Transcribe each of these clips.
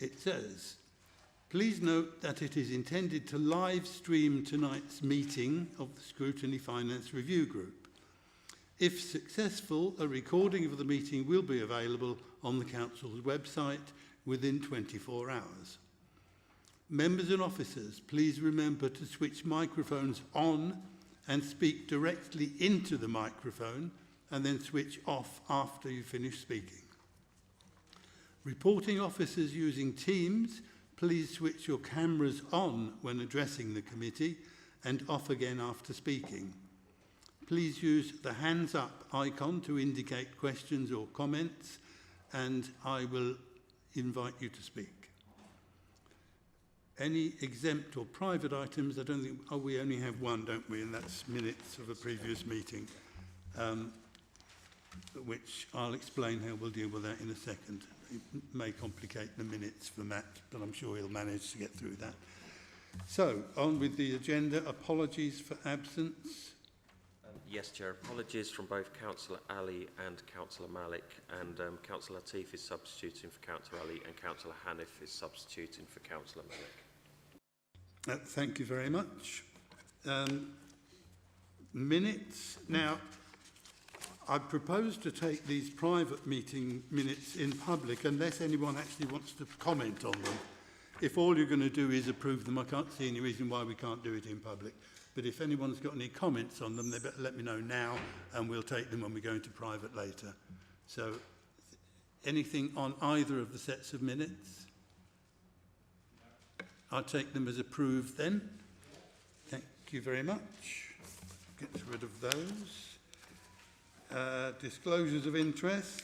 It says, please note that it is intended to live stream tonight's meeting of the Scrutiny Finance Review Group. If successful, a recording of the meeting will be available on the Council's website within 24 hours. Members and officers, please remember to switch microphones on and speak directly into the microphone and then switch off after you finish speaking. Reporting officers using Teams, please switch your cameras on when addressing the committee and off again after speaking. Please use the hands up icon to indicate questions or comments, and I will invite you to speak. Any exempt or private items, I don't think, we only have one, don't we? And that's minutes of a previous meeting, which I'll explain how we'll deal with that in a second. It may complicate the minutes for Matt, but I'm sure he'll manage to get through that. So, on with the agenda. Apologies for absence. Yes, Chair. Apologies from both Councillor Ali and Councillor Malik, and Councillor Latif is substituting for Councillor Ali, and Councillor Hanif is substituting for Councillor Malik. Thank you very much. Minutes. Now, I propose to take these private meeting minutes in public unless anyone actually wants to comment on them. If all you're going to do is approve them, I can't see any reason why we can't do it in public. But if anyone's got any comments on them, they better let me know now, and we'll take them when we go into private later. So, anything on either of the sets of minutes? I'll take them as approved then. Thank you very much. Get rid of those. Disclosures of interest.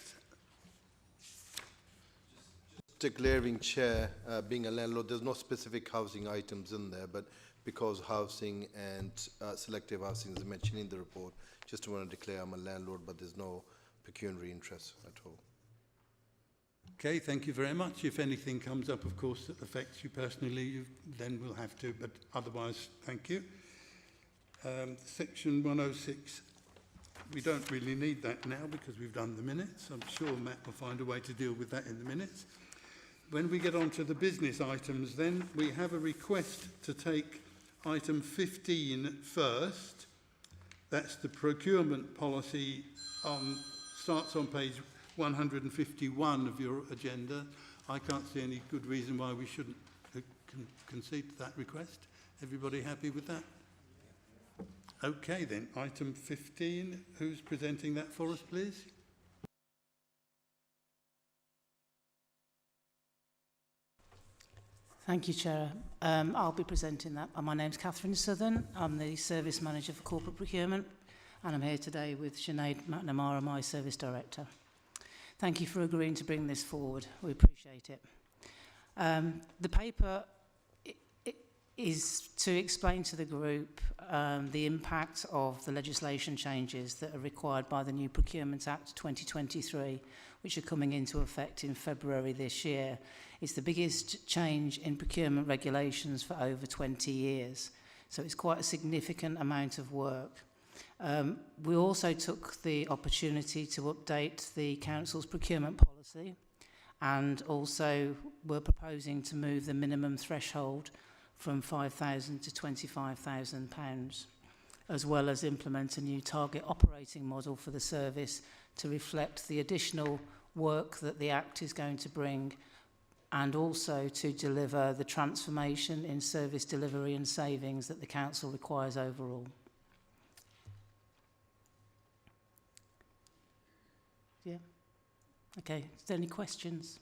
Just declaring, Chair, being a landlord, there's no specific housing items in there, but because housing and selective housing is mentioned in the report, just want to declare I'm a landlord, but there's no pecuniary interest at all. Okay, thank you very much. If anything comes up, of course, that affects you personally, then we'll have to, but otherwise, thank you. Section 106. We don't really need that now because we've done the minutes. I'm sure Matt will find a way to deal with that in the minutes. When we get on to the business items, then we have a request to take item 15 first. That's the procurement policy, starts on page 151 of your agenda. I can't see any good reason why we shouldn't concede to that request. Everybody happy with that? Okay then, item 15. Who's presenting that for us, please? Thank you, Chair. I'll be presenting that. My name's Catherine Southern. I'm the Service Manager for Corporate Procurement, and I'm here today with Sinead McNamara, my Service Director. Thank you for agreeing to bring this forward. We appreciate it. The paper is to explain to the group the impact of the legislation changes that are required by the new Procurement Act 2023, which are coming into effect in February this year. It's the biggest change in procurement regulations for over 20 years. So it's quite a significant amount of work. We also took the opportunity to update the Council's procurement policy, and also we're proposing to move the minimum threshold from £5,000 to £25,000, as well as implement a new target operating model for the service to reflect the additional work that the Act is going to bring, and also to deliver the transformation in service delivery and savings that the Council requires overall. Yeah? Okay, is there any questions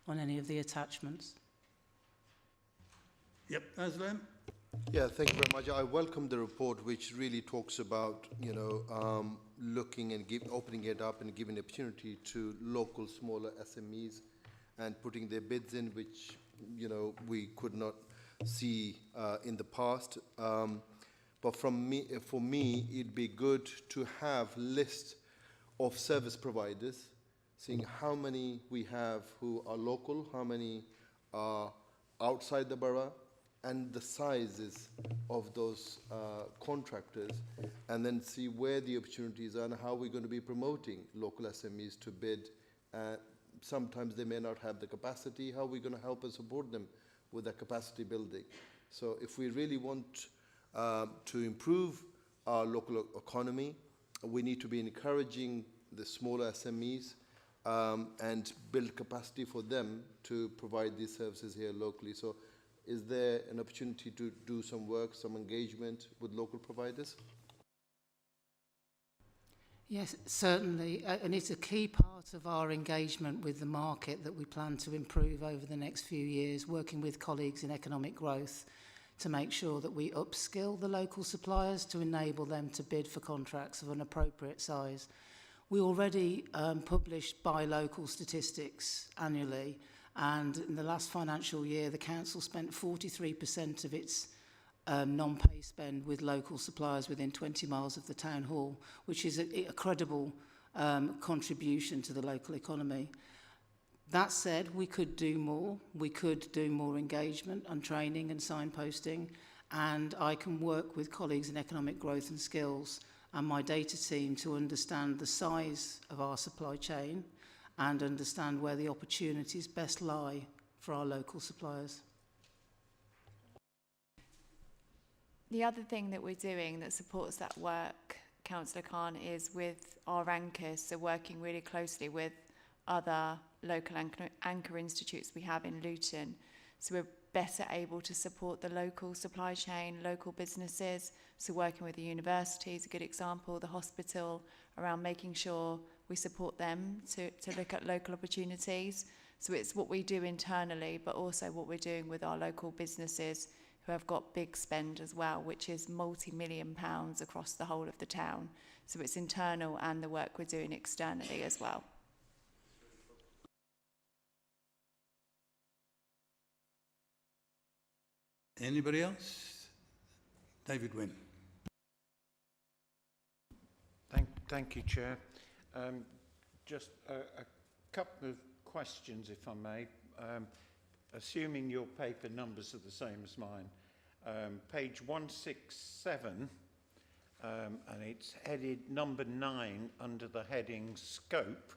on any of the attachments? Yep, Aslam. Yeah, thank you very much. I welcome the report, which really talks about, looking and opening it up and giving opportunity to local smaller SMEs and putting their bids in, which, we could not see in the past. But for me, it'd be good to have list of service providers, seeing how many we have who are local, how many are outside the borough, and the sizes of those contractors, and then see where the opportunities are and how we're going to be promoting local SMEs to bid sometimes they may not have the capacity. How are we going to help and support them with the capacity building? So if we really want to improve our local economy, we need to be encouraging the smaller SMEs and build capacity for them to provide these services here locally. So is there an opportunity to do some work, some engagement with local providers? Yes, certainly, and it's a key part of our engagement with the market that we plan to improve over the next few years, working with colleagues in economic growth to make sure that we upskill the local suppliers to enable them to bid for contracts of an appropriate size. We already publish buy local statistics annually, and in the last financial year the council spent 43% of its non-pay spend with local suppliers within 20 miles of the town hall, which is a credible contribution to the local economy. That said, we could do more. We could do more engagement on training and signposting, and I can work with colleagues in economic growth and skills and my data team to understand the size of our supply chain and understand where the opportunities best lie for our local suppliers. The other thing that we're doing that supports that work, Councillor Khan, is with our anchors, so working really closely with other local anchor institutes we have in Luton. So we're better able to support the local supply chain, local businesses. So working with the university is a good example, the hospital, around making sure we support them to look at local opportunities. So it's what we do internally, but also what we're doing with our local businesses who have got big spend as well, which is multi-million pounds across the whole of the town. So it's internal and the work we're doing externally as well. Anybody else? David Wynne. Thank you, Chair. Just a couple of questions, if I may. Assuming your paper numbers are the same as mine. Page 167, and it's headed number 9 under the heading Scope.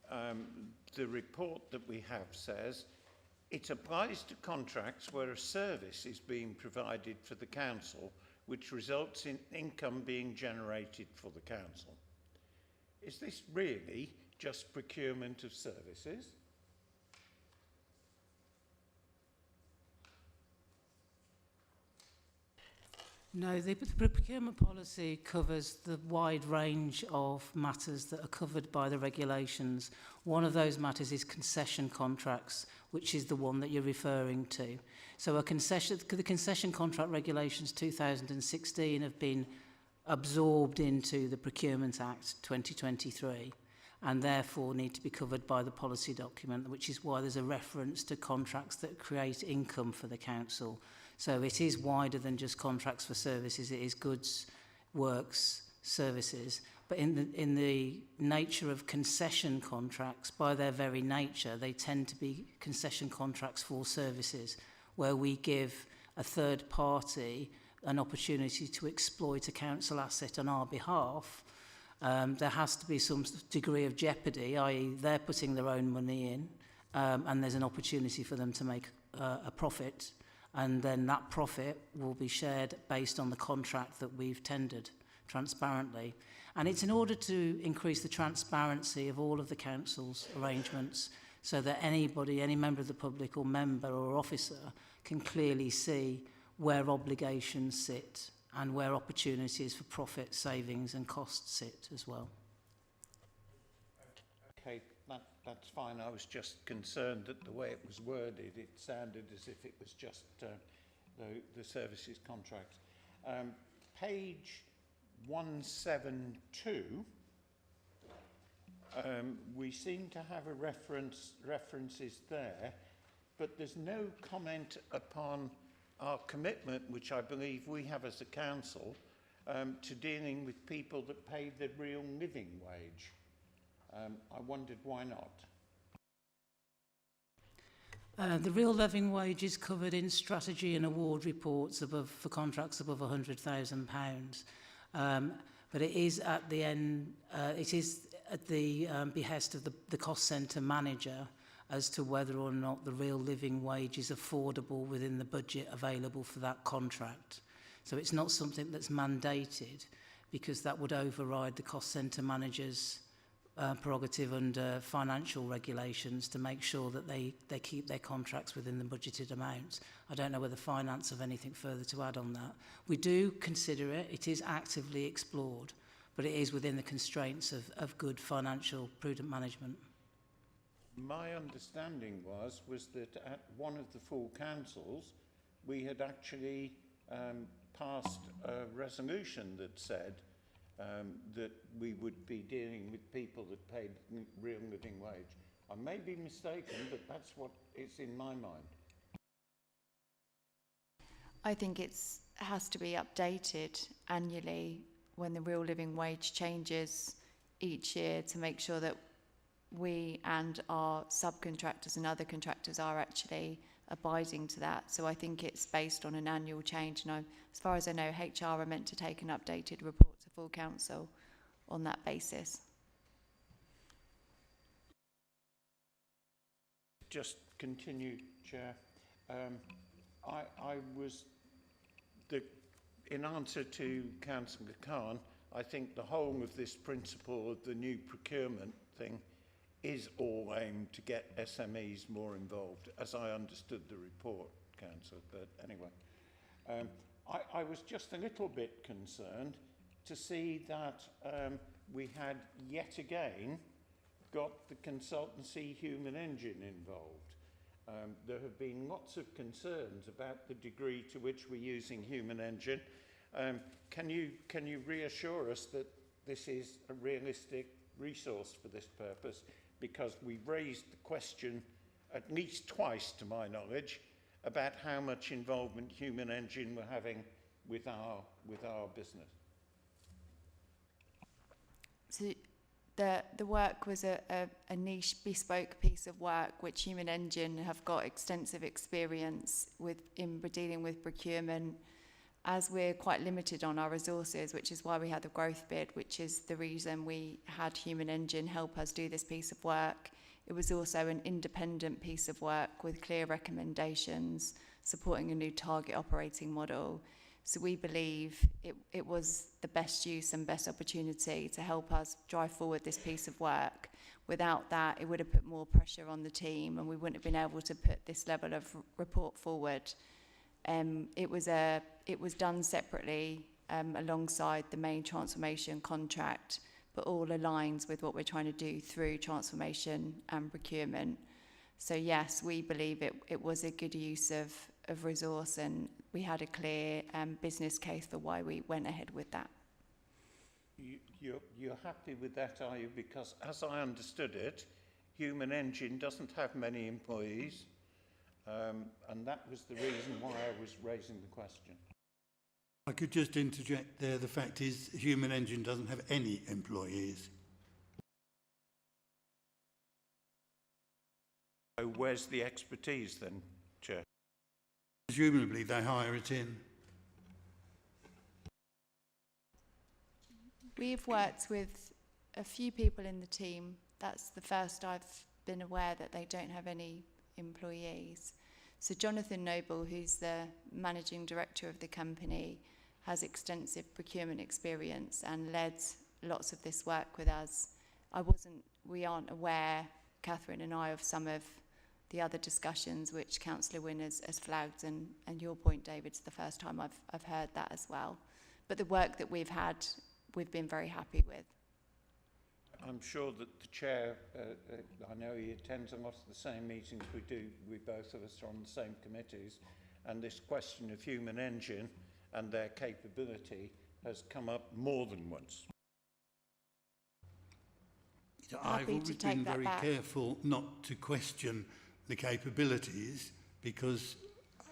The report that we have says, it applies to contracts where a service is being provided for the council which results in income being generated for the council. Is this really just procurement of services? No, the procurement policy covers the wide range of matters that are covered by the regulations. One of those matters is concession contracts, which is the one that you're referring to. So the concession contract regulations 2016 have been absorbed into the Procurement Act 2023 and therefore need to be covered by the policy document, which is why there's a reference to contracts that create income for the council. So it is wider than just contracts for services. It is goods, works, services. But in the nature of concession contracts, by their very nature, they tend to be concession contracts for services, where we give a third party an opportunity to exploit a council asset on our behalf. There has to be some degree of jeopardy, i.e. they're putting their own money in, and there's an opportunity for them to make a profit, and then that profit will be shared based on the contract that we've tendered transparently. And it's in order to increase the transparency of all of the council's arrangements so that anybody, any member of the public or member or officer can clearly see where obligations sit and where opportunities for profit, savings and costs sit as well. Okay, that's fine. I was just concerned that the way it was worded, it sounded as if it was just the services contract. Page 172, we seem to have a references there, but there's no comment upon our commitment, which I believe we have as a council, to dealing with people that pay the real living wage. I wondered why not. The real living wage is covered in strategy and award reports for contracts above £100,000. But it is at the end, it is at the behest of the cost centre manager as to whether or not the real living wage is affordable within the budget available for that contract. So it's not something that's mandated, because that would override the cost centre manager's prerogative under financial regulations to make sure that they keep their contracts within the budgeted amount. I don't know whether finance have anything further to add on that. We do consider it. It is actively explored, but it is within the constraints of good financial prudent management. My understanding was that at one of the full councils, we had actually passed a resolution that said that we would be dealing with people that paid real living wage. I may be mistaken, but that's what is in my mind. I think it has to be updated annually when the real living wage changes each year, to make sure that we and our subcontractors and other contractors are actually abiding to that. So I think it's based on an annual change, and as far as I know, HR are meant to take an updated report to full council on that basis. Just continue, Chair. I was, in answer to Councillor Khan, I think the whole of this principle of the new procurement thing is all aimed to get SMEs more involved, as I understood the report, Councillor, but anyway. I was just a little bit concerned to see that we had yet again got the consultancy Human Engine involved. There have been lots of concerns about the degree to which we're using Human Engine. Can you reassure us that this is a realistic resource for this purpose? Because we've raised the question at least twice, to my knowledge, about how much involvement Human Engine were having with our business. So the work was a niche, bespoke piece of work which Human Engine have got extensive experience with in dealing with procurement. As we're quite limited on our resources, which is why we had the growth bid, which is the reason we had Human Engine help us do this piece of work. It was also an independent piece of work with clear recommendations, supporting a new target operating model. So we believe it was the best use and best opportunity to help us drive forward this piece of work. Without that, it would have put more pressure on the team, and we wouldn't have been able to put this level of report forward. It was done separately alongside the main transformation contract, but all aligns with what we're trying to do through transformation and procurement. So yes, we believe it was a good use of resource, and we had a clear business case for why we went ahead with that. You're happy with that, are you? Because as I understood it, Human Engine doesn't have many employees. And that was the reason why I was raising the question. I could just interject there. The fact is, Human Engine doesn't have any employees. So where's the expertise then, Chair? Presumably they hire it in. We've worked with a few people in the team. That's the first I've been aware that they don't have any employees. So Jonathan Noble, who's the managing director of the company, has extensive procurement experience and led lots of this work with us. We aren't aware, Catherine and I, of some of the other discussions which Councillor Wynne has flagged, and your point, David, is the first time I've heard that as well. But the work that we've had, we've been very happy with. I'm sure that the Chair, I know he attends a lot of the same meetings we do. We both of us are on the same committees, and this question of Human Engine and their capability has come up more than once. I've always been very careful not to question the capabilities, because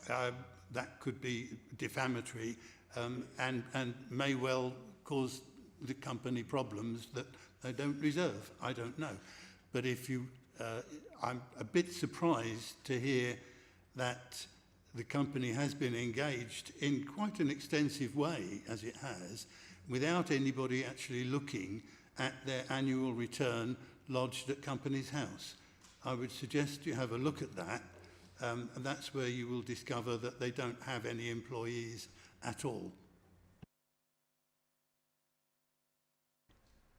that could be defamatory and may well cause the company problems that they don't reserve. I don't know. But if you, I'm a bit surprised to hear that the company has been engaged in quite an extensive way, as it has, without anybody actually looking at their annual return lodged at Companies House. I would suggest you have a look at that, and that's where you will discover that they don't have any employees at all.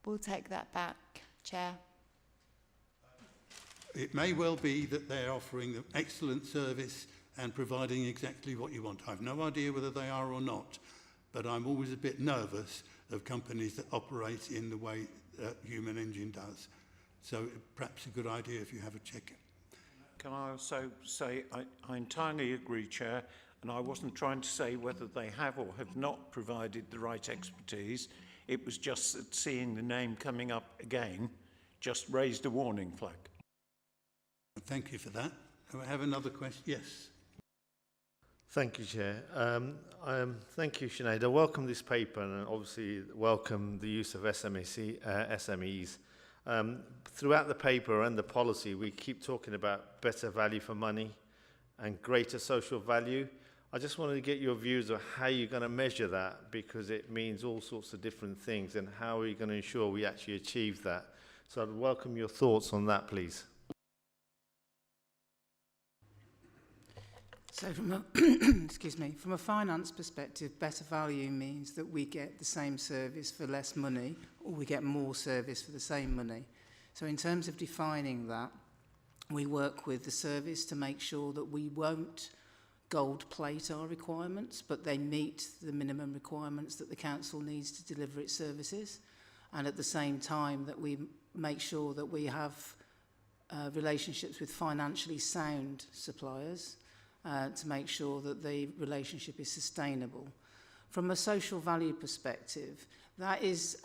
We'll take that back, Chair. It may well be that they're offering an excellent service and providing exactly what you want. I've no idea whether they are or not, but I'm always a bit nervous of companies that operate in the way Human Engine does. So perhaps a good idea if you have a check. Can I also say I entirely agree, Chair, and I wasn't trying to say whether they have or have not provided the right expertise. It was just that seeing the name coming up again just raised a warning flag. Thank you for that. Do I have another question? Yes. Thank you, Chair. Thank you, Sinead. I welcome this paper and obviously welcome the use of SMEs. Throughout the paper and the policy, we keep talking about better value for money and greater social value. I just wanted to get your views on how you're going to measure that, because it means all sorts of different things, and how are you going to ensure we actually achieve that? So I'd welcome your thoughts on that, please. So from a, excuse me, from a finance perspective, better value means that we get the same service for less money, or we get more service for the same money. So in terms of defining that, we work with the service to make sure that we won't gold plate our requirements, but they meet the minimum requirements that the council needs to deliver its services, and at the same time that we make sure that we have relationships with financially sound suppliers to make sure that the relationship is sustainable. From a social value perspective, that is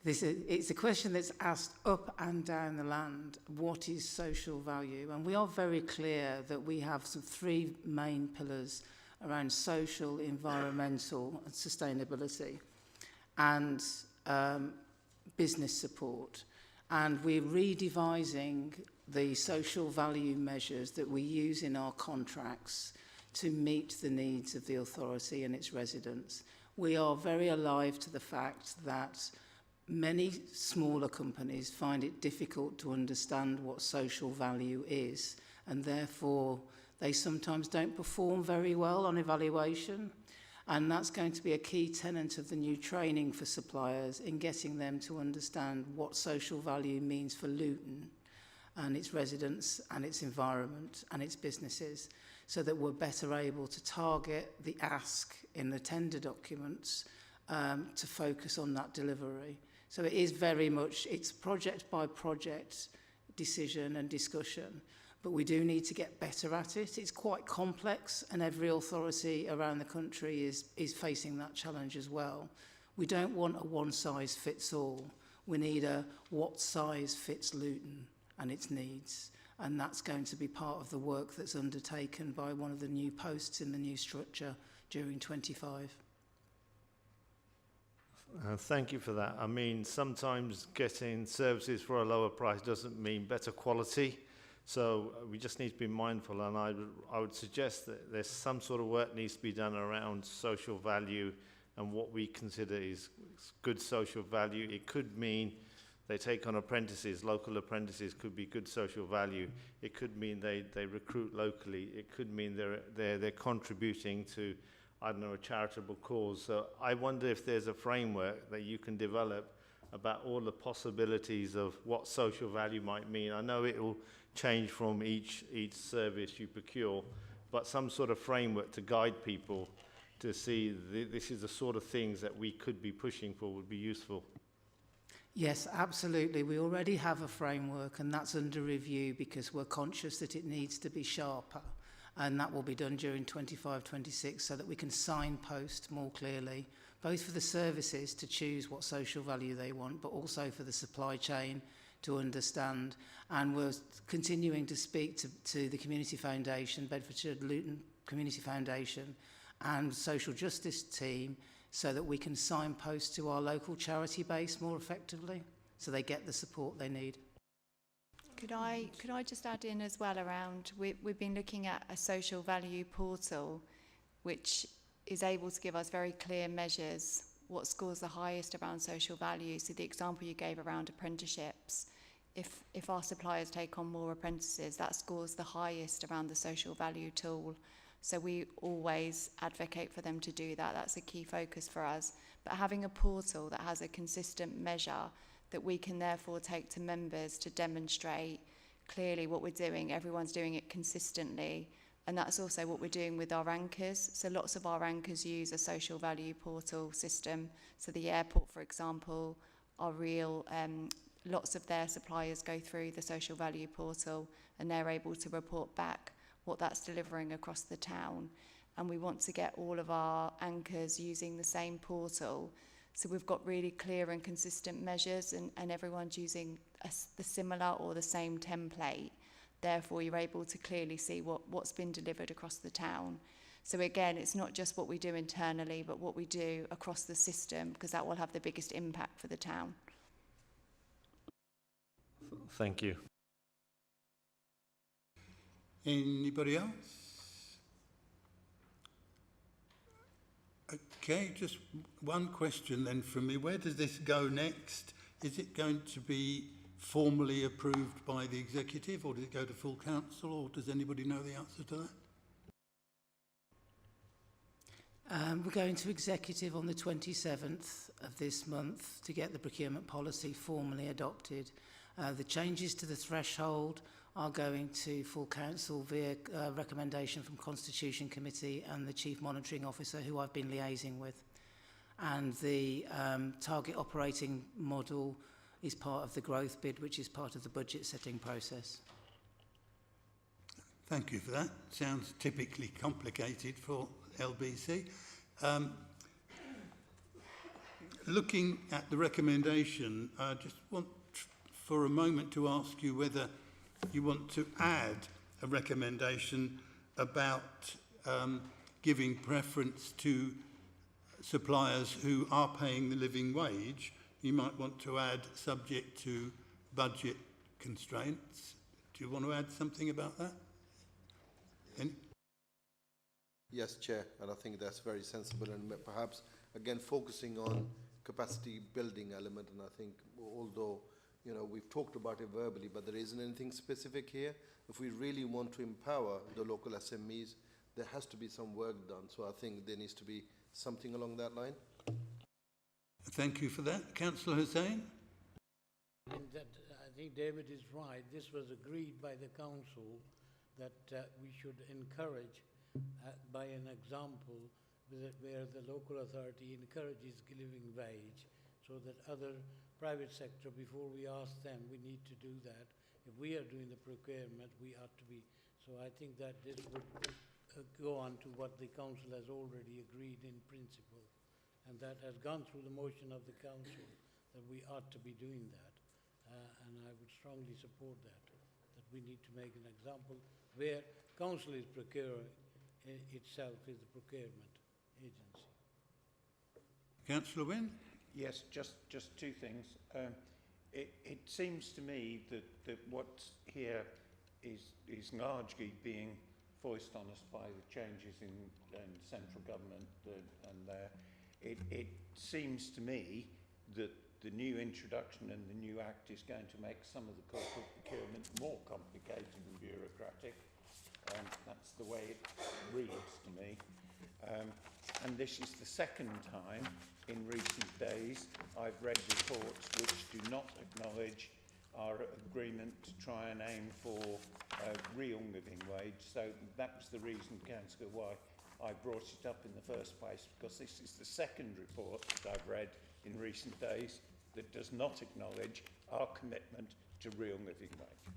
it's a question that's asked up and down the land. What is social value? And we are very clear that we have some three main pillars around social, environmental and sustainability, and business support. And we're redevising the social value measures that we use in our contracts to meet the needs of the authority and its residents. We are very alive to the fact that many smaller companies find it difficult to understand what social value is, and therefore they sometimes don't perform very well on evaluation. And that's going to be a key tenet of the new training for suppliers, in getting them to understand what social value means for Luton and its residents and its environment and its businesses, so that we're better able to target the ask in the tender documents to focus on that delivery. So it is very much, it's project by project decision and discussion, but we do need to get better at it. It's quite complex, and every authority around the country is facing that challenge as well. We don't want a one-size-fits-all. We need a what size fits Luton and its needs, and that's going to be part of the work that's undertaken by one of the new posts in the new structure during 25. Thank you for that. I mean, sometimes getting services for a lower price doesn't mean better quality. So we just need to be mindful, and I would suggest that there's some sort of work needs to be done around social value and what we consider is good social value. It could mean they take on apprentices, local apprentices could be good social value. It could mean they recruit locally. It could mean they're contributing to, I don't know, a charitable cause. So I wonder if there's a framework that you can develop about all the possibilities of what social value might mean. I know it will change from each service you procure, but some sort of framework to guide people to see this is the sort of things that we could be pushing for would be useful. Yes, absolutely. We already have a framework, and that's under review because we're conscious that it needs to be sharper, and that will be done during 25-26 so that we can signpost more clearly, both for the services to choose what social value they want, but also for the supply chain to understand. And we're continuing to speak to the Community Foundation, Bedfordshire Luton Community Foundation, and social justice team, so that we can signpost to our local charity base more effectively, so they get the support they need. Could I just add in as well around, we've been looking at a social value portal, which is able to give us very clear measures what scores the highest around social value. So the example you gave around apprenticeships, if our suppliers take on more apprentices, that scores the highest around the social value tool. So we always advocate for them to do that. That's a key focus for us. But having a portal that has a consistent measure that we can therefore take to members to demonstrate clearly what we're doing, everyone's doing it consistently. And that's also what we're doing with our anchors. So lots of our anchors use a social value portal system. So the airport, for example, are real, lots of their suppliers go through the social value portal and they're able to report back what that's delivering across the town. And we want to get all of our anchors using the same portal. So we've got really clear and consistent measures and everyone's using the similar or the same template. Therefore, you're able to clearly see what's been delivered across the town. So again, it's not just what we do internally, but what we do across the system, because that will have the biggest impact for the town. Thank you. Anybody else? Okay, just one question then from me. Where does this go next? Is it going to be formally approved by the executive, or does it go to full council, or does anybody know the answer to that? We're going to executive on the 27th of this month to get the procurement policy formally adopted. The changes to the threshold are going to full council via recommendation from Constitution Committee and the Chief Monitoring Officer, who I've been liaising with. And the target operating model is part of the growth bid, which is part of the budget setting process. Thank you for that. Sounds typically complicated for LBC. Looking at the recommendation, I just want for a moment to ask you whether you want to add a recommendation about giving preference to suppliers who are paying the living wage. You might want to add subject to budget constraints. Do you want to add something about that? Yes, Chair, and I think that's very sensible, and perhaps, again, focusing on capacity building element, and I think although, you know, we've talked about it verbally, but there isn't anything specific here. If we really want to empower the local SMEs, there has to be some work done, so I think there needs to be something along that line. Thank you for that. Councillor Hussain? And that, I think David is right. This was agreed by the council that we should encourage by an example where the local authority encourages living wage, so that other private sector, before we ask them, we need to do that. If we are doing the procurement, we ought to be. So I think that this would go on to what the council has already agreed in principle. And that has gone through the motion of the council that we ought to be doing that. And I would strongly support that we need to make an example where council is procuring itself is the procurement agency. Councillor Wynne? Yes, just two things. It seems to me that what's here is largely being foisted on us by the changes in central government and it seems to me that the new introduction and the new act is going to make some of the corporate procurement more complicated and bureaucratic. That's the way it reads to me. And this is the second time in recent days I've read reports which do not acknowledge our agreement to try and aim for real living wage. So that was the reason, Councillor, why I brought it up in the first place, because this is the second report that I've read in recent days that does not acknowledge our commitment to real living wage.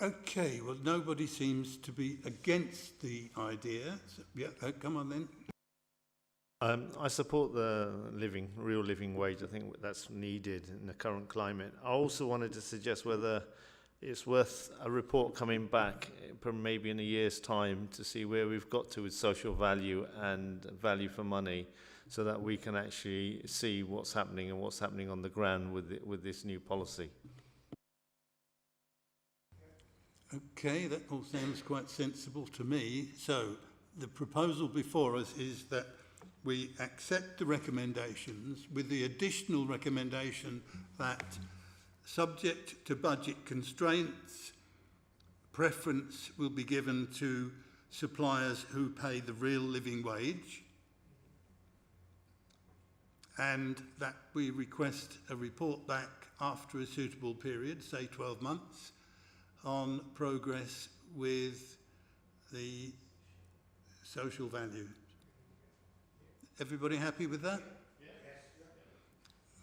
Okay, well, nobody seems to be against the idea. So, yeah, come on then. I support the real living wage. I think that's needed in the current climate. I also wanted to suggest whether it's worth a report coming back maybe in a year's time to see where we've got to with social value and value for money, so that we can actually see what's happening and what's happening on the ground with this new policy. Okay, that all sounds quite sensible to me. So the proposal before us is that we accept the recommendations with the additional recommendation that, subject to budget constraints, preference will be given to suppliers who pay the real living wage, and that we request a report back after a suitable period, say 12 months, on progress with the social value. Everybody happy with that? Yes.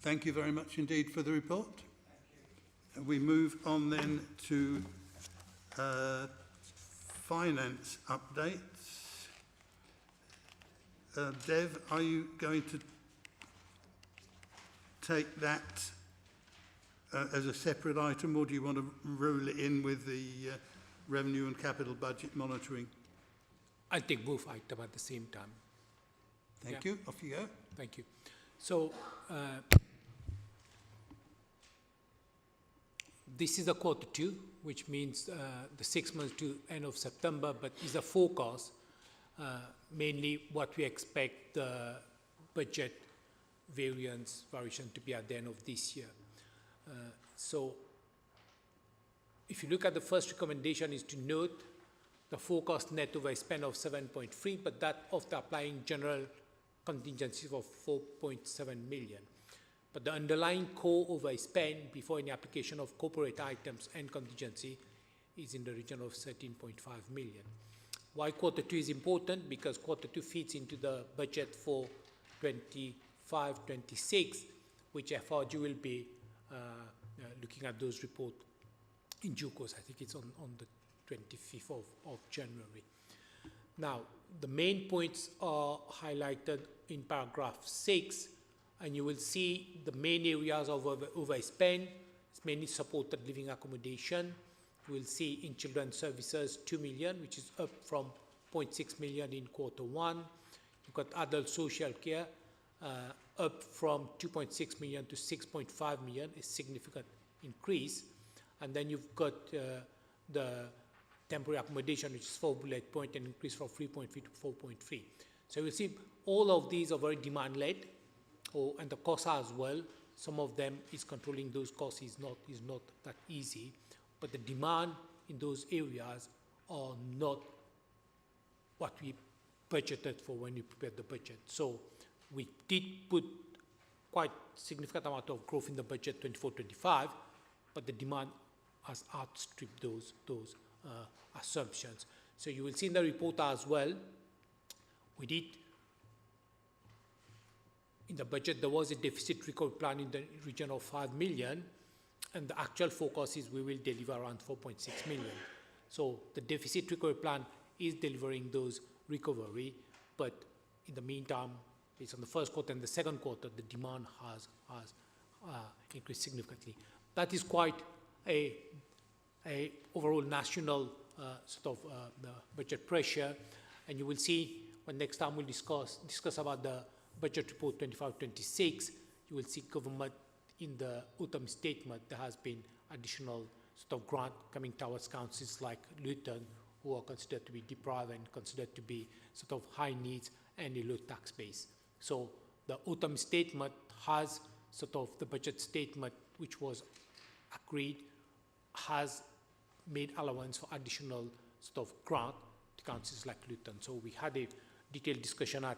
Thank you very much indeed for the report. And we move on then to finance updates. Dev, are you going to take that as a separate item, or do you want to roll it in with the revenue and capital budget monitoring? I'll take both items at the same time. Thank Yeah. you. Off you go. Thank you. So, this is a quarter two, which means the 6 months to end of September, but is a forecast, mainly what we expect the budget variation to be at the end of this year. So, if you look at the first recommendation is to note the forecast net overspend of 7.3, but that after applying general contingencies of 4.7 million. But the underlying core overspend before any application of corporate items and contingency is in the region of 13.5 million. Why quarter two is important? Because quarter two feeds into the budget for 25-26, which FRG will be looking at those reports in due course. I think it's on the 25th of January. Now, the main points are highlighted in paragraph 6, and you will see the main areas of overspend. It's mainly supported living accommodation. You will see in children's services 2 million, which is up from 0.6 million in quarter one. You've got adult social care up from 2.6 million to 6.5 million, a significant increase. And then you've got the temporary accommodation, which is 4 bullet point, an increase from 3.3 to 4.3. So you see all of these are very demand-led, and the costs are as well. Some of them is controlling those costs is not that easy, but the demand in those areas are not what we budgeted for when we prepared the budget. So we did put quite significant amount of growth in the budget 24-25, but the demand has outstripped those assumptions. So you will see in the report as well, we did, in the budget there was a deficit recovery plan in the region of 5 million, and the actual focus is we will deliver around 4.6 million. So the deficit recovery plan is delivering those recovery, but in the meantime, based on the first quarter and the second quarter, the demand has increased significantly. That is quite a overall national budget pressure, and you will see when next time we'll discuss about the budget report 25-26, you will see government in the autumn statement. There has been additional grant coming towards councils like Luton, who are considered to be deprived and considered to be high needs and a low tax base. So the autumn statement has the budget statement which was agreed has made allowance for additional grant to councils like Luton. So we had a detailed discussion at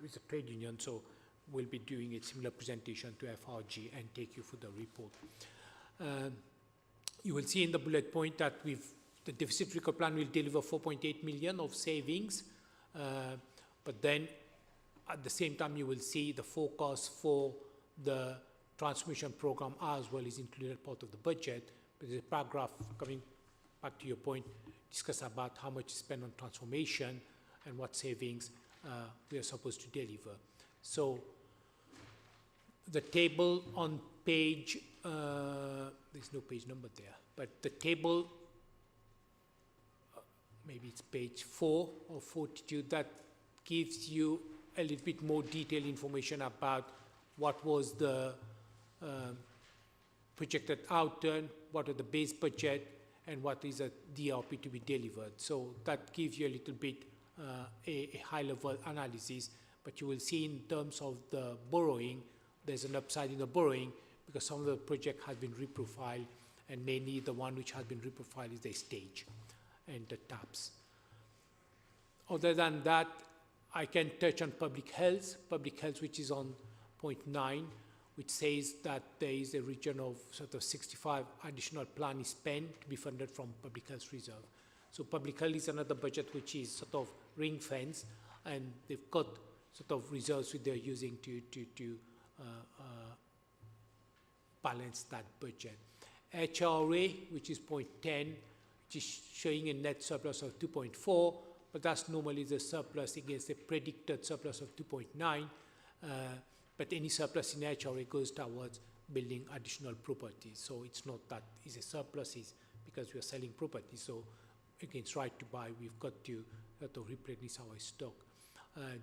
with the trade union, so we'll be doing a similar presentation to FRG and take you through the report. You will see in the bullet point that the deficit recovery plan will deliver 4.8 million of savings, but then at the same time you will see the forecast for the transformation program as well is included part of the budget. But there's a paragraph coming back to your point, discuss about how much is spent on transformation and what savings we are supposed to deliver. So the table on page, there's no page number there, but the table, maybe it's page 4 or 42, that gives you a little bit more detailed information about what was the projected outturn, what are the base budget, and what is a DRP to be delivered. So that gives you a little bit a high-level analysis, but you will see in terms of the borrowing, there's an upside in the borrowing because some of the project has been reprofiled, and mainly the one which has been reprofiled is the stage and the taps. Other than that, I can touch on public health, which is on point 9, which says that there is a region of sort of 65 additional plan is spent to be funded from public health reserve. So public health is another budget which is sort of ring fence, and they've got sort of reserves which they're using to balance that budget. HRA, which is point 10, which is showing a net surplus of 2.4, but that's normally the surplus against a predicted surplus of 2.9. But any surplus in HRA goes towards building additional properties. So it's not that it's a surplus, it's because we are selling property. So against right to buy, we've got to replenish our stock.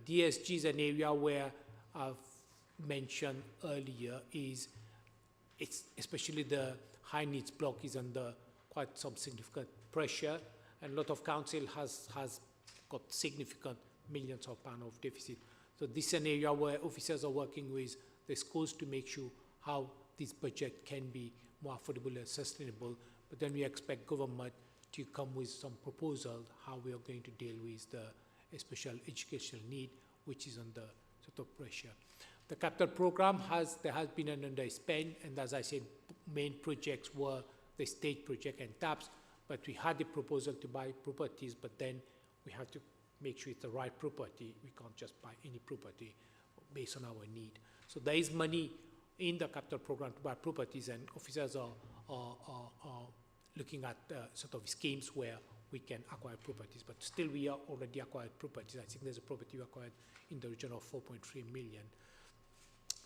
DSG is an area where I've mentioned earlier it's especially the high needs block is under quite some significant pressure, and a lot of council has got significant millions of pounds of deficit. So this is an area where officers are working with the schools to make sure how this budget can be more affordable and sustainable. But then we expect government to come with some proposal how we are going to deal with the special educational need, which is under sort of pressure. The capital program there has been an underspend, and as I said, main projects were the state project and TAPS, but we had a proposal to buy properties, but then we have to make sure it's the right property. We can't just buy any property based on our need. So there is money in the capital program to buy properties, and officers are looking at sort of schemes where we can acquire properties, but still we are already acquired properties. I think there's a property we acquired in the region of 4.3 million.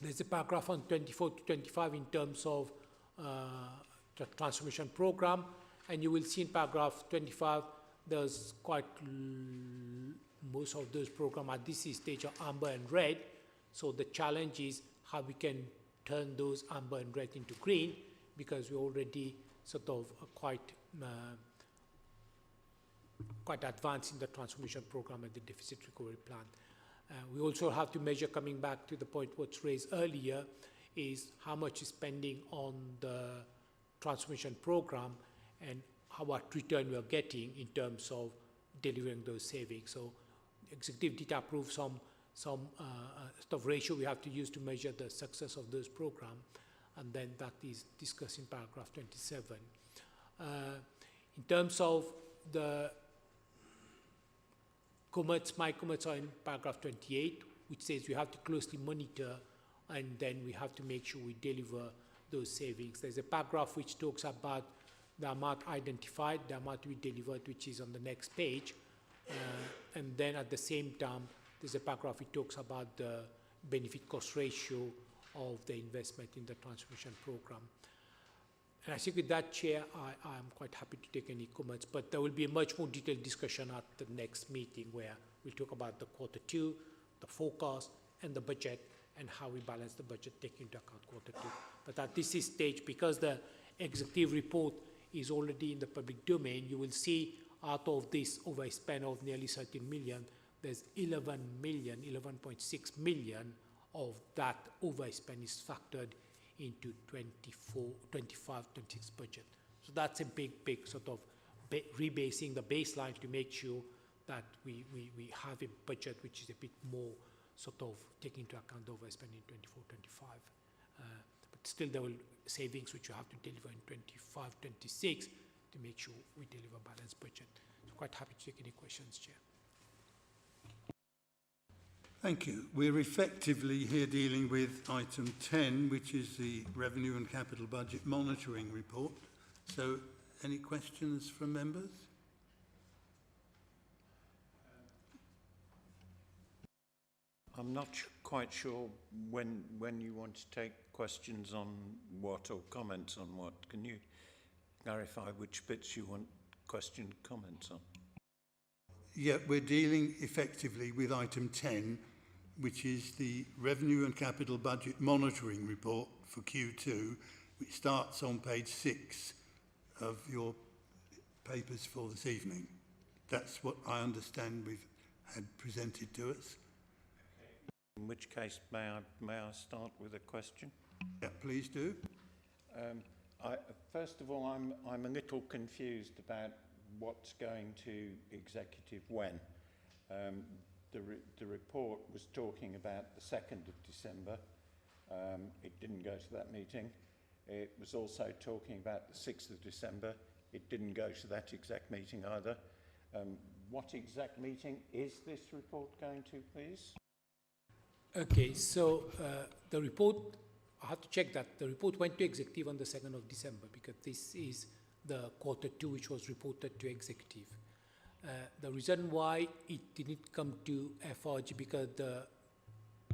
There's a paragraph on 24 to 25 in terms of the transformation program, and you will see in paragraph 25 there's quite most of those programs at this stage are amber and red. So the challenge is how we can turn those amber and red into green, because we're already sort of quite advanced in the transformation program and the deficit recovery plan. We also have to measure, coming back to the point what's raised earlier, is how much is spending on the transformation program and how much return we are getting in terms of delivering those savings. So executive did approve some sort of ratio we have to use to measure the success of those programs, and then that is discussed in paragraph 27. In terms of the comments, my comments are in paragraph 28, which says we have to closely monitor, and then we have to make sure we deliver those savings. There's a paragraph which talks about the amount identified, the amount we delivered, which is on the next page. And then at the same time, there's a paragraph which talks about the benefit cost ratio of the investment in the transformation program. And I think with that, Chair, I'm quite happy to take any comments, but there will be a much more detailed discussion at the next meeting where we'll talk about the Q2, the forecast, and the budget, and how we balance the budget taking into account Q2. But at this stage, because the executive report is already in the public domain, you will see out of this overspend of nearly 13 million, there's 11.6 million of that overspend is factored into 25, 26 budget. So that's a big sort of rebasing the baseline to make sure that we have a budget which is a bit more sort of taking into account the overspend in 24, 25. But still there will savings which you have to deliver in 25, 26 to make sure we deliver balanced budget. So quite happy to take any questions, Chair. Thank you. We're effectively here dealing with item 10, which is the Revenue and Capital Budget Monitoring Report. So any questions from members? I'm not quite sure when you want to take questions on what or comments on what. Can you clarify which bits you want question comments on? Yeah, we're dealing effectively with item 10, which is the Revenue and Capital Budget Monitoring Report for Q2, which starts on page 6 of your papers for this evening. That's what I understand we've had presented to us. In which case, may I start with a question? Yeah, please do. First of all, I'm a little confused about what's going to executive when. The report was talking about the 2nd of December. It didn't go to that meeting. It was also talking about the 6th of December. It didn't go to that exact meeting either. What exact meeting is this report going to, please? Okay, so the report, I have to check that. The report went to executive on the 2nd of December because this is the Q2 which was reported to executive. The reason why it didn't come to FRG because the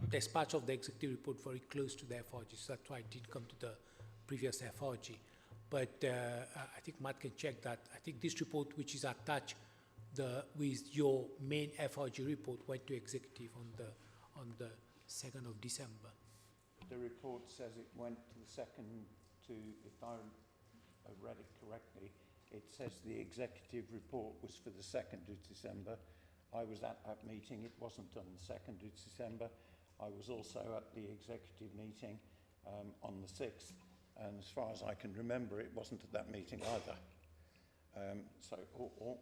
dispatch of the executive report very close to the FRG, so that's why it didn't come to the previous FRG. But I think Matt can check that. I think this report, which is attached with your main FRG report, went to executive on the 2nd of December. The report says it went to the 2nd to, if I read it correctly, it says the executive report was for the 2nd of December. I was at that meeting. It wasn't on the 2nd of December. I was also at the executive meeting on the 6th. And as far as I can remember, it wasn't at that meeting either. So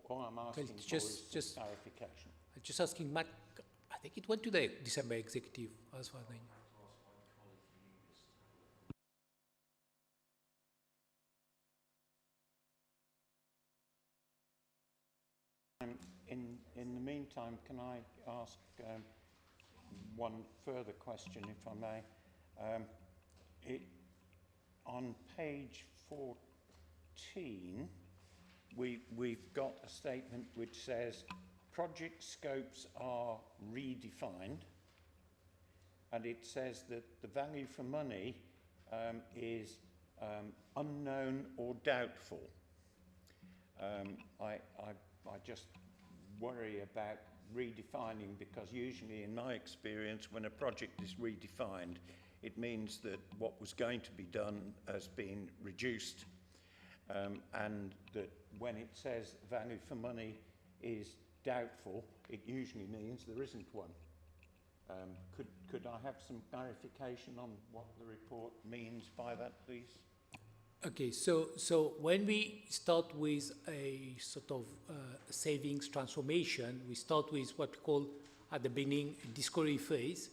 all I'm asking for is just clarification. Just asking Matt, I think it went to the December executive as far as I know. In the meantime, can I ask one further question, if I may? On page 14, we've got a statement which says project scopes are redefined, and it says that the value for money is unknown or doubtful. I just worry about redefining because usually in my experience when a project is redefined it means that what was going to be done has been reduced and that when it says value for money is doubtful it usually means there isn't one. Could I have some clarification on what the report means by that, please? Okay, so when we start with a sort of savings transformation, we start with what we call at the beginning discovery phase,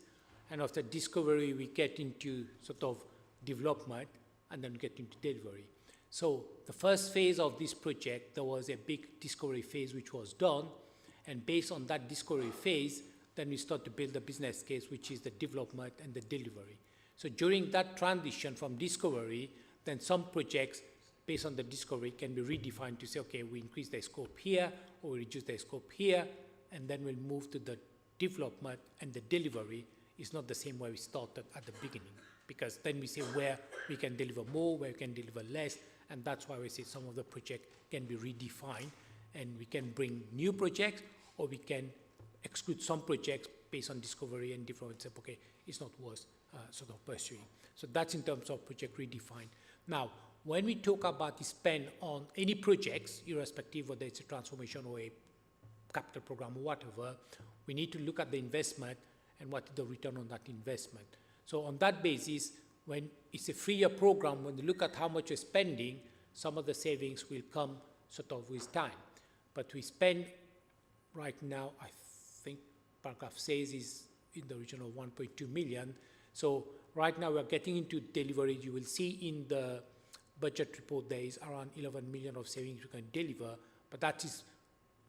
and after discovery we get into sort of development and then get into delivery. So the first phase of this project, there was a big discovery phase which was done, and based on that discovery phase, then we start to build the business case, which is the development and the delivery. So during that transition from discovery, then some projects based on the discovery can be redefined to say, okay, we increase the scope here or we reduce the scope here, and then we'll move to the development, and the delivery is not the same way we started at the beginning, because then we say where we can deliver more, where we can deliver less, and that's why we say some of the projects can be redefined, and we can bring new projects, or we can exclude some projects based on discovery and development, say, okay, it's not worth sort of pursuing. So that's in terms of project redefined. Now, when we talk about the spend on any projects, irrespective whether it's a transformation or a capital program or whatever, we need to look at the investment and what is the return on that investment. So on that basis, when it's a 3-year program, when you look at how much you're spending, some of the savings will come sort of with time. But we spend right now, I think paragraph says is in the region of 1.2 million. So right now we're getting into delivery. You will see in the budget report there is around 11 million of savings we can deliver, but that is,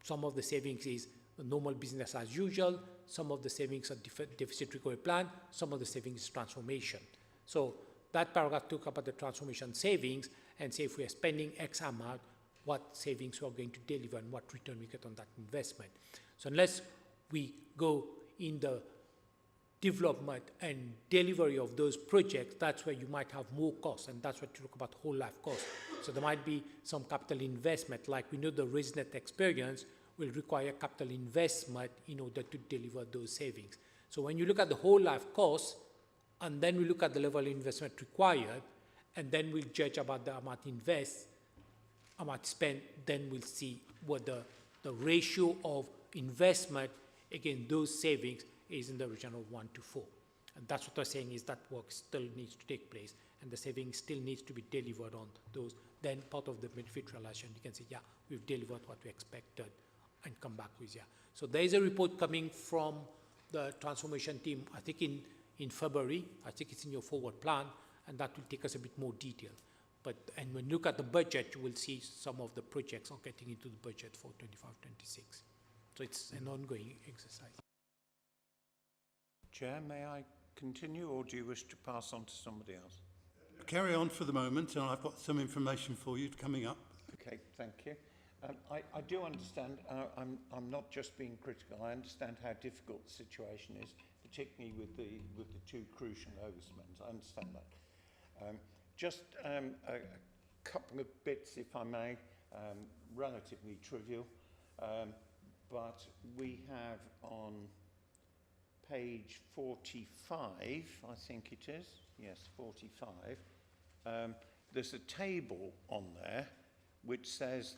some of the savings is the normal business as usual, some of the savings are deficit recovery plan, some of the savings is transformation. So that paragraph took about the transformation savings and say if we are spending X amount, what savings we are going to deliver and what return we get on that investment. So unless we go in the development and delivery of those projects, that's where you might have more costs, and that's what you talk about whole life costs. So there might be some capital investment, like we know the ResNet experience will require capital investment in order to deliver those savings. So when you look at the whole life costs, and then we look at the level of investment required, and then we'll judge about the amount invest, amount spent, then we'll see what the ratio of investment against those savings is in the region of 1 to 4. And that's what I'm saying is that work still needs to take place and the savings still needs to be delivered on those. Then part of the benefit realization, you can say, yeah, we've delivered what we expected and come back with, yeah. So there is a report coming from the transformation team, I think in February. I think it's in your forward plan, and that will take us a bit more detail. And when you look at the budget, you will see some of the projects are getting into the budget for 25-26. So it's an ongoing exercise. Chair, may I continue, or do you wish to pass on to somebody else? Carry on for the moment, and I've got some information for you coming up. Okay, thank you. I do understand, I'm not just being critical, I understand how difficult the situation is, particularly with the two crucial overspends. I understand that. Just a couple of bits, if I may, relatively trivial, but we have on page 45, I think it is, yes, 45, there's a table on there which says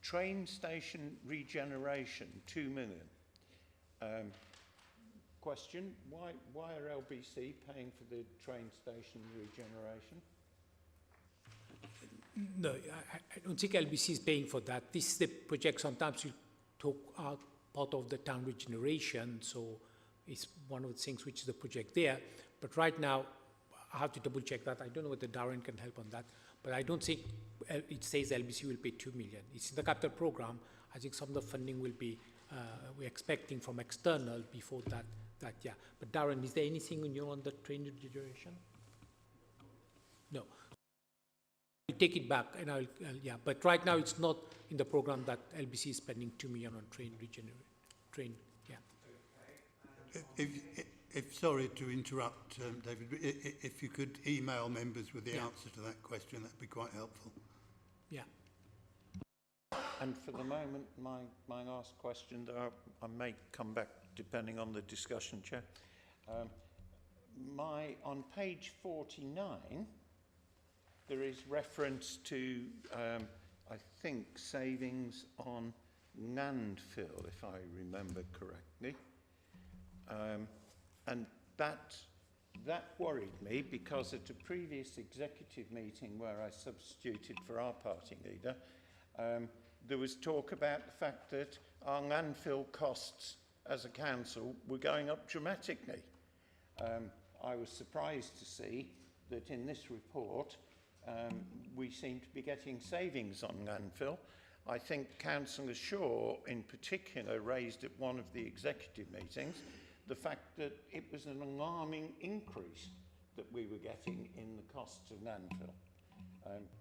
train station regeneration, 2 million. Question, why are LBC paying for the train station regeneration? No, I don't think LBC is paying for that. This is the project. Sometimes you talk out part of the town regeneration, so it's one of the things which is the project there. But right now, I have to double check that. I don't know whether Darren can help on that. But I don't think it says LBC will pay 2 million. It's in the capital program. I think some of the funding will be, we're expecting from external before that, yeah. But Darren, is there anything new on the train regeneration? No. I'll take it back and I'll yeah. But right now it's not in the program that LBC is spending 2 million on train regeneration, yeah. If sorry to interrupt, David, but if you could email members with the answer to that question, that'd be quite helpful. Yeah. And for the moment, my last question, though I may come back depending on the discussion, Chair. On page 49, there is reference to, I think, savings on landfill, if I remember correctly. And that worried me because at a previous executive meeting where I substituted for our party leader, there was talk about the fact that our landfill costs as a council were going up dramatically. I was surprised to see that in this report we seem to be getting savings on landfill. I think Councillor Shaw in particular raised at one of the executive meetings the fact that it was an alarming increase that we were getting in the costs of landfill.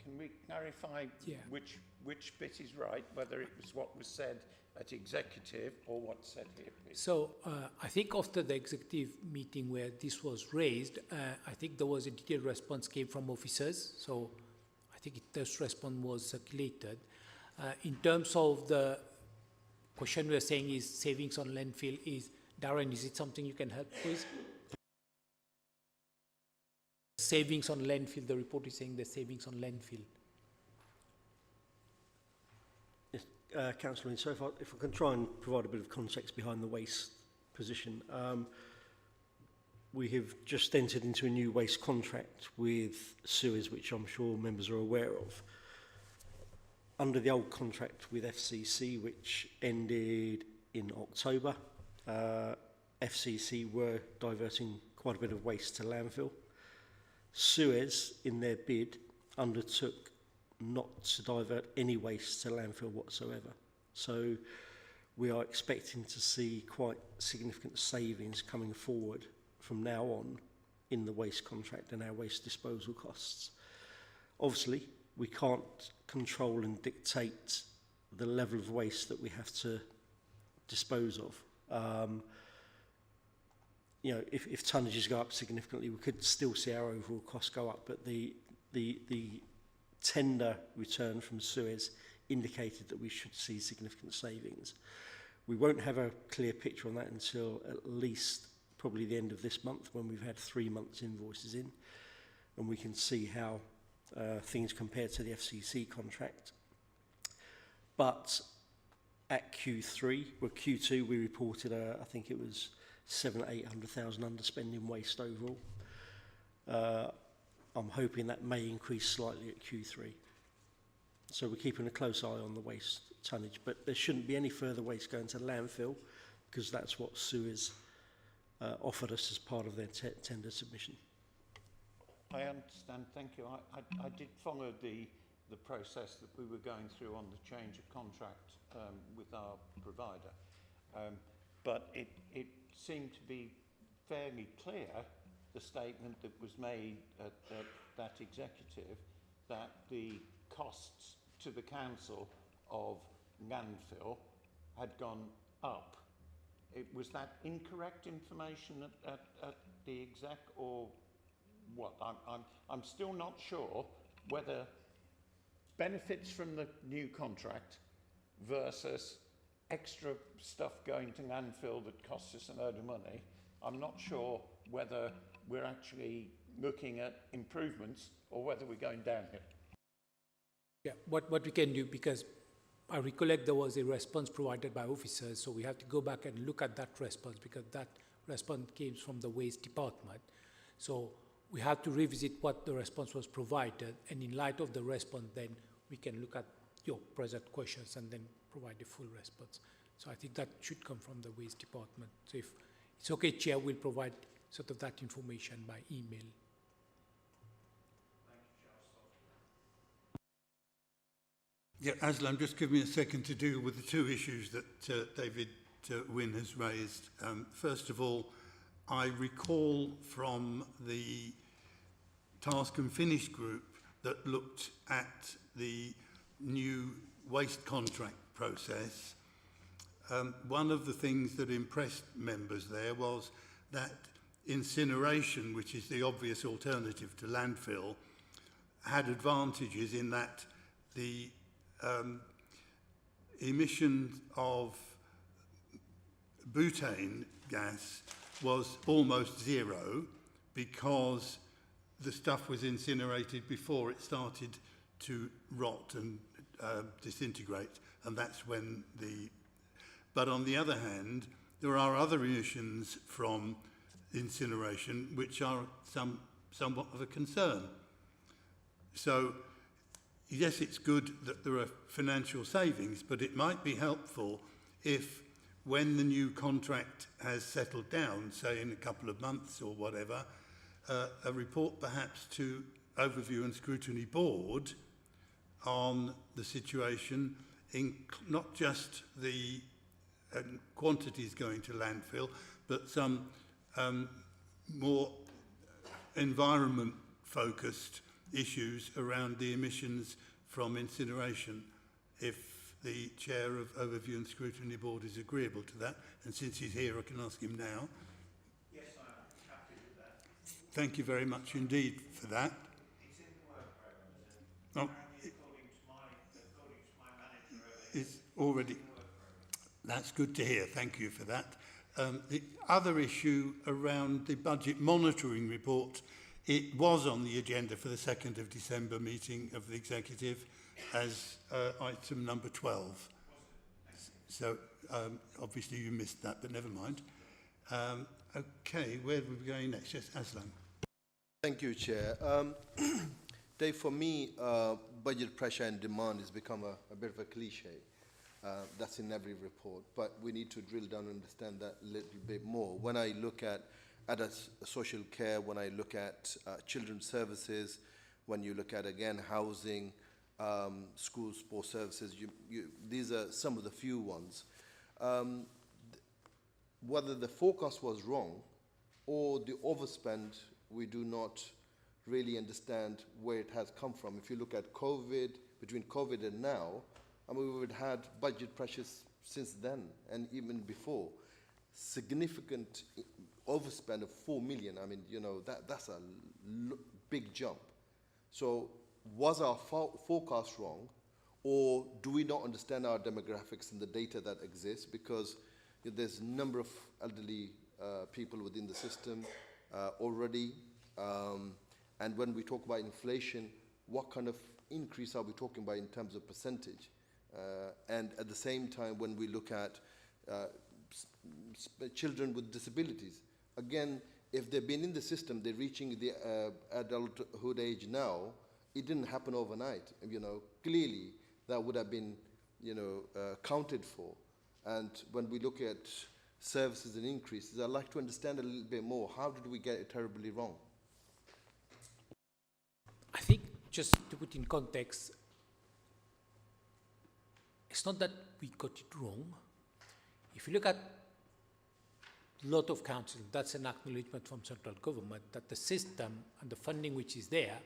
Can we clarify which bit is right, whether it was what was said at executive or what's said here, please? So I think after the executive meeting where this was raised, I think there was a detailed response came from officers. So I think this response was circulated. In terms of the question we are saying is savings on landfill is, Darren, is it something you can help with? Savings on landfill, the report is saying the savings on landfill. Yes, Councillor, so if I can try and provide a bit of context behind the waste position. We have just entered into a new waste contract with Suez, which I'm sure members are aware of. Under the old contract with FCC, which ended in October, FCC were diverting quite a bit of waste to landfill. Suez, in their bid, undertook not to divert any waste to landfill whatsoever. So we are expecting to see quite significant savings coming forward from now on in the waste contract and our waste disposal costs. Obviously, we can't control and dictate the level of waste that we have to dispose of. You know, if tonnages go up significantly, we could still see our overall costs go up, but the tender return from Suez indicated that we should see significant savings. We won't have a clear picture on that until at least probably the end of this month, when we've had 3 months invoices in, and we can see how things compare to the FCC contract. But at Q3, well, Q2, we reported, I think it was 700,000 to 800,000 underspend in waste overall. I'm hoping that may increase slightly at Q3. So we're keeping a close eye on the waste tonnage, but there shouldn't be any further waste going to landfill because that's what Suez offered us as part of their tender submission. I understand, thank you. I did follow the process that we were going through on the change of contract with our provider. But it seemed to be fairly clear, the statement that was made at that executive, that the costs to the council of landfill had gone up. Was that incorrect information at the exec, or what? I'm still not sure whether benefits from the new contract versus extra stuff going to landfill that costs us a load of money. I'm not sure whether we're actually looking at improvements or whether we're going downhill. Yeah, what we can do, because I recollect there was a response provided by officers, so we have to go back and look at that response because that response came from the waste department. So we have to revisit what the response was provided, and in light of the response, then we can look at your present questions and then provide a full response. So I think that should come from the waste department. So if it's okay, Chair, we'll provide sort of that information by email. Yeah, Aslam, just give me a second to deal with the two issues that David Wynne has raised. First of all, I recall from the Task and Finish group that looked at the new waste contract process. One of the things that impressed members there was that incineration, which is the obvious alternative to landfill, had advantages in that the emission of butane gas was almost zero because the stuff was incinerated before it started to rot and disintegrate, and that's when the... But on the other hand, there are other emissions from incineration which are somewhat of a concern. So, yes, it's good that there are financial savings, but it might be helpful if, when the new contract has settled down, say in a couple of months or whatever, a report perhaps to Overview and Scrutiny Board on the situation, in not just the quantities going to landfill, but some more environment-focused issues around the emissions from incineration, if the chair of Overview and Scrutiny Board is agreeable to that. And since he's here, I can ask him now. Yes, I am happy with that. Thank you very much indeed for that. It's in the work programme, is it? According to my manager, It's already... That's good to hear. Thank you for that. The other issue around the budget monitoring report, it was on the agenda for the 2nd of December meeting of the Executive as item number 12. So obviously you missed that, but never mind. Okay, where are we going next? Yes, Aslam. Thank you, Chair. Dave, for me, budget pressure and demand has become a bit of a cliche. That's in every report, but we need to drill down and understand that a little bit more. When I look at social care, when I look at children's services, when you look at, again, housing, school sports services, these are some of the few ones. Whether the forecast was wrong or the overspend, we do not really understand where it has come from. If you look at COVID, between COVID and now, I mean, we've had budget pressures since then and even before. Significant overspend of 4 million. I mean, you know, that's a big jump. So was our forecast wrong, or do we not understand our demographics and the data that exists? Because there's a number of elderly people within the system already. And when we talk about inflation, what kind of increase are we talking about in terms of percentage? And at the same time, when we look at children with disabilities, again, if they've been in the system, they're reaching the adulthood age now, it didn't happen overnight. Clearly that would have been, counted for. And when we look at services and increases, I'd like to understand a little bit more. How did we get it terribly wrong? I think, just to put in context, it's not that we got it wrong. If you look at a lot of councils, that's an acknowledgement from central government that the system and the funding which is there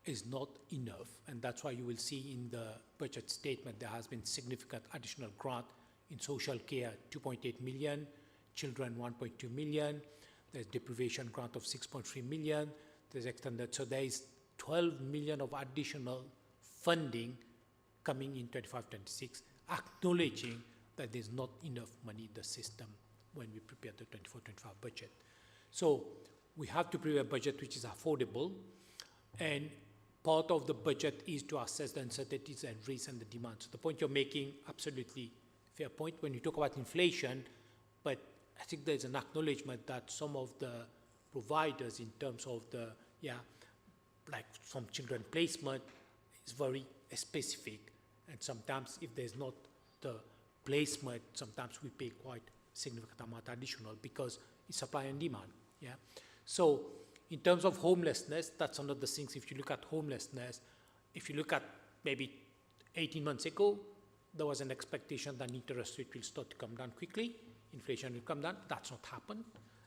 is not enough. And that's why you will see in the budget statement there has been significant additional grant in social care, 2.8 million, children 1.2 million, there's deprivation grant of 6.3 million, there's extended, so there is 12 million of additional funding coming in 25-26, acknowledging that there's not enough money in the system when we prepare the 24-25 budget. So we have to prepare a budget which is affordable, and part of the budget is to assess the uncertainties and risks and the demand. So the point you're making, absolutely fair point when you talk about inflation, but I think there's an acknowledgement that some of the providers in terms of the, like some children placement is very specific, and sometimes if there's not the placement, sometimes we pay quite significant amount additional because it's supply and demand. So in terms of homelessness, that's one of the things. If you look at homelessness, if you look at maybe 18 months ago, there was an expectation that interest rate will start to come down quickly, inflation will come down. That's not happened,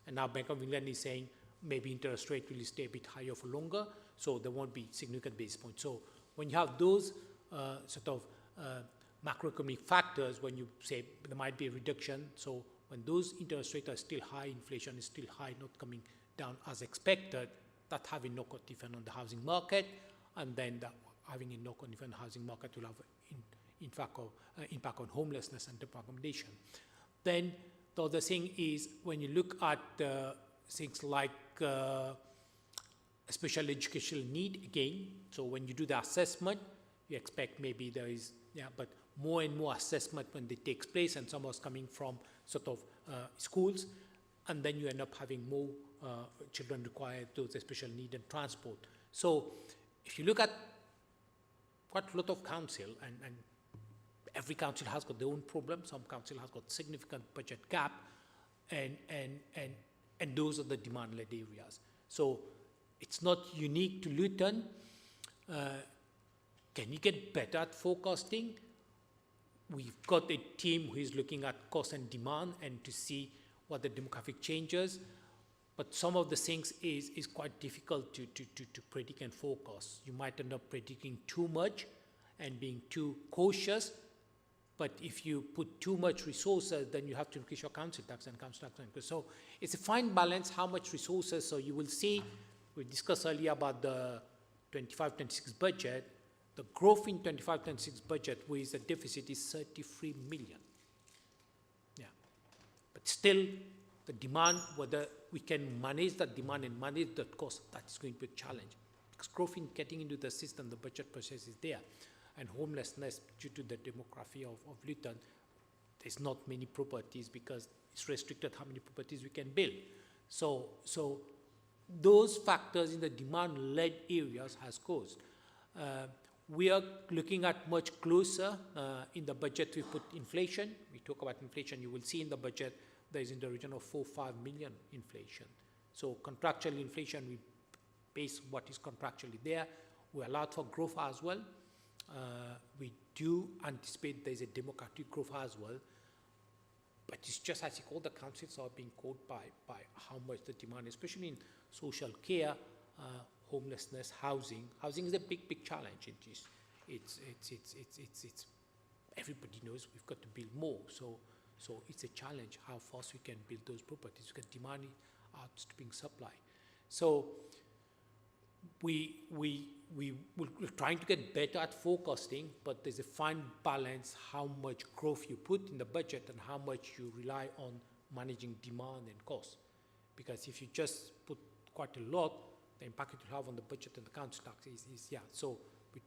and now Bank of England is saying maybe interest rate will stay a bit higher for longer, so there won't be significant basis points. So when you have those macroeconomic factors, when you say there might be a reduction, so when those interest rates are still high, inflation is still high, not coming down as expected, that having knock-on effect on the housing market, and then having a knock-on effect on the housing market will have impact on homelessness and accommodation. Then the other thing is when you look at things like special educational need, again, so when you do the assessment, you expect maybe there is, but more and more assessment when they takes place, and some is coming from schools, and then you end up having more children require those special need and transport. So if you look at quite a lot of council, and every council has got their own problem, some council has got significant budget gap, and those are the demand-led areas. So it's not unique to Luton. Can you get better at forecasting? We've got a team who is looking at cost and demand and to see what the demographic changes, but some of the things is quite difficult to predict and forecast. You might end up predicting too much and being too cautious, but if you put too much resources, then you have to increase your council tax and council tax. So it's a fine balance, how much resources. So you will see, we discussed earlier about the 25-26 budget. The growth in 25-26 budget with the deficit is 33 million. But still, the demand, whether we can manage that demand and manage that cost, that's going to be a challenge. Because growth in getting into the system, the budget process is there. And homelessness, due to the demography of Luton, there's not many properties because it's restricted how many properties we can build. So those factors in the demand-led areas has caused. We are looking at much closer in the budget. We put inflation. We talk about inflation. You will see in the budget there is in the region of 4-5 million inflation. So contractual inflation, we base what is contractually there. We allowed for growth as well. We do anticipate there is a democratic growth as well. But it's just, I think all the councils are being caught by how much the demand, especially in social care, homelessness, housing. Housing is a big challenge. It's everybody knows we've got to build more. So it's a challenge how fast we can build those properties because demand outstripping supply. So we're trying to get better at forecasting, but there's a fine balance how much growth you put in the budget and how much you rely on managing demand and cost. Because if you just put quite a lot, the impact it will have on the budget and the council tax is. So we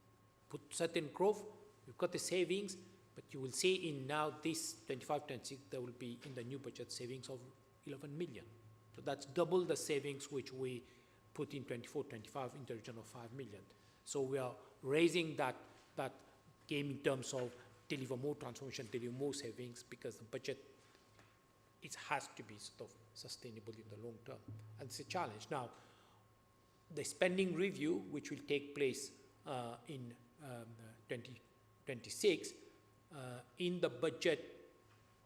put certain growth, we've got the savings, but you will see in now this 25-26, there will be in the new budget savings of 11 million. So that's double the savings which we put in 24-25 in the region of 5 million. So we are raising that game in terms of deliver more transformation, deliver more savings, because the budget, it has to be sort of sustainable in the long term. And it's a challenge. Now, the spending review, which will take place in 2026, in the budget,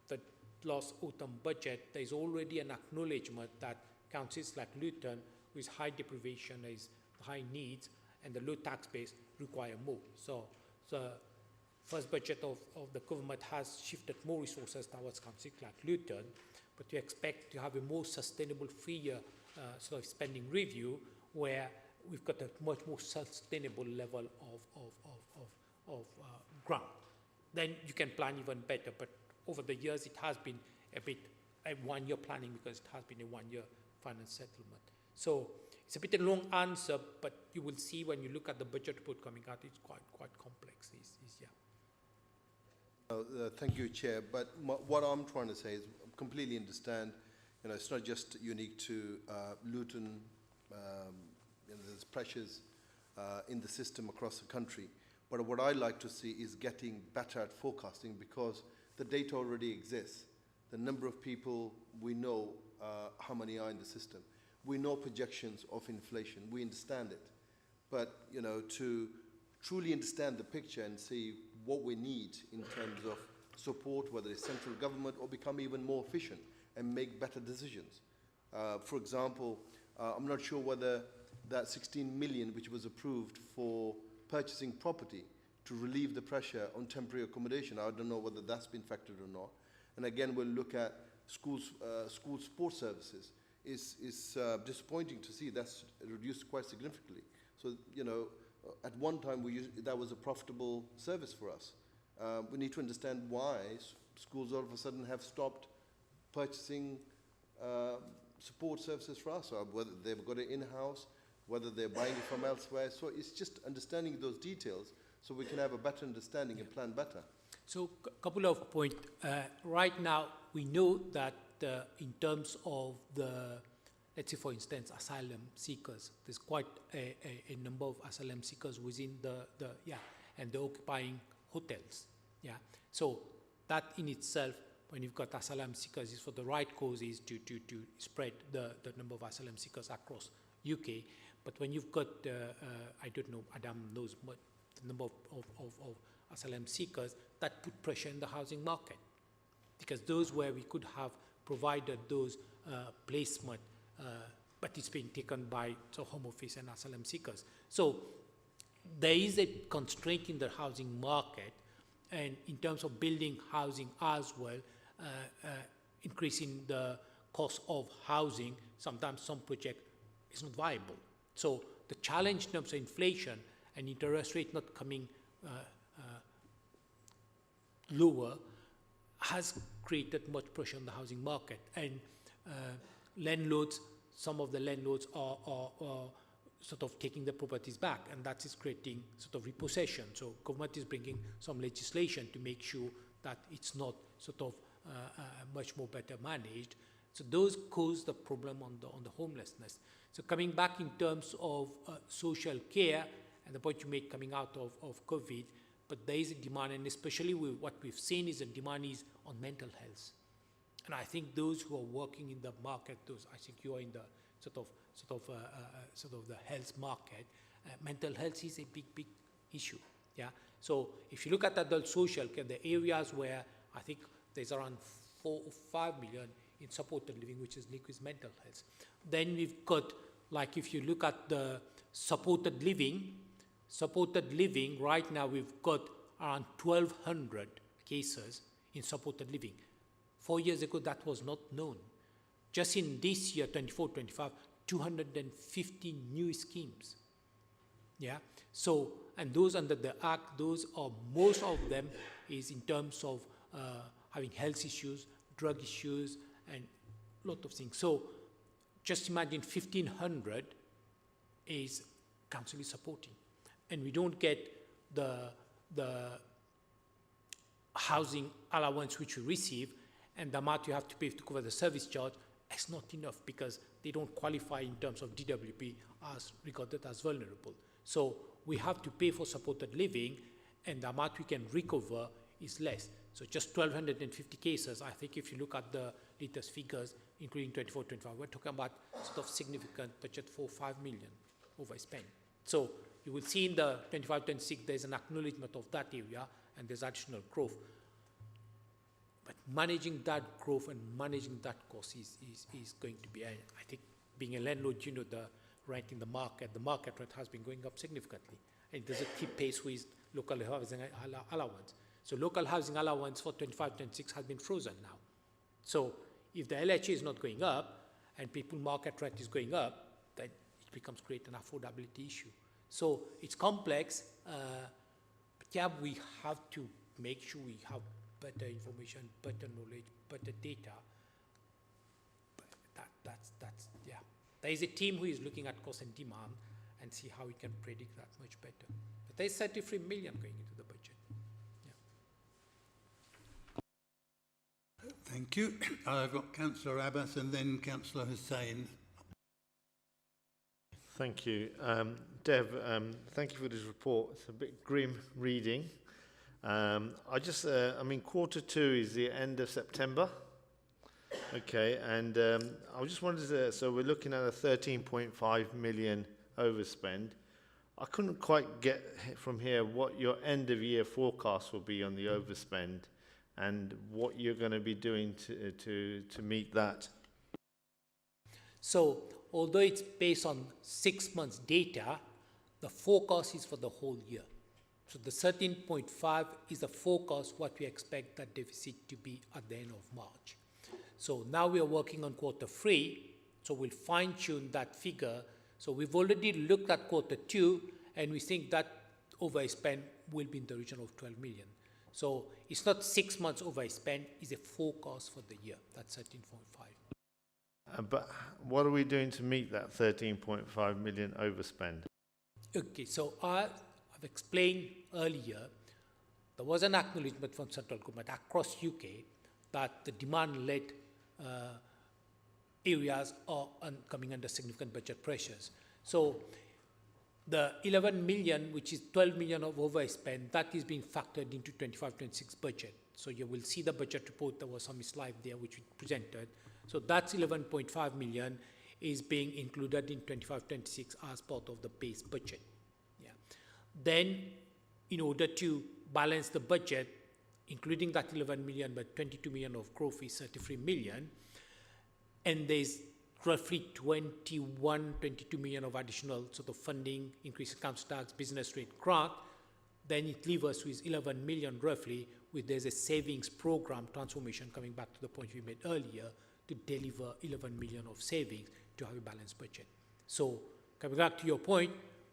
the last autumn budget, there is already an acknowledgement that councils like Luton, with high deprivation, is high needs, and the low tax base require more. So the first budget of the government has shifted more resources towards councils like Luton, but we expect to have a more sustainable 3-year sort of spending review where we've got a much more sustainable level of grant. Then you can plan even better, but over the years it has been a bit a 1-year planning because it has been a 1-year finance settlement. So it's a bit a long answer, but you will see when you look at the budget report coming out, it's quite complex. Thank you, Chair. But what I'm trying to say is completely understand, it's not just unique to Luton. There's pressures in the system across the country. But what I like to see is getting better at forecasting, because the data already exists. The number of people, we know how many are in the system. We know projections of inflation. We understand it. But, to truly understand the picture and see what we need in terms of support, whether it's central government, or become even more efficient and make better decisions. For example, I'm not sure whether that 16 million which was approved for purchasing property to relieve the pressure on temporary accommodation, I don't know whether that's been factored or not. And again, we'll look at school sports services. It's disappointing to see that's reduced quite significantly. So, at one time that was a profitable service for us. We need to understand why schools all of a sudden have stopped purchasing support services for us, or whether they've got it in-house, whether they're buying it from elsewhere. So it's just understanding those details so we can have a better understanding and plan better. So a couple of points. Right now, we know that in terms of the, let's say for instance, asylum seekers, there's quite a number of asylum seekers within and they're occupying hotels. Yeah. So that in itself, when you've got asylum seekers, is for the right causes to spread the number of asylum seekers across UK. But when you've got, I don't know, Adam knows what the number of asylum seekers, that put pressure in the housing market. Because those where we could have provided those placement, but it's been taken by the Home Office and asylum seekers. So there is a constraint in the housing market, and in terms of building housing as well, increasing the cost of housing, sometimes some project is not viable. So the challenge in terms of inflation and interest rate not coming lower has created much pressure on the housing market. And landlords, some of the landlords are sort of taking the properties back, and that is creating sort of repossession. So government is bringing some legislation to make sure that it's not sort of much more better managed. So those cause the problem on the homelessness. So coming back in terms of social care, and the point you made coming out of COVID, but there is a demand, and especially what we've seen is a demand is on mental health. And I think those who are working in the market, I think you are in the sort of the health market. Mental health is a big issue. Yeah. So if you look at adult social care, the areas where I think there's around 4 or 5 million in supported living, which is linked with mental health. Then we've got, like if you look at the supported living right now we've got around 1,200 cases in supported living. 4 years ago, that was not known. Just in this year, 24-25, 250 new schemes. Yeah. So, and those under the Act, those are, most of them is in terms of having health issues, drug issues, and a lot of things. So, just imagine 1,500 is council is supporting. And we don't get the housing allowance which you receive and the amount you have to pay to cover the service charge is not enough because they don't qualify in terms of DWP as regarded as vulnerable. So we have to pay for supported living and the amount we can recover is less. So just 1,250 cases, I think if you look at the latest figures, including 24-25, we're talking about sort of significant budget for 5 million overspent. So you will see in the 25-26, there's an acknowledgement of that area and there's additional growth. But managing that growth and managing that cost is going to be, I think, being a landlord, you know, the rent in the market rent has been going up significantly. And it doesn't keep pace with local housing allowance. So local housing allowance for 25-26 has been frozen now. So if the LHA is not going up and people market rent is going up, then it becomes great an affordability issue. So it's complex, but yeah, we have to make sure we have better information, better knowledge, better data. But that's yeah. There is a team who is looking at cost and demand and see how we can predict that much better. But there's 33 million going into the budget. Yeah. Thank you. I've got Councillor Abbas and then Councillor Hussain. Thank you. Dev, thank you for this report. It's a bit grim reading. I mean, Q2 is the end of September. Okay, and I just wanted to, so we're looking at a 13.5 million overspend. I couldn't quite get from here what your end of year forecast will be on the overspend and what you're going to be doing to meet that. So although it's based on 6 months data, the forecast is for the whole year. So the 13.5 is the forecast what we expect that deficit to be at the end of March. So now we are working on Q3, so we'll fine tune that figure. So we've already looked at Q2 and we think that overspend will be in the region of 12 million. So it's not 6 months overspend, it's a forecast for the year, that's 13.5. But what are we doing to meet that 13.5 million overspend? Okay, so I've explained earlier, there was an acknowledgement from central government across UK that the demand-led areas are coming under significant budget pressures. So the 11 million, which is 12 million of overspend, that is being factored into 25-26 budget. So you will see the budget report, there was some slide there which we presented. So that's 11.5 million is being included in 25-26 as part of the base budget. Yeah. Then, in order to balance the budget, including that 11 million, but 22 million of growth is 33 million, and there's roughly 22 million of additional sort of funding, increase in council tax, business rate grant, then it leaves us with 11 million roughly, with there's a savings program transformation coming back to the point we made earlier, to deliver 11 million of savings to have a balanced budget. So coming back to your point,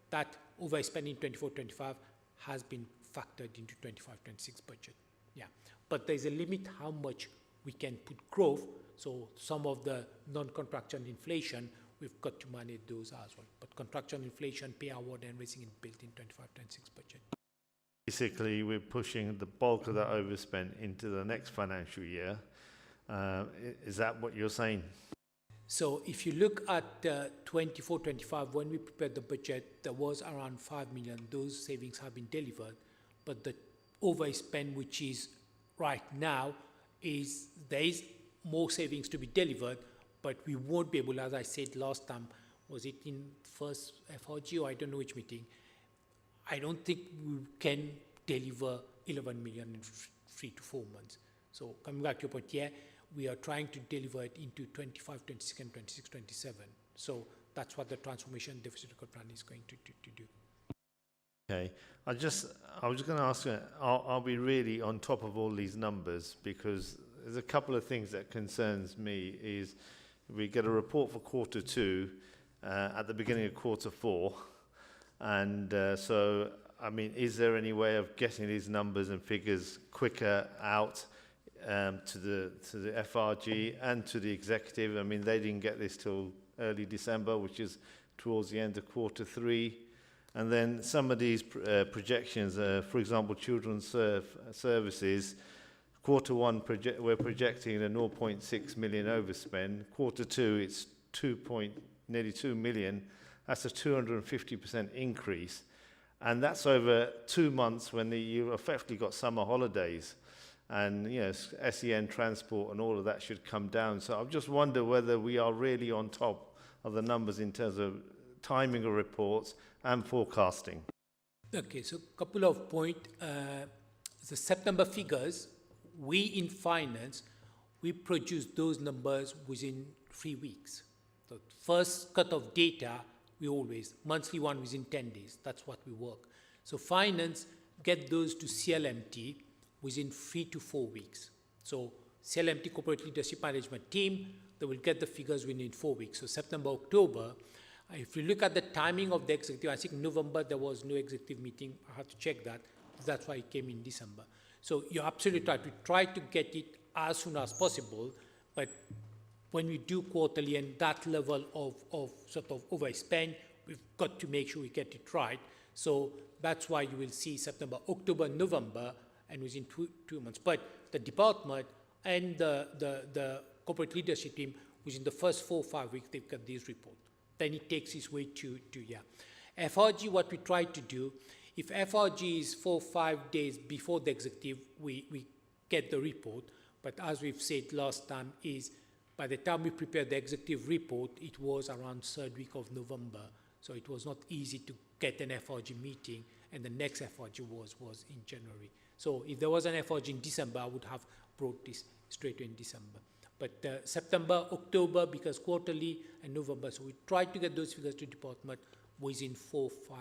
that overspending 24-25 has been factored into 25-26 budget. Yeah, but there's a limit how much we can put growth. So some of the non-contractual inflation, we've got to manage those as well. But contractual inflation, pay award and everything is built in 25-26 budget. Basically, we're pushing the bulk of that overspend into the next financial year. Is that what you're saying? So if you look at 24-25, when we prepared the budget, there was around 5 million. Those savings have been delivered. But the overspend, which is right now, is there is more savings to be delivered, but we won't be able, as I said last time, was it in first FRG or I don't know which meeting, I don't think we can deliver 11 million in 3 to 4 months. So coming back to your point, yeah, we are trying to deliver it into 25, 26 and 26, 27. So that's what the transformation deficit record plan is going to do. Okay, I was just going to ask, are we really on top of all these numbers? Because there's a couple of things that concerns me. Is we get a report for Q2 at the beginning of Q4, and so I mean, is there any way of getting these numbers and figures quicker out to the FRG and to the executive? I mean, they didn't get this till early December, which is towards the end of Q3. And then some of these projections, for example, children's services, Quarter one, we're projecting a 0.6 million overspend. Quarter two, it's nearly 2 million. That's a 250% increase. And that's over 2 months when you effectively got summer holidays. And, you know, SEN transport and all of that should come down. So I just wonder whether we are really on top of the numbers in terms of timing of reports and forecasting. Okay, so a couple of points. The September figures, we in finance, we produce those numbers within 3 weeks. The first cut of data, we always, monthly one within 10 days. That's what we work. So finance get those to CLMT within 3 to 4 weeks. So CLMT Corporate Leadership Management Team, they will get the figures within 4 weeks. So September, October. If you look at the timing of the executive, I think November there was no executive meeting. I had to check that. That's why it came in December. So you're absolutely right. We try to get it as soon as possible, but when we do quarterly and that level of sort of overspend, we've got to make sure we get it right. So that's why you will see September, October, November, and within two months. But the department and the corporate leadership team, within the first 4 or 5 weeks, they've got these reports. Then it takes its way to FRG, what we try to do, if FRG is 4 or 5 days before the executive, we get the report. But as we've said last time, is by the time we prepared the executive report, it was around 3rd week of November. So it was not easy to get an FRG meeting, and the next FRG was in January. So if there was an FRG in December, I would have brought this straight in December. But September, October, because quarterly, and November. So we try to get those figures to department within 4 or 5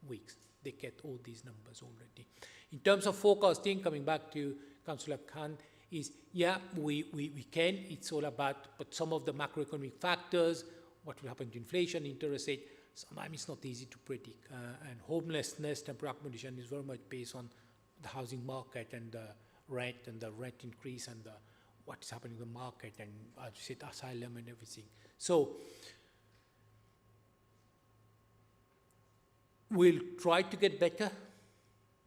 weeks. They get all these numbers already. In terms of forecasting, coming back to Councillor Khan, is, yeah, we can. It's all about, but some of the macroeconomic factors, what will happen to inflation, interest rate, sometimes it's not easy to predict. And homelessness, temporary accommodation is very much based on the housing market and the rent increase and what is happening in the market and, as you said, asylum and everything. So we'll try to get better,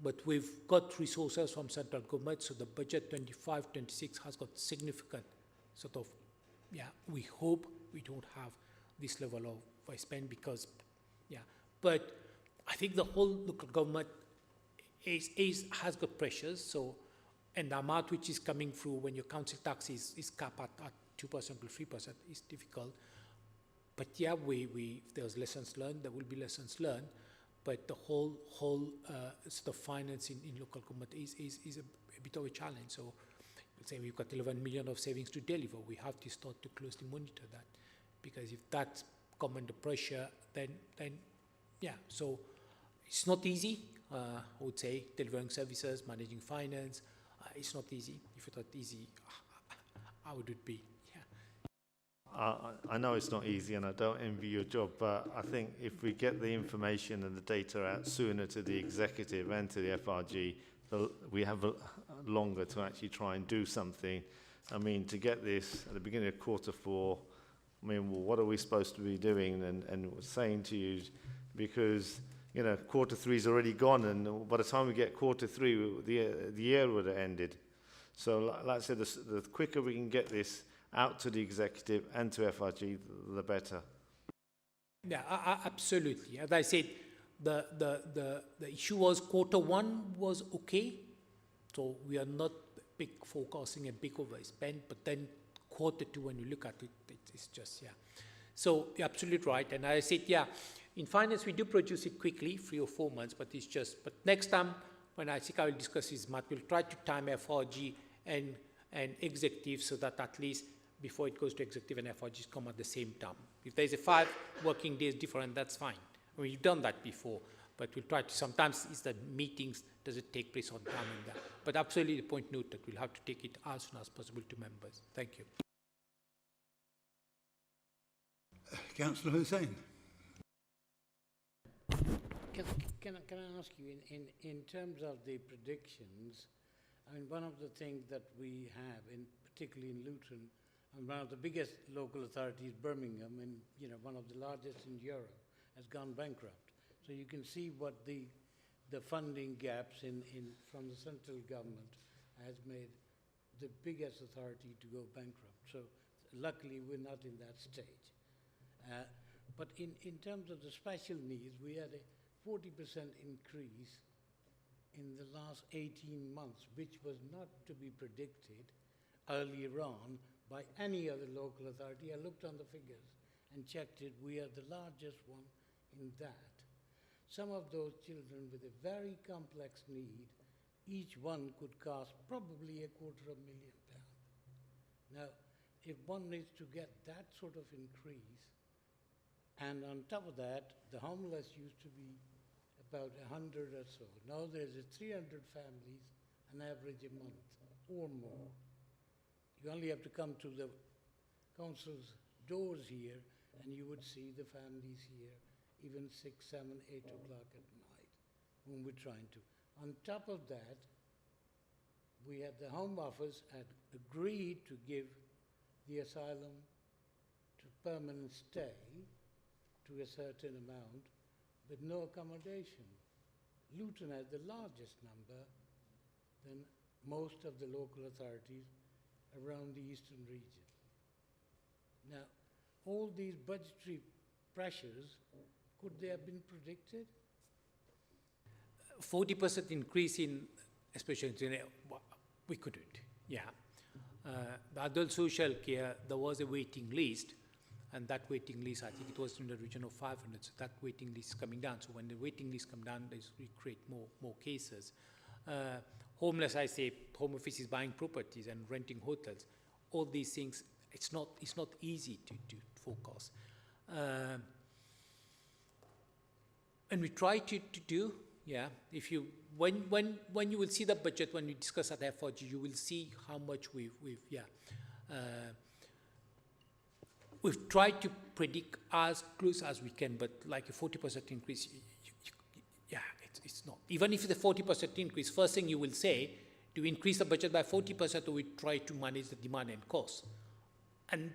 but we've got resources from central government, so the budget 25-26 has got significant sort of, we hope we don't have this level of spend because, but I think the whole local government has got pressures, so, and the amount which is coming through when your council tax is capped at 2% or 3% is difficult. But if there's lessons learned, there will be lessons learned. But the whole sort of finance in local government is a bit of a challenge. So we'll say we've got 11 million of savings to deliver. We have to start to closely monitor that, because if that's come under pressure, then so it's not easy. I would say delivering services, managing finance, it's not easy. If it were easy, how would it be? I know it's not easy and I don't envy your job, but I think if we get the information and the data out sooner to the executive and to the FRG, we have longer to actually try and do something. I mean, to get this at the beginning of quarter 4, I mean, well, what are we supposed to be doing and saying to you, because, you know, quarter 3 is already gone, and by the time we get quarter 3, the year would have ended. So, like I said, the quicker we can get this out to the executive and to FRG, the better. Yeah, absolutely. As I said, the issue was quarter 1 was okay, so we are not forecasting a big overspend, but then quarter 2, when you look at it, it's just, So you're absolutely right, and as I said, in finance we do produce it quickly, 3 or 4 months, but it's just, but next time, when I think I will discuss this, Matt, we'll try to time FRG and executive so that at least before it goes to executive and FRGs come at the same time. If there's a 5 working days different, that's fine. I mean, we've done that before, but we'll try to, sometimes it's the meetings, does it take place on time and that. But absolutely the point noted, we'll have to take it as soon as possible to members. Thank you. Councillor Hussain. Can I ask you, in terms of the predictions, I mean, one of the things that we have, particularly in Luton, and one of the biggest local authorities, Birmingham, and one of the largest in Europe, has gone bankrupt. So you can see what the funding gaps from the central government has made the biggest authority to go bankrupt. So luckily we're not in that stage. But in terms of the special needs, we had a 40% increase in the last 18 months, which was not to be predicted earlier on by any other local authority. I looked on the figures and checked it. We are the largest one in that. Some of those children with a very complex need, each one could cost probably £250,000. Now, if one needs to get that sort of increase, and on top of that, the homeless used to be about 100 or so. Now there's 300 families, an average a month or more. You only have to come to the council's doors here, and you would see the families here, even 6, 7, 8 o'clock at night, whom we're trying to. On top of that, we had the Home Office had agreed to give the asylum to permanent stay to a certain amount, with no accommodation. Luton has the largest number than most of the local authorities around the eastern region. Now, all these budgetary pressures, could they have been predicted? 40% increase in, especially in, we couldn't, yeah. The adult social care, there was a waiting list, and that waiting list, I think it was in the region of 500, so that waiting list is coming down. So when the waiting list come down, we create more cases. Homeless, I say, Home Office is buying properties and renting hotels. All these things, it's not easy to forecast. And we try to do, yeah, if you, when you will see the budget, when we discuss at FRG, you will see how much we've tried to predict as close as we can, but like a 40% increase, it's not. Even if it's a 40% increase, first thing you will say, do we increase the budget by 40% or we try to manage the demand and cost? And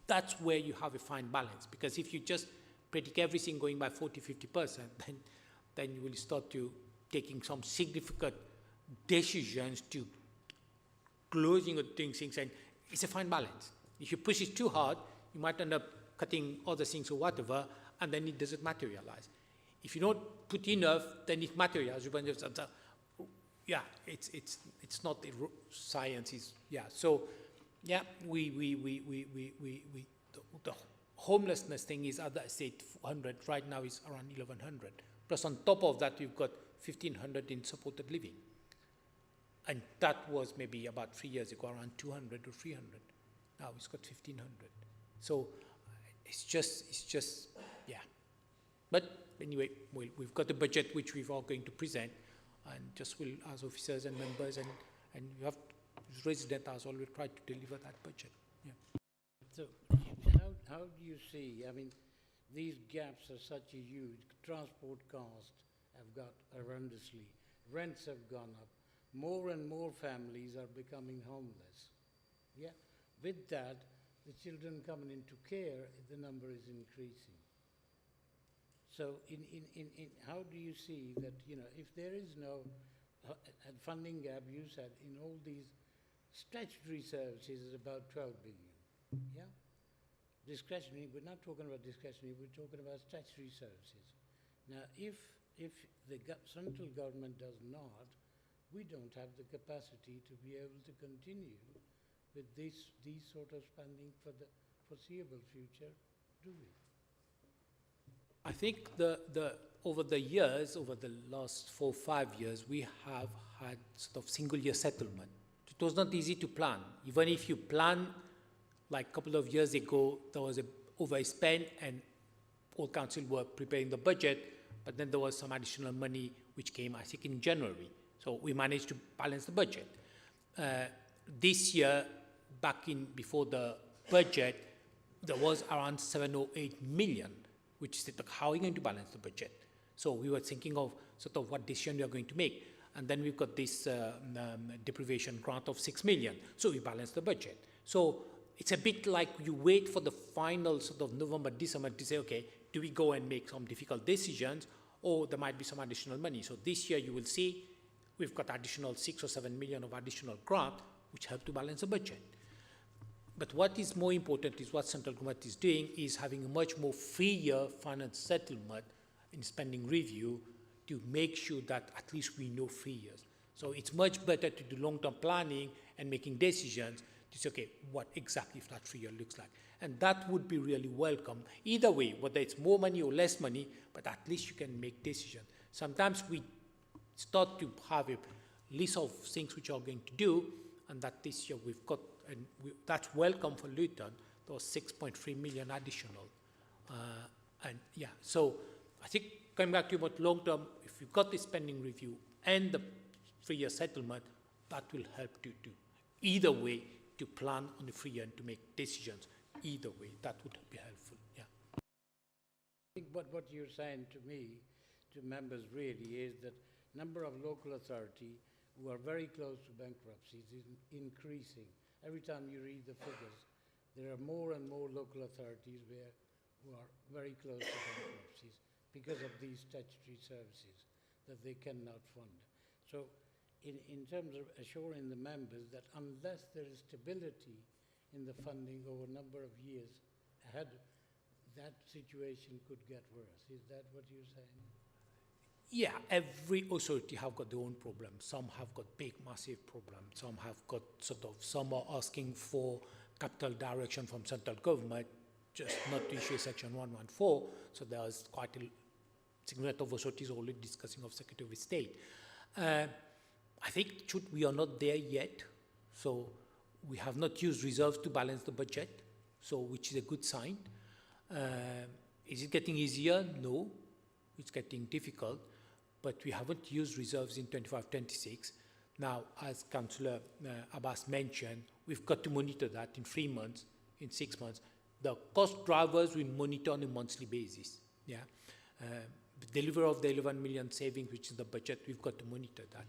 that's where you have a fine balance, because if you just predict everything going by 40-50%, then you will start to taking some significant decisions to closing or doing things, and it's a fine balance. If you push it too hard, you might end up cutting other things or whatever, and then it doesn't materialize. If you don't put enough, then it materializes. Yeah, it's not science. So yeah, the homelessness thing is, as I said, 100 right now is around 1,100. Plus on top of that, you've got 1,500 in supported living, and that was maybe about 3 years ago around 200 or 300. Now it's got 1,500. So it's just, yeah. But anyway, we've got a budget which we're all going to present, and just will, as officers and members, and you have, as resident, as always, try to deliver that budget. Yeah. So how do you see, I mean, these gaps are such a huge, transport costs have got horrendously, rents have gone up, more and more families are becoming homeless. Yeah, with that, the children coming into care, the number is increasing. So in how do you see that, if there is no funding gap, you said in all these statutory services is about 12 billion, yeah? Discretionary, we're not talking about discretionary, we're talking about statutory services. Now, if the central government does not, we don't have the capacity to be able to continue with these sort of spending for the foreseeable future, do we? I think over the years, over the last 4 or 5 years, we have had sort of single year settlement. It was not easy to plan. Even if you plan, like a couple of years ago, there was an overspend and all council were preparing the budget, but then there was some additional money which came, I think, in January. So we managed to balance the budget. This year, before the budget, there was around 7 or 8 million, which said, how are you going to balance the budget? So we were thinking of sort of what decision we are going to make. And then we've got this deprivation grant of 6 million. So we balanced the budget. So it's a bit like you wait for the final sort of November, December to say, okay, do we go and make some difficult decisions, or there might be some additional money. So this year you will see we've got additional 6 or 7 million of additional grant, which help to balance the budget. But what is more important is what central government is doing is having a much more freer finance settlement in spending review to make sure that at least we know 3 years. So it's much better to do long-term planning and making decisions to say, okay, what exactly if that 3 year looks like. And that would be really welcome. Either way, whether it's more money or less money, but at least you can make decisions. Sometimes we start to have a list of things which are going to do, and that this year we've got, and that's welcome for Luton, those 6.3 million additional. And yeah, so I think coming back to about long term, if you've got the spending review and the 3 year settlement, that will help to either way to plan on the 3 year and to make decisions. Either way, that would be helpful. Yeah. I think what you're saying to me, to members really, is that number of local authority who are very close to bankruptcies is increasing. Every time you read the figures, there are more and more local authorities who are very close to bankruptcies because of these statutory services that they cannot fund. So in terms of assuring the members that unless there is stability in the funding over a number of years ahead, that situation could get worse. Is that what you're saying? Yeah, every authority have got their own problems. Some have got big, massive problems. Some have got some are asking for capital direction from central government, just not to issue Section 114. So there's quite a significant of authorities already discussing of Secretary of State. I think we are not there yet. So we have not used reserves to balance the budget, so which is a good sign. Is it getting easier? No, it's getting difficult. But we haven't used reserves in 25-26. Now, as Councillor Abbas mentioned, we've got to monitor that in 3 months, in 6 months. The cost drivers we monitor on a monthly basis. Yeah, the delivery of the 11 million savings, which is the budget, we've got to monitor that.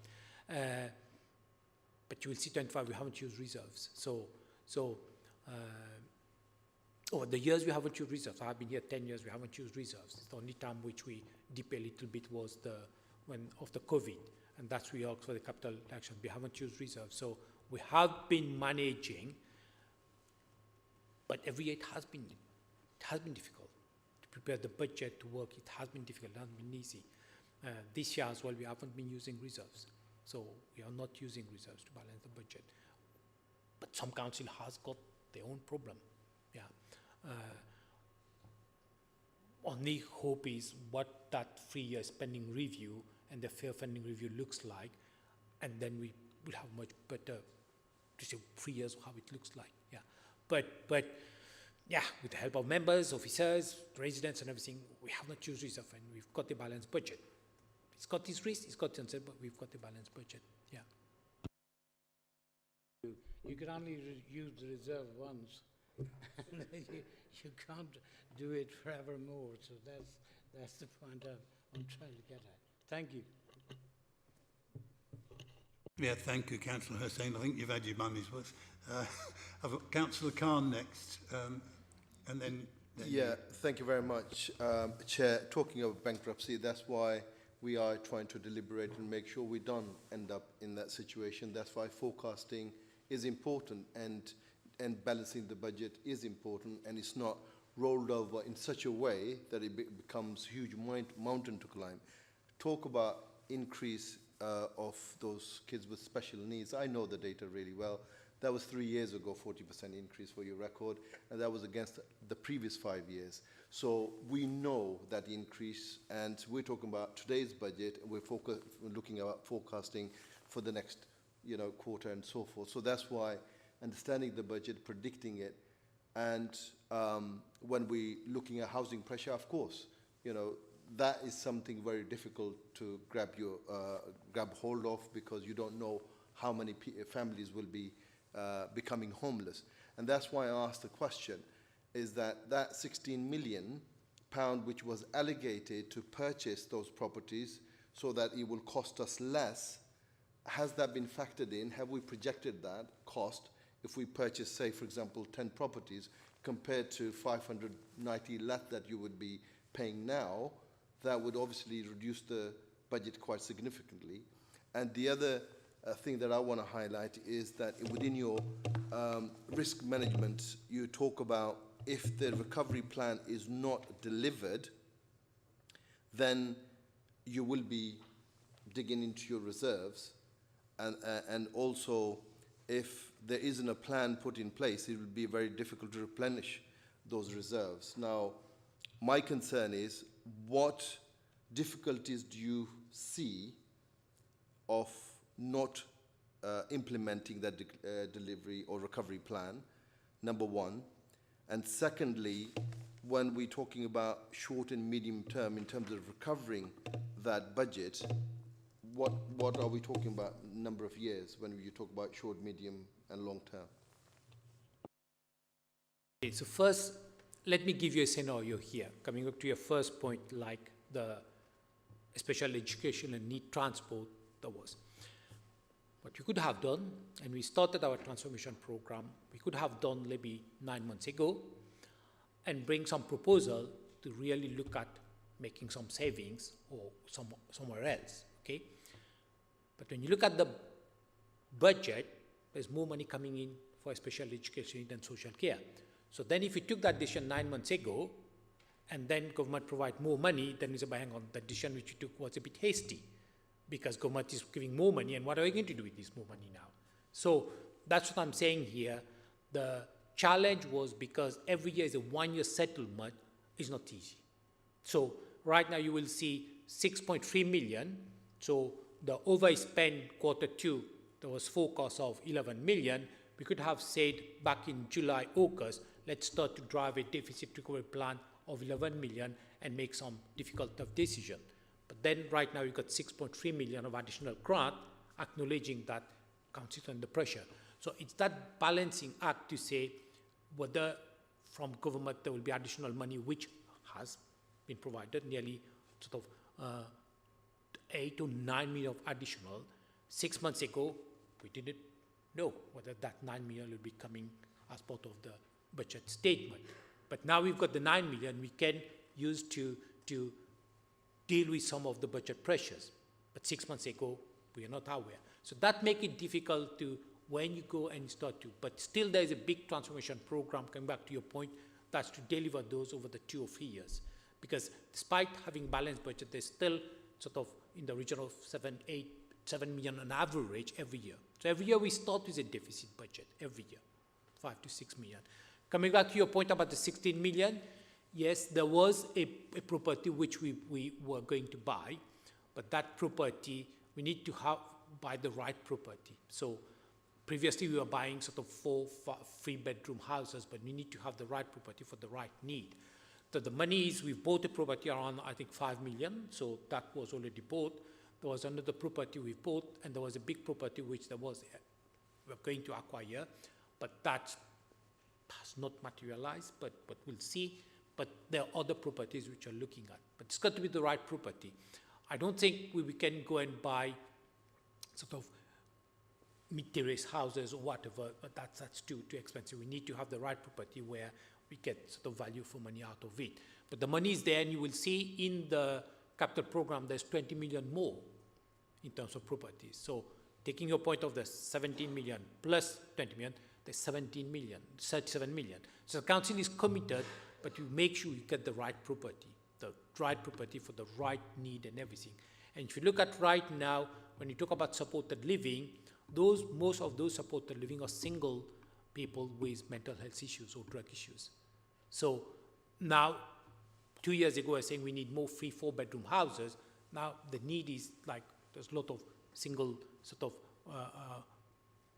But you will see 25, we haven't used reserves. Over the years, we haven't used reserves. I've been here 10 years, we haven't used reserves. The only time which we dip a little bit was when of the COVID, and that's we asked for the capital action. We haven't used reserves. So we have been managing, but every year it has been difficult to prepare the budget to work. It has been difficult, it hasn't been easy. This year as well, we haven't been using reserves. So we are not using reserves to balance the budget. But some council has got their own problem. Yeah. Only hope is what that 3 year spending review and the fair funding review looks like, and then we will have much better to say 3 years how it looks like. Yeah. But yeah, with the help of members, officers, residents and everything, we have not used reserve and we've got a balanced budget. It's got its risks, it's got its uncertainty, but we've got a balanced budget. Yeah. You can only use the reserve once. you can't do it forevermore. So that's the point I'm trying to get at. Thank you. Yeah, thank you, Councillor Hussain. I think you've had your money's worth. I've got Councillor Khan next, and then Yeah, thank you very much, Chair. Talking of bankruptcy, that's why we are trying to deliberate and make sure we don't end up in that situation. That's why forecasting is important and balancing the budget is important, and it's not rolled over in such a way that it becomes a huge mountain to climb. Talk about increase of those kids with special needs. I know the data really well. That was 3 years ago, 40% increase for your record, and that was against the previous 5 years. So we know that increase, and we're talking about today's budget, and we're looking at forecasting for the next, quarter and so forth. So that's why understanding the budget, predicting it, and when we're looking at housing pressure, of course, that is something very difficult to grab hold of, because you don't know how many families will be becoming homeless. And that's why I asked the question, is that 16 million pound which was allocated to purchase those properties so that it will cost us less, has that been factored in? Have we projected that cost if we purchase, say, for example, 10 properties compared to 590 less that you would be paying now? That would obviously reduce the budget quite significantly. And the other thing that I want to highlight is that within your risk management, you talk about if the recovery plan is not delivered, then you will be digging into your reserves, and also if there isn't a plan put in place, it will be very difficult to replenish those reserves. Now, my concern is, what difficulties do you see of not implementing that delivery or recovery plan, number one? And secondly, when we're talking about short and medium term in terms of recovering that budget, what are we talking about number of years when you talk about short, medium, and long term? Okay, so first, let me give you a scenario here. Coming up to your first point, like the special education and need transport, there was. What we could have done, and we started our transformation program, we could have done maybe 9 months ago and bring some proposal to really look at making some savings or somewhere else, okay? But when you look at the budget, there's more money coming in for special education and social care. So then if you took that decision 9 months ago, and then government provide more money, then we say, hang on, the decision which you took was a bit hasty, because government is giving more money, and what are we going to do with this more money now? So that's what I'm saying here. The challenge was because every year is a one-year settlement is not easy. So right now you will see 6.3 million. So the overspend Q2, there was forecast of 11 million. We could have said back in July, August, let's start to drive a deficit recovery plan of 11 million and make some difficult, tough decision. But then right now you've got 6.3 million of additional grant, acknowledging that council is under pressure. So it's that balancing act to say whether from government there will be additional money, which has been provided, nearly sort of 8 to 9 million of additional. 6 months ago, we didn't know whether that 9 million will be coming as part of the budget statement. But now we've got the 9 million we can use to deal with some of the budget pressures. But 6 months ago, we are not aware. So that makes it difficult to, when you go and start to, but still there is a big transformation program, coming back to your point, that's to deliver those over the 2 or 3 years. Because despite having balanced budget, there's still sort of in the region of 7 million on average every year. So every year we start with a deficit budget, every year, 5 to 6 million. Coming back to your point about the 16 million, yes, there was a property which we were going to buy, but that property, we need to buy the right property. So previously we were buying sort of 4 3-bedroom houses, but we need to have the right property for the right need. So the money is, we bought a property around, I think, 5 million, so that was already bought. There was another property we bought, and there was a big property which we were going to acquire, but that has not materialized, but we'll see. But there are other properties which we're looking at. But it's got to be the right property. I don't think we can go and buy sort of mid-terrace houses or whatever, but that's too expensive. We need to have the right property where we get sort of value for money out of it. But the money is there, and you will see in the capital program, there's 20 million more in terms of properties. So taking your point of the 17 million plus 20 million, there's 17 million, 37 million. So the council is committed, but you make sure you get the right property for the right need and everything. And if you look at right now, when you talk about supported living, most of those supported living are single people with mental health issues or drug issues. So now, 2 years ago, I was saying we need more 3, 4-bedroom houses. Now the need is like, there's a lot of single sort of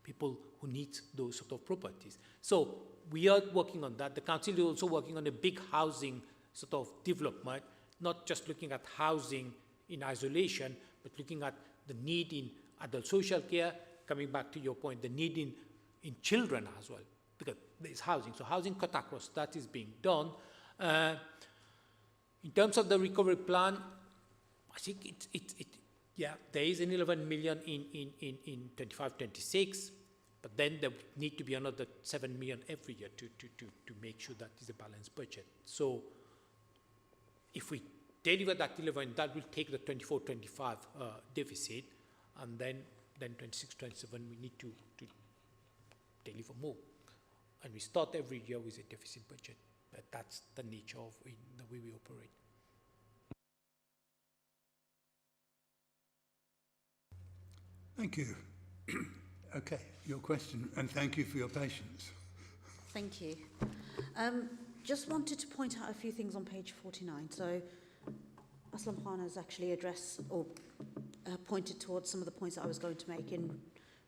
people who need those sort of properties. So we are working on that. The council is also working on a big housing sort of development, not just looking at housing in isolation, but looking at the need in adult social care, coming back to your point, the need in children as well, because there's housing. So housing cut across, that is being done. In terms of the recovery plan, I think there is an 11 million in 25-26, but then there need to be another 7 million every year to make sure that is a balanced budget. So if we deliver that 11, that will take the 24-25 deficit, and then then 26, 27, we need to deliver more. And we start every year with a deficit budget. But that's the nature of the way we operate. Thank you. Okay, your question, and thank you for your patience. Thank you. Just wanted to point out a few things on page 49. So Aslam Khan has actually addressed or pointed towards some of the points that I was going to make in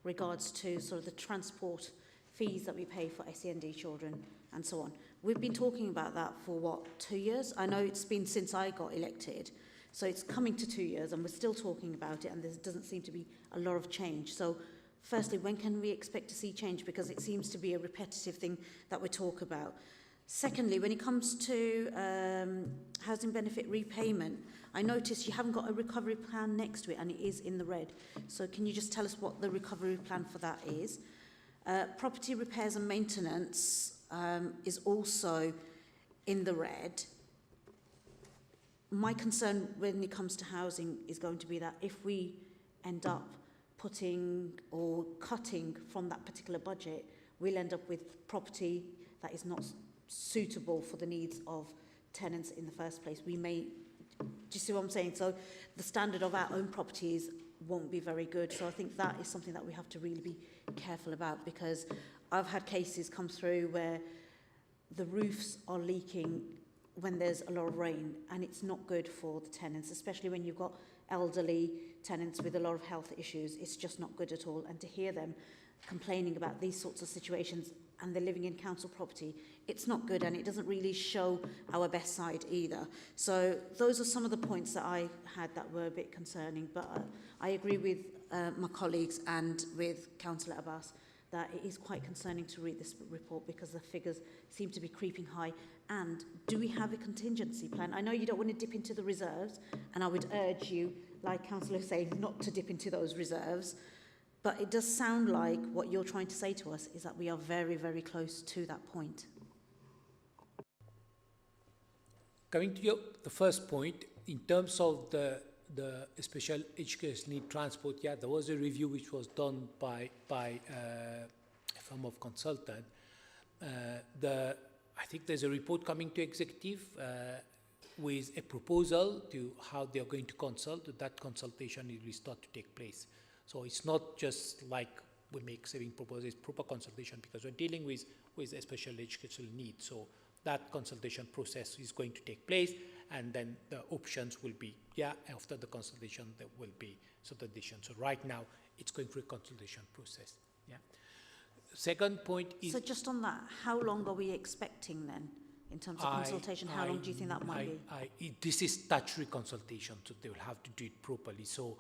regards to sort of the transport fees that we pay for SEND children and so on. We've been talking about that for, 2 years? I know it's been since I got elected, so it's coming to 2 years and we're still talking about it and there doesn't seem to be a lot of change. So firstly, when can we expect to see change? Because it seems to be a repetitive thing that we talk about. Secondly, when it comes to housing benefit repayment, I noticed you haven't got a recovery plan next to it and it is in the red. So can you just tell us what the recovery plan for that is? Property repairs and maintenance is also in the red. My concern when it comes to housing is going to be that if we end up putting or cutting from that particular budget, we'll end up with property that is not suitable for the needs of tenants in the first place. We may, do you see what I'm saying? So the standard of our own properties won't be very good. So I think that is something that we have to really be careful about, because I've had cases come through where the roofs are leaking when there's a lot of rain, and it's not good for the tenants, especially when you've got elderly tenants with a lot of health issues. It's just not good at all. And to hear them complaining about these sorts of situations and they're living in council property, it's not good, and it doesn't really show our best side either. So those are some of the points that I had that were a bit concerning, but I agree with my colleagues and with Councillor Abbas that it is quite concerning to read this report because the figures seem to be creeping high. And do we have a contingency plan? I know you don't want to dip into the reserves, and I would urge you, like Councillor was saying, not to dip into those reserves. But it does sound like what you're trying to say to us is that we are very, very close to that point. Coming to the first point, in terms of the special education need transport, yeah, there was a review which was done by a firm of consultant. I think there's a report coming to executive with a proposal to how they are going to consult. That consultation will start to take place. So it's not just like we make saving proposals, it's proper consultation, because we're dealing with a special educational need. So that consultation process is going to take place, and then the options will be, yeah, after the consultation there will be certain decisions. So right now it's going through a consultation process. Yeah. Second point is... So just on that, how long are we expecting then in terms of consultation? How long do you think that might be? This is statutory consultation, so they will have to do it properly. So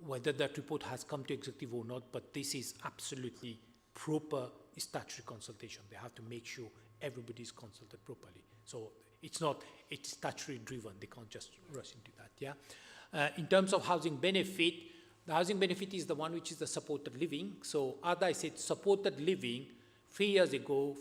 whether that report has come to executive or not, but this is absolutely proper statutory consultation. They have to make sure everybody is consulted properly. So it's statutory driven. They can't just rush into that. Yeah. In terms of housing benefit, the housing benefit is the one which is the supported living. So as I said, supported living, 4 years ago,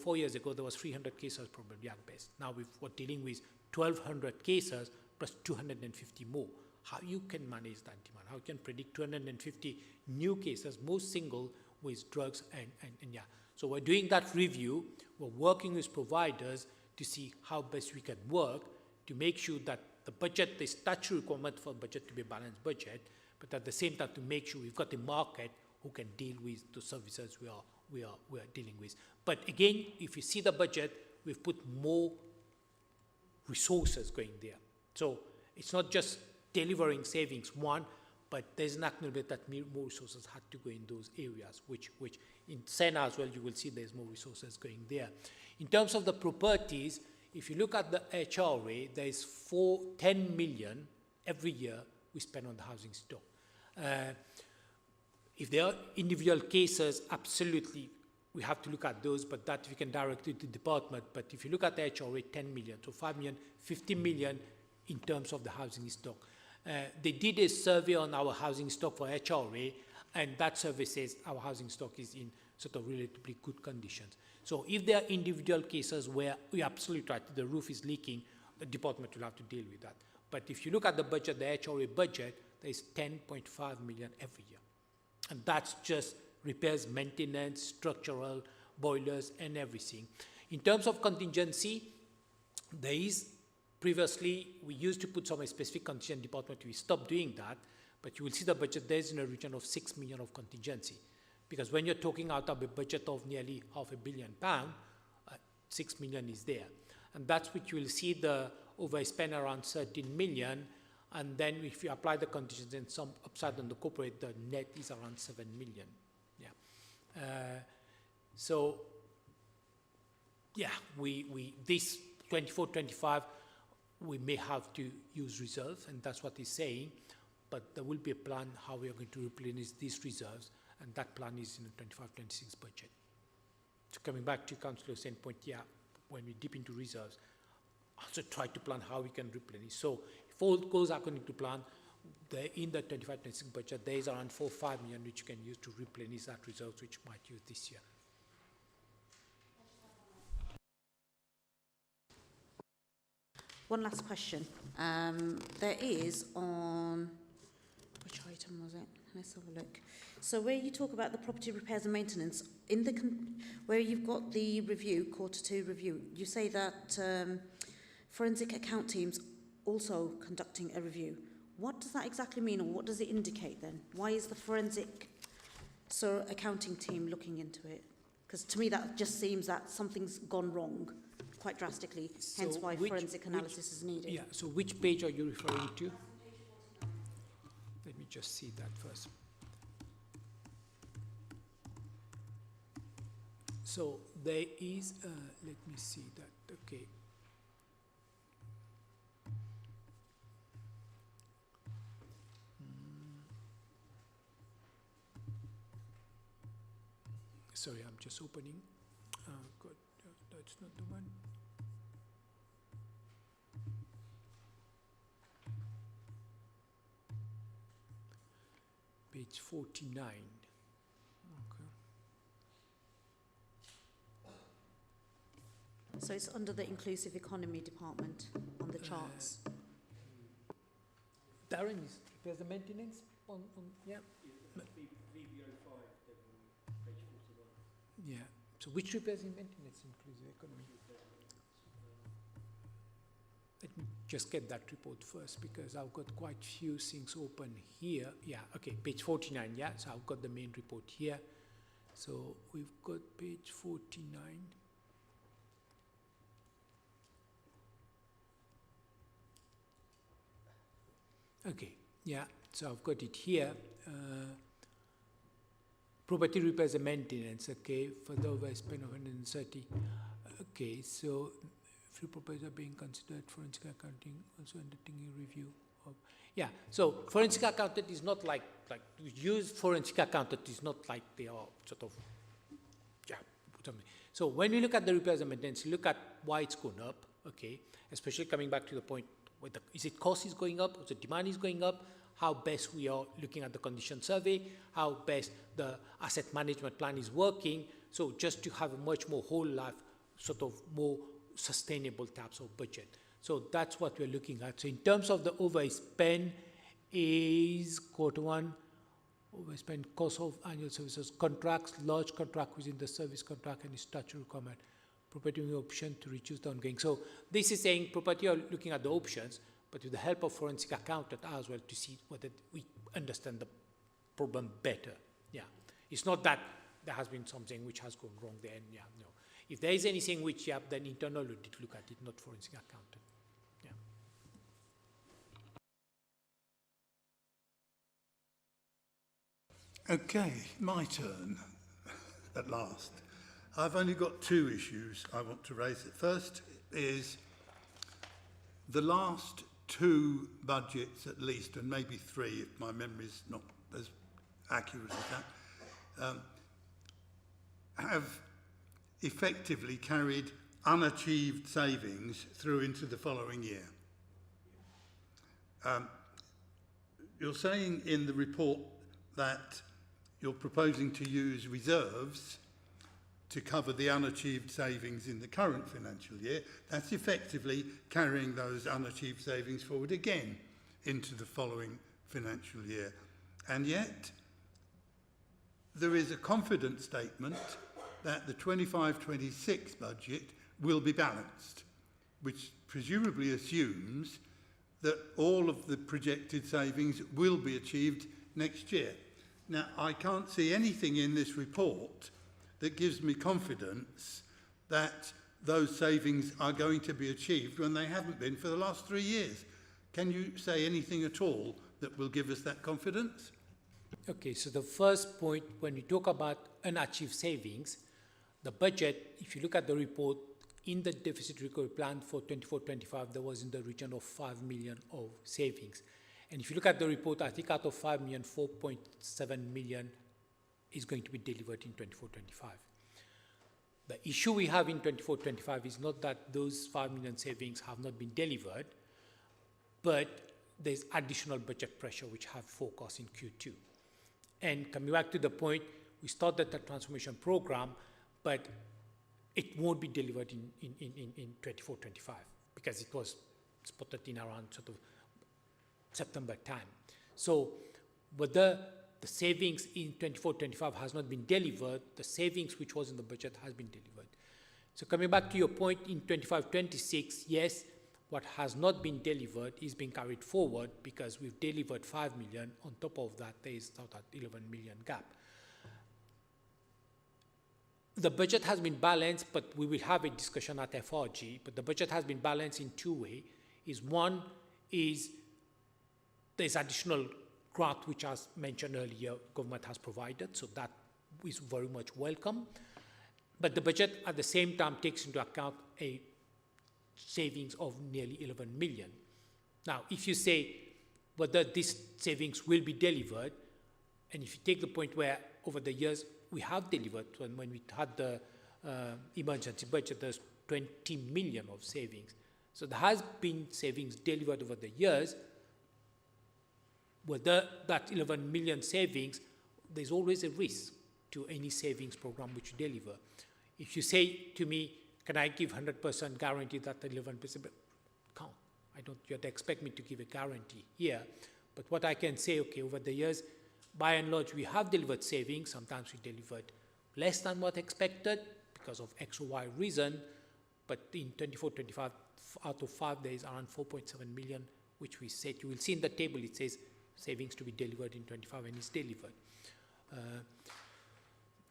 there was 300 cases probably at best. Now we're dealing with 1,200 cases plus 250 more. How you can manage that demand? How you can predict 250 new cases, most single with drugs and yeah. So we're doing that review. We're working with providers to see how best we can work to make sure that the budget, the statutory requirement for budget to be a balanced budget, but at the same time to make sure we've got a market who can deal with the services we are dealing with. But again, if you see the budget, we've put more resources going there. So it's not just delivering savings, but there's an acknowledgement that more resources had to go in those areas, which in Sena as well, you will see there's more resources going there. In terms of the properties, if you look at the HRA, there's 10 million every year we spend on the housing stock. If there are individual cases, absolutely, we have to look at those, but that we can direct it to the department. But if you look at the HRA, 10 million, so 5 million, 50 million in terms of the housing stock. They did a survey on our housing stock for HRA, and that survey says our housing stock is in sort of relatively good conditions. So if there are individual cases where we absolutely right, the roof is leaking, the department will have to deal with that. But if you look at the budget, the HRA budget, there is 10.5 million every year. And that's just repairs, maintenance, structural, boilers and everything. In terms of contingency, there is, previously, we used to put some specific contingency department. We stopped doing that, but you will see the budget, there's in a region of 6 million of contingency. Because when you're talking out of a budget of nearly £500 million, 6 million is there. And that's which you will see the overspend around 13 million. And then if you apply the contingency and some upside on the corporate, the net is around 7 million. Yeah. So, yeah, this 24-25, we may have to use reserves, and that's what he's saying. But there will be a plan how we are going to replenish these reserves, and that plan is in the 25-26 budget. So coming back to Councillor Hussain's point, yeah, when we dip into reserves, also try to plan how we can replenish. So if all goes according to plan, in the 25-26 budget, there is around 4-5 million which you can use to replenish that reserves which you might use this year. One last question. There is on, which item was it? Let's have a look. So where you talk about the property repairs and maintenance, in the where you've got the review, Q2 review, you say that forensic account teams also conducting a review. What does that exactly mean, or what does it indicate then? Why is the forensic accounting team looking into it? Because to me that just seems that something's gone wrong quite drastically, hence why forensic analysis is needed. Yeah, so which page are you referring to? Let me just see that first. So there is, let me see that, okay. Sorry, I'm just opening. God, that's not the one. Page 49. Okay. So it's under the inclusive economy department on the charts. Darren, there's the maintenance on yeah. Yeah. So which repairs and maintenance inclusive economy? Let me just get that report first, because I've got quite few things open here. Yeah, okay, page 49, yeah, so I've got the main report here. So we've got page 49. Okay, yeah, so I've got it here. Property repairs and maintenance, okay, for the overspend of 130. Okay, so few properties are being considered. Forensic accounting also undertaking a review of. Yeah, so forensic accountant is not like we use forensic accountant is not like they are sort of, yeah, something. So when we look at the repairs and maintenance, look at why it's gone up, okay, especially coming back to the point, whether is it cost is going up, or the demand is going up, how best we are looking at the condition survey, how best the asset management plan is working. So just to have a much more whole life, sort of more sustainable types of budget. So that's what we're looking at. So in terms of the overspend is Q1, overspend cost of annual services, contracts, large contract within the service contract and statutory requirement, property option to reduce the ongoing. So this is saying property are looking at the options, but with the help of forensic accountant as well to see whether we understand the problem better. Yeah, it's not that there has been something which has gone wrong there. And yeah, no. If there is anything which, yeah, then internal audit look at it, not forensic accountant. Yeah. Okay, my turn at last. I've only got two issues I want to raise. The first is the last two budgets at least, and maybe three if my memory's not as accurate as that, have effectively carried unachieved savings through into the following year. You're saying in the report that you're proposing to use reserves to cover the unachieved savings in the current financial year. That's effectively carrying those unachieved savings forward again into the following financial year. And yet, there is a confident statement that the 25-26 budget will be balanced, which presumably assumes that all of the projected savings will be achieved next year. Now, I can't see anything in this report that gives me confidence that those savings are going to be achieved when they haven't been for the last 3 years. Can you say anything at all that will give us that confidence? Okay, so the first point, when we talk about unachieved savings, the budget, if you look at the report, in the deficit recovery plan for 24-25, there was in the region of 5 million of savings. And if you look at the report, I think out of 5 million, 4.7 million is going to be delivered in 24-25. The issue we have in 24-25 is not that those 5 million savings have not been delivered, but there's additional budget pressure which have forecast in Q2. And coming back to the point, we started the transformation program, but it won't be delivered in 24-25 because it was spotted in around sort of September time. So whether the savings in 24-25 has not been delivered, the savings which was in the budget has been delivered. So coming back to your point, in 25-26, yes, what has not been delivered is being carried forward because we've delivered 5 million. On top of that, there is about that 11 million gap. The budget has been balanced, but we will have a discussion at FRG, but the budget has been balanced in two ways. One is there's additional grant, which as mentioned earlier, government has provided, so that is very much welcome. But the budget at the same time takes into account a savings of nearly 11 million. Now, if you say whether these savings will be delivered, and if you take the point where over the years we have delivered, when we had the emergency budget, there's 20 million of savings. So there has been savings delivered over the years. Whether that 11 million savings, there's always a risk to any savings program which you deliver. If you say to me, can I give 100% guarantee that 11%? Can't. I don't, you have to expect me to give a guarantee here. But what I can say, okay, over the years, by and large, we have delivered savings. Sometimes we delivered less than what expected because of X or Y reason. But in 24-25, out of 5 days, around 4.7 million, which we said, you will see in the table, it says savings to be delivered in 25 and it's delivered.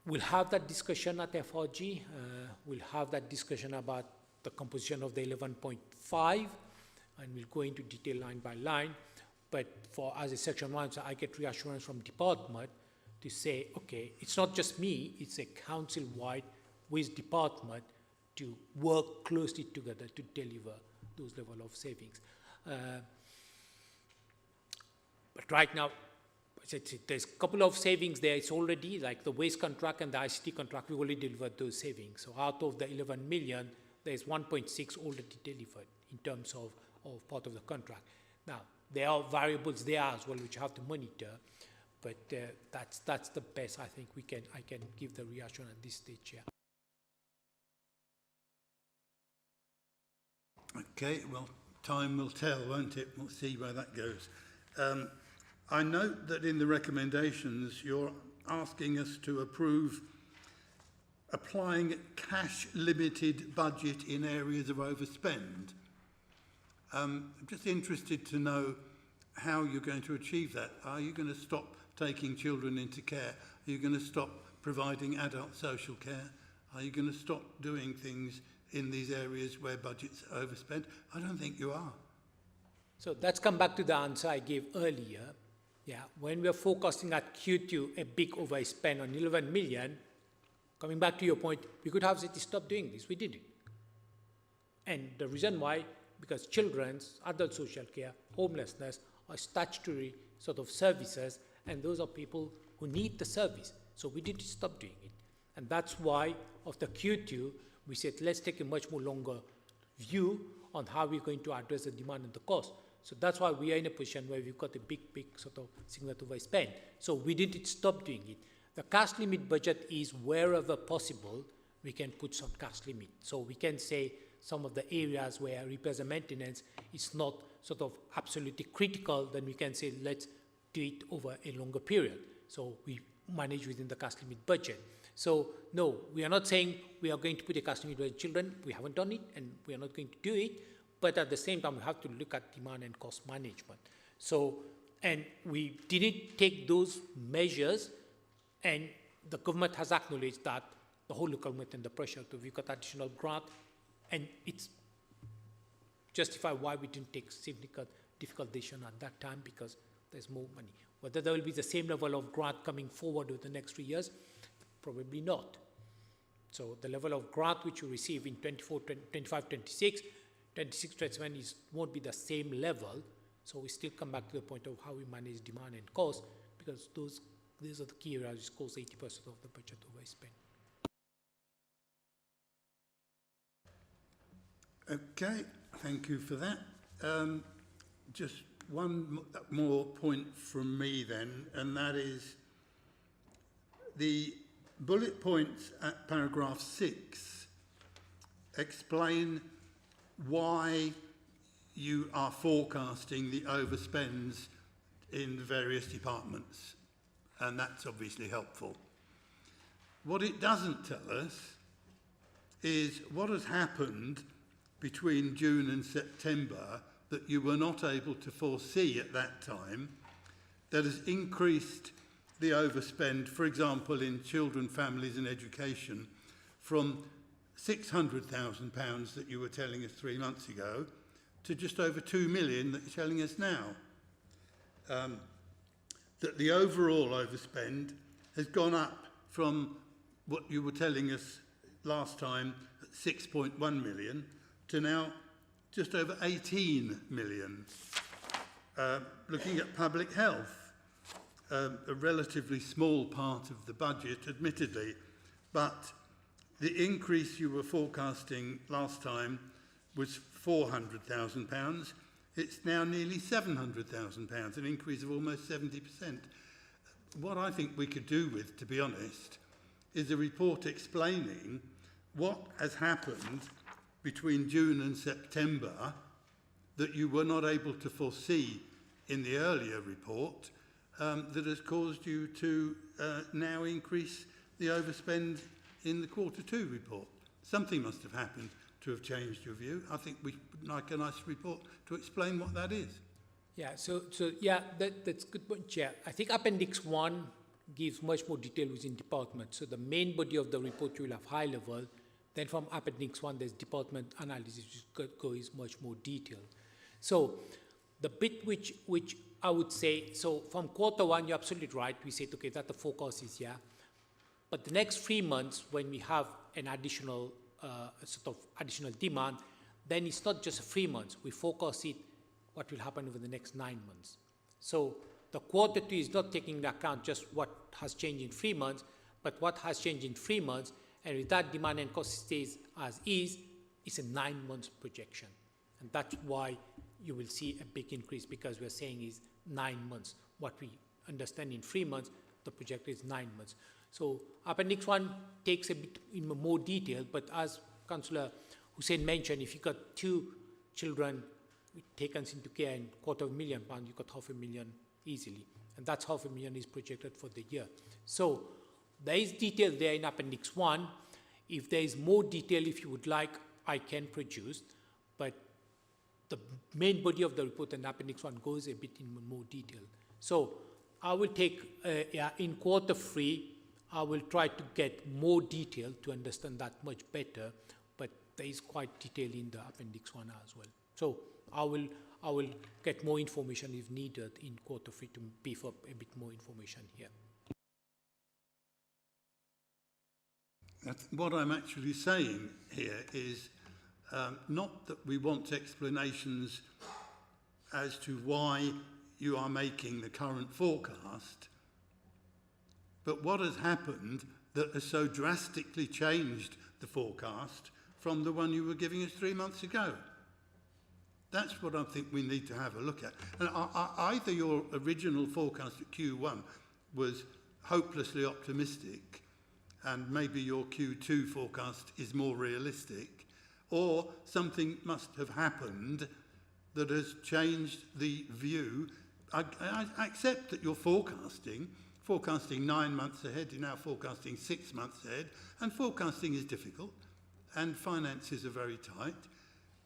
We'll have that discussion at FRG. We'll have that discussion about the composition of the 11.5, and we'll go into detail line by line. But for as a section 1, so I get reassurance from department to say, okay, it's not just me, it's a council-wide with department to work closely together to deliver those level of savings. But right now, there's a couple of savings there. It's already like the waste contract and the ICT contract, we already delivered those savings. So out of the 11 million, there's 1.6 already delivered in terms of part of the contract. Now, there are variables there as well which you have to monitor, but that's the best I think I can give the reassurance at this stage here. Okay, well, time will tell, won't it? We'll see where that goes. I note that in the recommendations you're asking us to approve applying cash-limited budget in areas of overspend. I'm just interested to know how you're going to achieve that. Are you going to stop taking children into care? Are you going to stop providing adult social care? Are you going to stop doing things in these areas where budgets are overspent? I don't think you are. So that's come back to the answer I gave earlier. Yeah, when we are focusing at Q2, a big overspend on 11 million, coming back to your point, we could have said, stop doing this. We did it. And the reason why, because children's, adult social care, homelessness are statutory sort of services, and those are people who need the service. So we did stop doing it. And that's why, after Q2, we said, let's take a much more longer view on how we're going to address the demand and the cost. So that's why we are in a position where we've got a big sort of significant overspend. So we didn't stop doing it. The cash limit budget is wherever possible, we can put some cash limit. So we can say some of the areas where repairs and maintenance is not sort of absolutely critical, then we can say let's do it over a longer period. So we manage within the cash limit budget. So no, we are not saying we are going to put a cash limit budget children. We haven't done it, and we are not going to do it. But at the same time, we have to look at demand and cost management. So, and we didn't take those measures, and the government has acknowledged that the whole local government under pressure to we've got additional grant, and it's justify why we didn't take significant difficult decision at that time, because there's more money. Whether there will be the same level of grant coming forward over the next 3 years, probably not. So the level of grant which you receive in 24, 25, 26, 26, 27 won't be the same level. So we still come back to the point of how we manage demand and cost, because these are the key areas which cause 80% of the budget overspend. Okay, thank you for that. Just one more point from me then, and that is the bullet points at paragraph 6 explain why you are forecasting the overspends in the various departments, and that's obviously helpful. What it doesn't tell us is what has happened between June and September that you were not able to foresee at that time, that has increased the overspend, for example, in children, families and education, from £600,000 that you were telling us 3 months ago to just over 2 million that you're telling us now. That the overall overspend has gone up from what you were telling us last time at 6.1 million to now just over 18 million. Looking at public health, a relatively small part of the budget, admittedly, but the increase you were forecasting last time was £400,000. It's now nearly £700,000, an increase of almost 70%. What I think we could do with, to be honest, is a report explaining what has happened between June and September that you were not able to foresee in the earlier report, that has caused you to now increase the overspend in the Q2 report. Something must have happened to have changed your view. I think we'd like a nice report to explain what that is. Yeah, so yeah, that's a good point, Chair. I think Appendix 1 gives much more detail within department. So the main body of the report you will have high level. Then from Appendix 1, there's department analysis, which goes much more detailed. So the bit which I would say, so from Q1, you're absolutely right. We said, okay, that the forecast is here. But the next 3 months, when we have an additional sort of additional demand, then it's not just 3 months. We forecast it, what will happen over the next 9 months. So the Q2 is not taking into account just what has changed in 3 months, but what has changed in 3 months, and if that demand and cost stays as is, it's a 9 months projection. And that's why you will see a big increase, because we're saying is 9 months. What we understand in 3 months, the project is 9 months. So Appendix 1 takes a bit in more detail, but as Councillor Hussain mentioned, if you got 2 children taken into care in £250,000, you got £500,000 easily. And that's £500,000 is projected for the year. So there is detail there in Appendix 1. If there is more detail, if you would like, I can produce. But the main body of the report in Appendix 1 goes a bit in more detail. So I will take, in Q3, I will try to get more detail to understand that much better. But there is quite detail in the Appendix 1 as well. So I will get more information if needed in Q3 to beef up a bit more information here. What I'm actually saying here is not that we want explanations as to why you are making the current forecast, but what has happened that has so drastically changed the forecast from the one you were giving us 3 months ago. That's what I think we need to have a look at. And either your original forecast at Q1 was hopelessly optimistic, and maybe your Q2 forecast is more realistic, or something must have happened that has changed the view. I accept that you're forecasting, forecasting 9 months ahead, you're now forecasting 6 months ahead, and forecasting is difficult, and finances are very tight,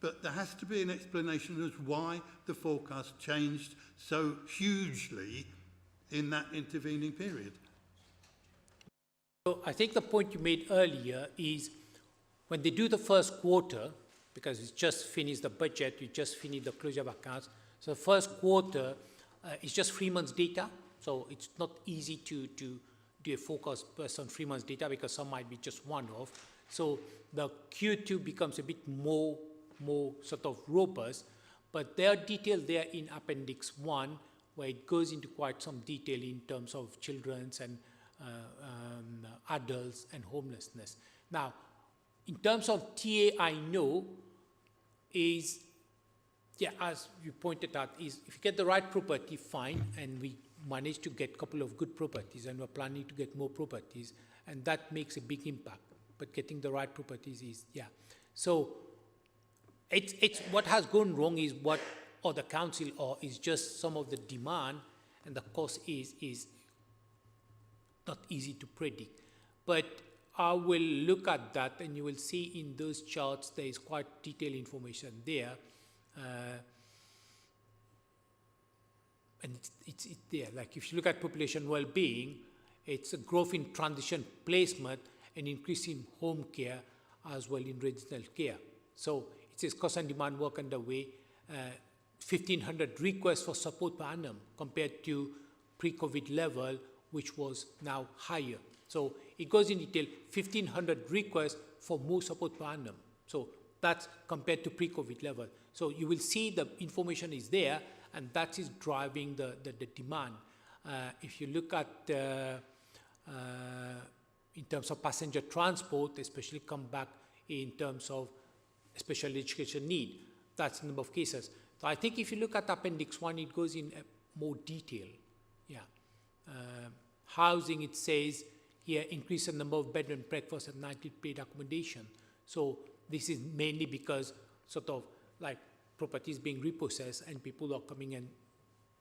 but there has to be an explanation as why the forecast changed so hugely in that intervening period. So I think the point you made earlier is when they do the first quarter, because we just finished the budget, we just finished the closure of accounts, so the first quarter is just 3 months data, so it's not easy to do a forecast based on 3 months data because some might be just one-off. So the Q2 becomes a bit more sort of robust, but there are details there in Appendix 1 where it goes into quite some detail in terms of children's and adults and homelessness. Now, in terms of TA, I know is, yeah, as you pointed out, is if you get the right property, fine, and we manage to get a couple of good properties, and we're planning to get more properties, and that makes a big impact. But getting the right properties is, yeah. So it's what has gone wrong is what, or the council, or is just some of the demand, and the cost is not easy to predict. But I will look at that, and you will see in those charts there is quite detailed information there. And it's there. Like if you look at population well-being, it's a growth in transition placement and increase in home care as well in regional care. So it says cost and demand work underway, 1,500 requests for support per annum compared to pre-COVID level, which was now higher. So it goes in detail, 1,500 requests for more support per annum. So that's compared to pre-COVID level. So you will see the information is there, and that is driving the demand. If you look at in terms of passenger transport, especially come back in terms of special education need, that's the number of cases. So I think if you look at Appendix 1, it goes in more detail. Yeah. Housing, it says here, increase the number of bed and breakfast and nightly paid accommodation. So this is mainly because sort of like properties being repossessed and people are coming and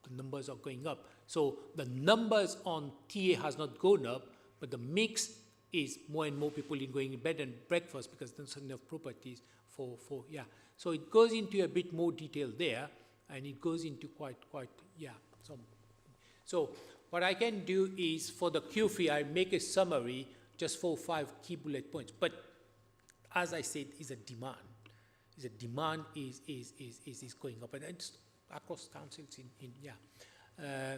the numbers are going up. So the numbers on TA has not gone up, but the mix is more and more people in going in bed and breakfast because there's enough properties for yeah. So it goes into a bit more detail there, and it goes into quite yeah. So what I can do is for the Q3, I make a summary just 4 or 5 key bullet points. But as I said, is a demand. The demand is going up, and it's across councils in yeah.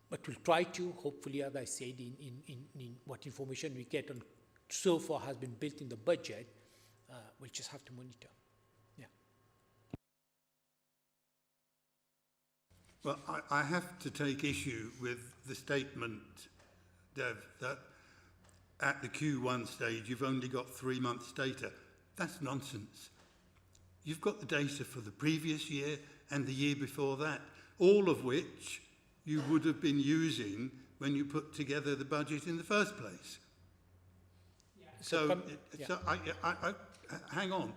But we'll try to, hopefully, as I said, in what information we get on so far has been built in the budget, we'll just have to monitor. Yeah. Well, I have to take issue with the statement, Dev, that at the Q1 stage you've only got 3 months data. That's nonsense. You've got the data for the previous year and the year before that, all of which you would have been using when you put together the budget in the first place. Yeah. So hang on.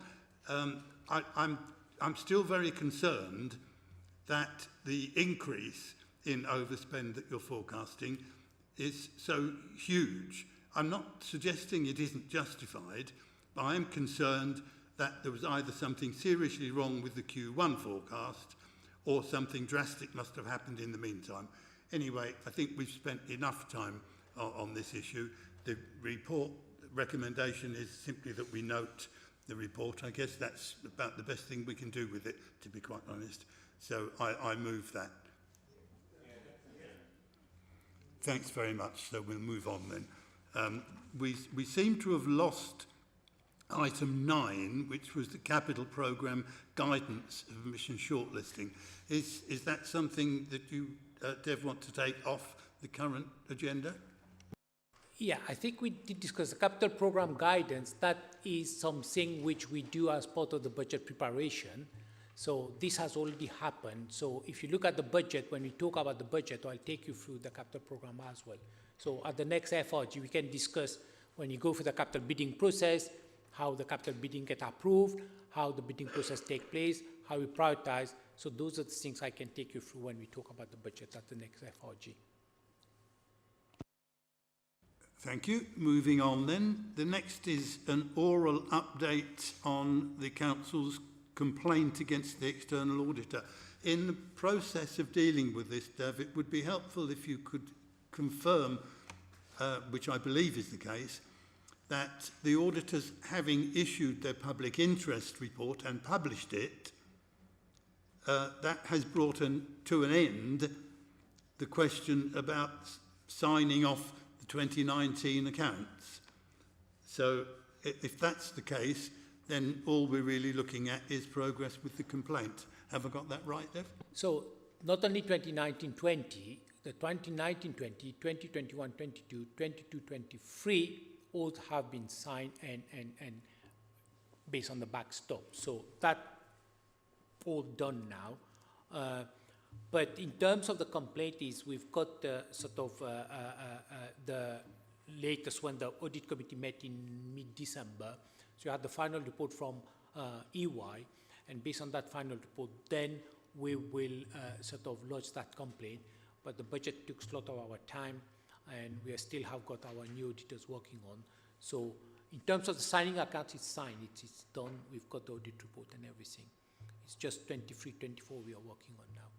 I'm still very concerned that the increase in overspend that you're forecasting is so huge. I'm not suggesting it isn't justified, but I'm concerned that there was either something seriously wrong with the Q1 forecast or something drastic must have happened in the meantime. Anyway, I think we've spent enough time on this issue. The report recommendation is simply that we note the report. I guess that's about the best thing we can do with it, to be quite honest. So I move that. Thanks very much. So we'll move on then. We seem to have lost item 9, which was the capital programme guidance of mission shortlisting. Is that something that you, Dev, want to take off the current agenda? Yeah, I think we did discuss the capital programme guidance. That is something which we do as part of the budget preparation. So this has already happened. So if you look at the budget, when we talk about the budget, I'll take you through the capital programme as well. So at the next FRG, we can discuss when you go through the capital bidding process, how the capital bidding get approved, how the bidding process take place, how we prioritize. So those are the things I can take you through when we talk about the budget at the next FRG. Thank you. Moving on then. The next is an oral update on the Council's complaint against the external auditor. In the process of dealing with this, Dev, it would be helpful if you could confirm, which I believe is the case, that the auditors, having issued their public interest report and published it, that has brought to an end the question about signing off the 2019 accounts. So if that's the case, then all we're really looking at is progress with the complaint. Have I got that right, Dev? So not only 2019-20, the 2019-20, 2021-22, 22-23 all have been signed and based on the backstop. So that all done now. But in terms of the complaint is we've got the latest one, the audit committee met in mid-December. So you had the final report from EY, and based on that final report, then we will lodge that complaint. But the budget took a lot of our time, and we still have got our new auditors working on. So in terms of the signing account, it's signed, it's done. We've got the audit report and everything. It's just 23, 24 we are working on now.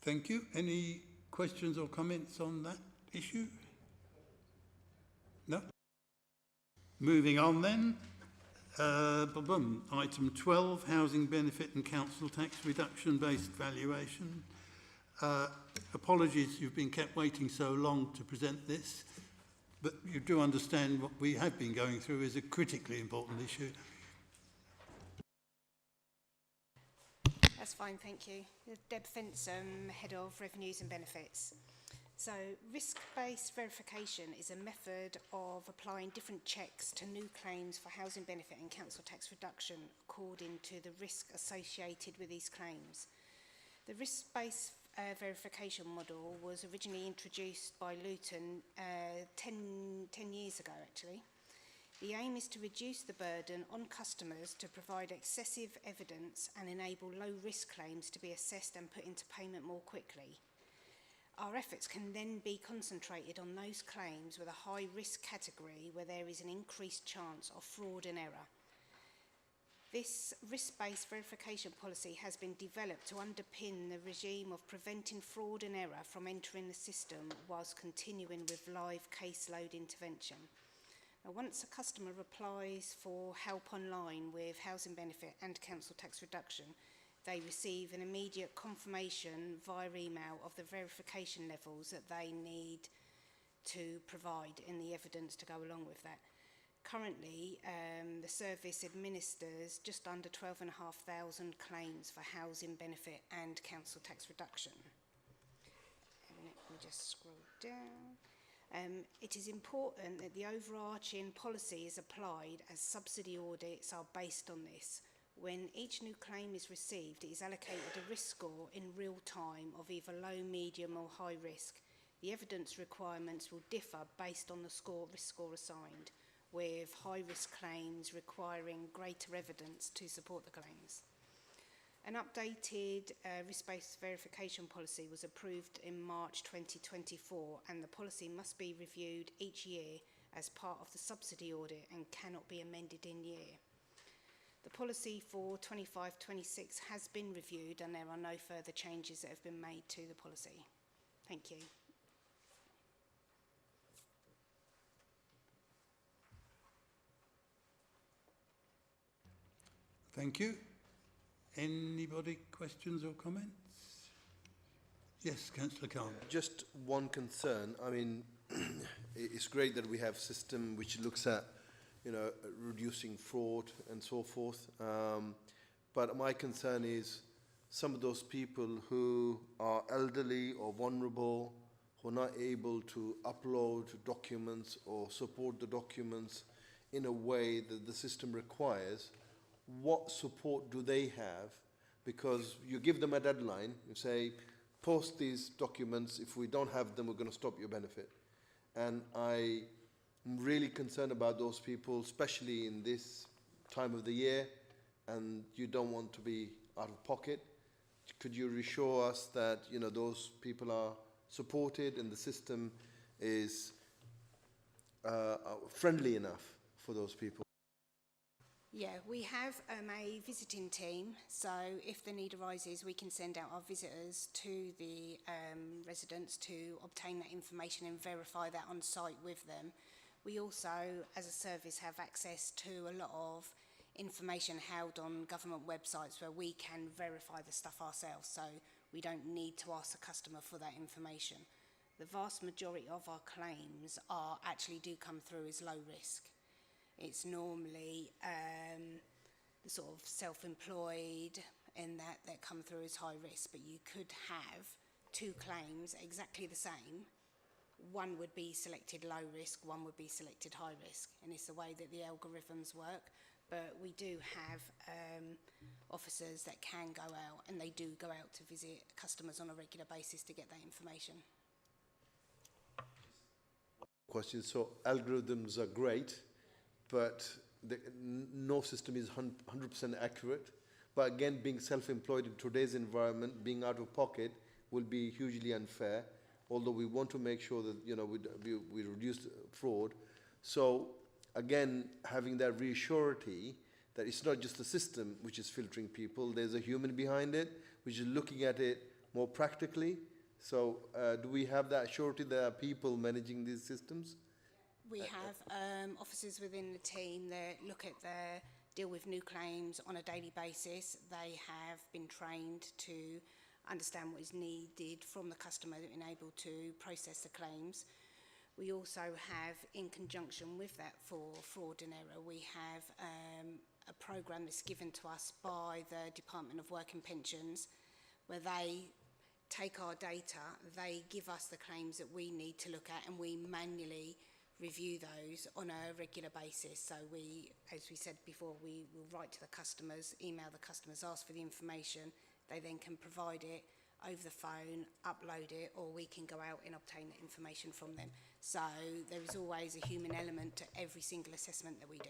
Thank you. Any questions or comments on that issue? No? Moving on then. Item 12, housing benefit and council tax reduction-based valuation. Apologies you've been kept waiting so long to present this, but you do understand what we have been going through is a critically important issue. That's fine, thank you. Deb Fensom, Head of Revenues and Benefits. So, risk-based verification is a method of applying different checks to new claims for housing benefit and council tax reduction according to the risk associated with these claims. The risk-based verification model was originally introduced by Luton 10 years ago, actually. The aim is to reduce the burden on customers to provide excessive evidence and enable low-risk claims to be assessed and put into payment more quickly. Our efforts can then be concentrated on those claims with a high-risk category where there is an increased chance of fraud and error. This risk-based verification policy has been developed to underpin the regime of preventing fraud and error from entering the system whilst continuing with live caseload intervention. Now, once a customer applies for help online with housing benefit and council tax reduction, they receive an immediate confirmation via email of the verification levels that they need to provide in the evidence to go along with that. Currently, the service administers just under 12,500 claims for housing benefit and council tax reduction. Let me just scroll down. It is important that the overarching policy is applied as subsidy audits are based on this. When each new claim is received, it is allocated a risk score in real time of either low, medium or high risk. The evidence requirements will differ based on the risk score assigned, with high risk claims requiring greater evidence to support the claims. An updated risk-based verification policy was approved in March 2024, and the policy must be reviewed each year as part of the subsidy audit and cannot be amended in year. The policy for 25-26 has been reviewed and there are no further changes that have been made to the policy. Thank you. Thank you. Anybody questions or comments? Yes, Councillor Khan. Just one concern. I mean, it's great that we have a system which looks at, reducing fraud and so forth. But my concern is some of those people who are elderly or vulnerable, who are not able to upload documents or support the documents in a way that the system requires. What support do they have? Because you give them a deadline, you say, post these documents, if we don't have them, we're going to stop your benefit. And I'm really concerned about those people, especially in this time of the year, and you don't want to be out of pocket. Could you reassure us that, those people are supported and the system is friendly enough for those people? Yeah, we have a visiting team, so if the need arises, we can send out our visitors to the residents to obtain that information and verify that on site with them. We also, as a service, have access to a lot of information held on government websites where we can verify the stuff ourselves, so we don't need to ask the customer for that information. The vast majority of our claims actually do come through as low risk. It's normally the sort of self-employed and that come through as high risk, but you could have two claims exactly the same. One would be selected low risk, one would be selected high risk, and it's the way that the algorithms work. But we do have officers that can go out, and they do go out to visit customers on a regular basis to get that information. Question. So algorithms are great, but no system is 100% accurate. But again, being self-employed in today's environment, being out of pocket will be hugely unfair. Although we want to make sure that we reduce fraud. So again, having that reassurity that it's not just the system which is filtering people, there's a human behind it, which is looking at it more practically. So do we have that surety there are people managing these systems? We have officers within the team that deal with new claims on a daily basis. They have been trained to understand what is needed from the customer and able to process the claims. We also have, in conjunction with that for fraud and error, we have a programme that's given to us by the Department of Work and Pensions, where they take our data, they give us the claims that we need to look at, and we manually review those on a regular basis. So we, as we said before, we will write to the customers, email the customers, ask for the information. They then can provide it over the phone, upload it, or we can go out and obtain the information from them. So there is always a human element to every single assessment that we do.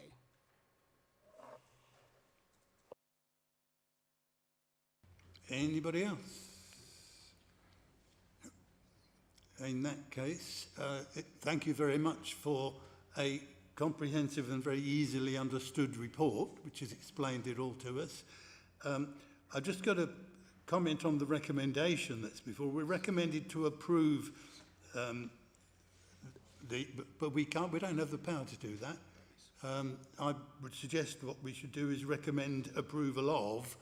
Anybody else? In that case, thank you very much for a comprehensive and very easily understood report, which has explained it all to us. I've just got to comment on the recommendation that's before. We're recommended to approve, but we don't have the power to do that. I would suggest what we should do is recommend approval of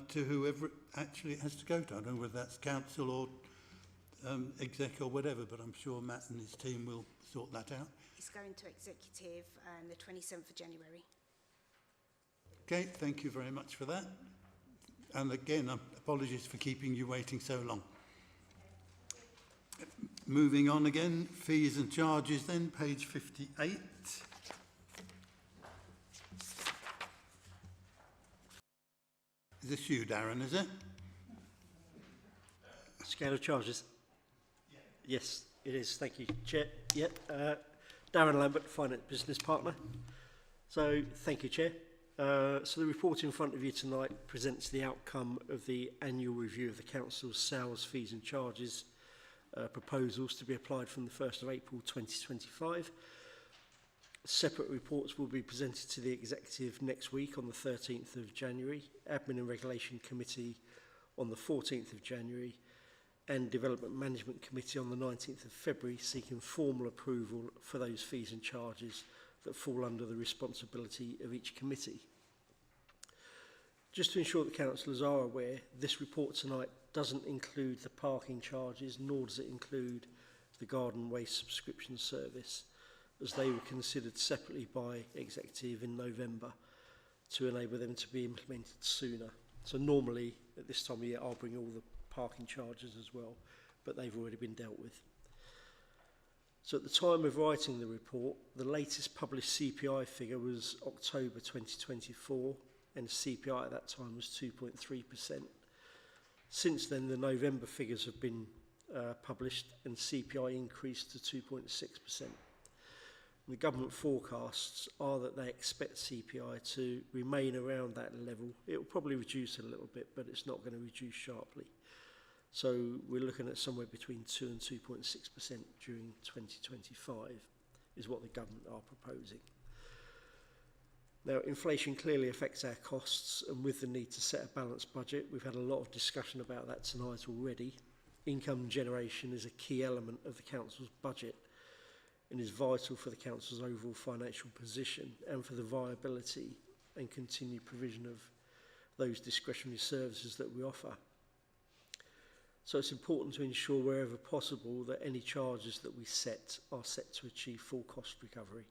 to whoever it actually has to go to. I don't know whether that's council or exec or whatever, but I'm sure Matt and his team will sort that out. It's going to executive the 27th of January. Okay, thank you very much for that. And again, apologies for keeping you waiting so long. Moving on again, fees and charges then, page 58. Is this you, Darren, is it? Scale of charges? Yes, it is. Thank you, Chair. Yeah, Darren Lambert, Finance Business Partner. So, thank you, Chair. So the report in front of you tonight presents the outcome of the annual review of the Council's sales, fees and charges proposals to be applied from the 1st of April 2025. Separate reports will be presented to the Executive next week on the 13th of January, Admin and Regulation Committee on the 14th of January, and Development Management Committee on the 19th of February, seeking formal approval for those fees and charges that fall under the responsibility of each committee. Just to ensure that councillors are aware, this report tonight doesn't include the parking charges, nor does it include the garden waste subscription service, as they were considered separately by Executive in November to enable them to be implemented sooner. So normally, at this time of year, I'll bring all the parking charges as well, but they've already been dealt with. So at the time of writing the report, the latest published CPI figure was October 2024, and CPI at that time was 2.3%. Since then, the November figures have been published, and CPI increased to 2.6%. The government forecasts are that they expect CPI to remain around that level. It will probably reduce a little bit, but it's not going to reduce sharply. So we're looking at somewhere between 2 and 2.6% during 2025 is what the government are proposing. Now, inflation clearly affects our costs, and with the need to set a balanced budget, we've had a lot of discussion about that tonight already. Income generation is a key element of the council's budget and is vital for the council's overall financial position and for the viability and continued provision of those discretionary services that we offer. So it's important to ensure wherever possible that any charges that we set are set to achieve full cost recovery.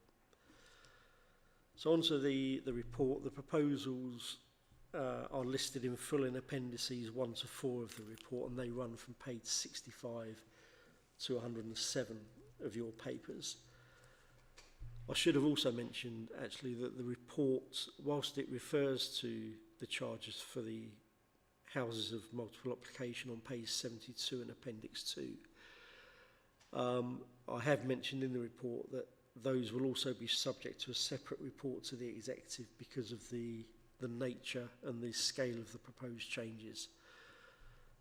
So onto the report. The proposals are listed in full in appendices 1 to 4 of the report, and they run from page 65 to 107 of your papers. I should have also mentioned actually that the report, whilst it refers to the charges for the houses of multiple application on page 72 in appendix 2, I have mentioned in the report that those will also be subject to a separate report to the executive because of the nature and the scale of the proposed changes.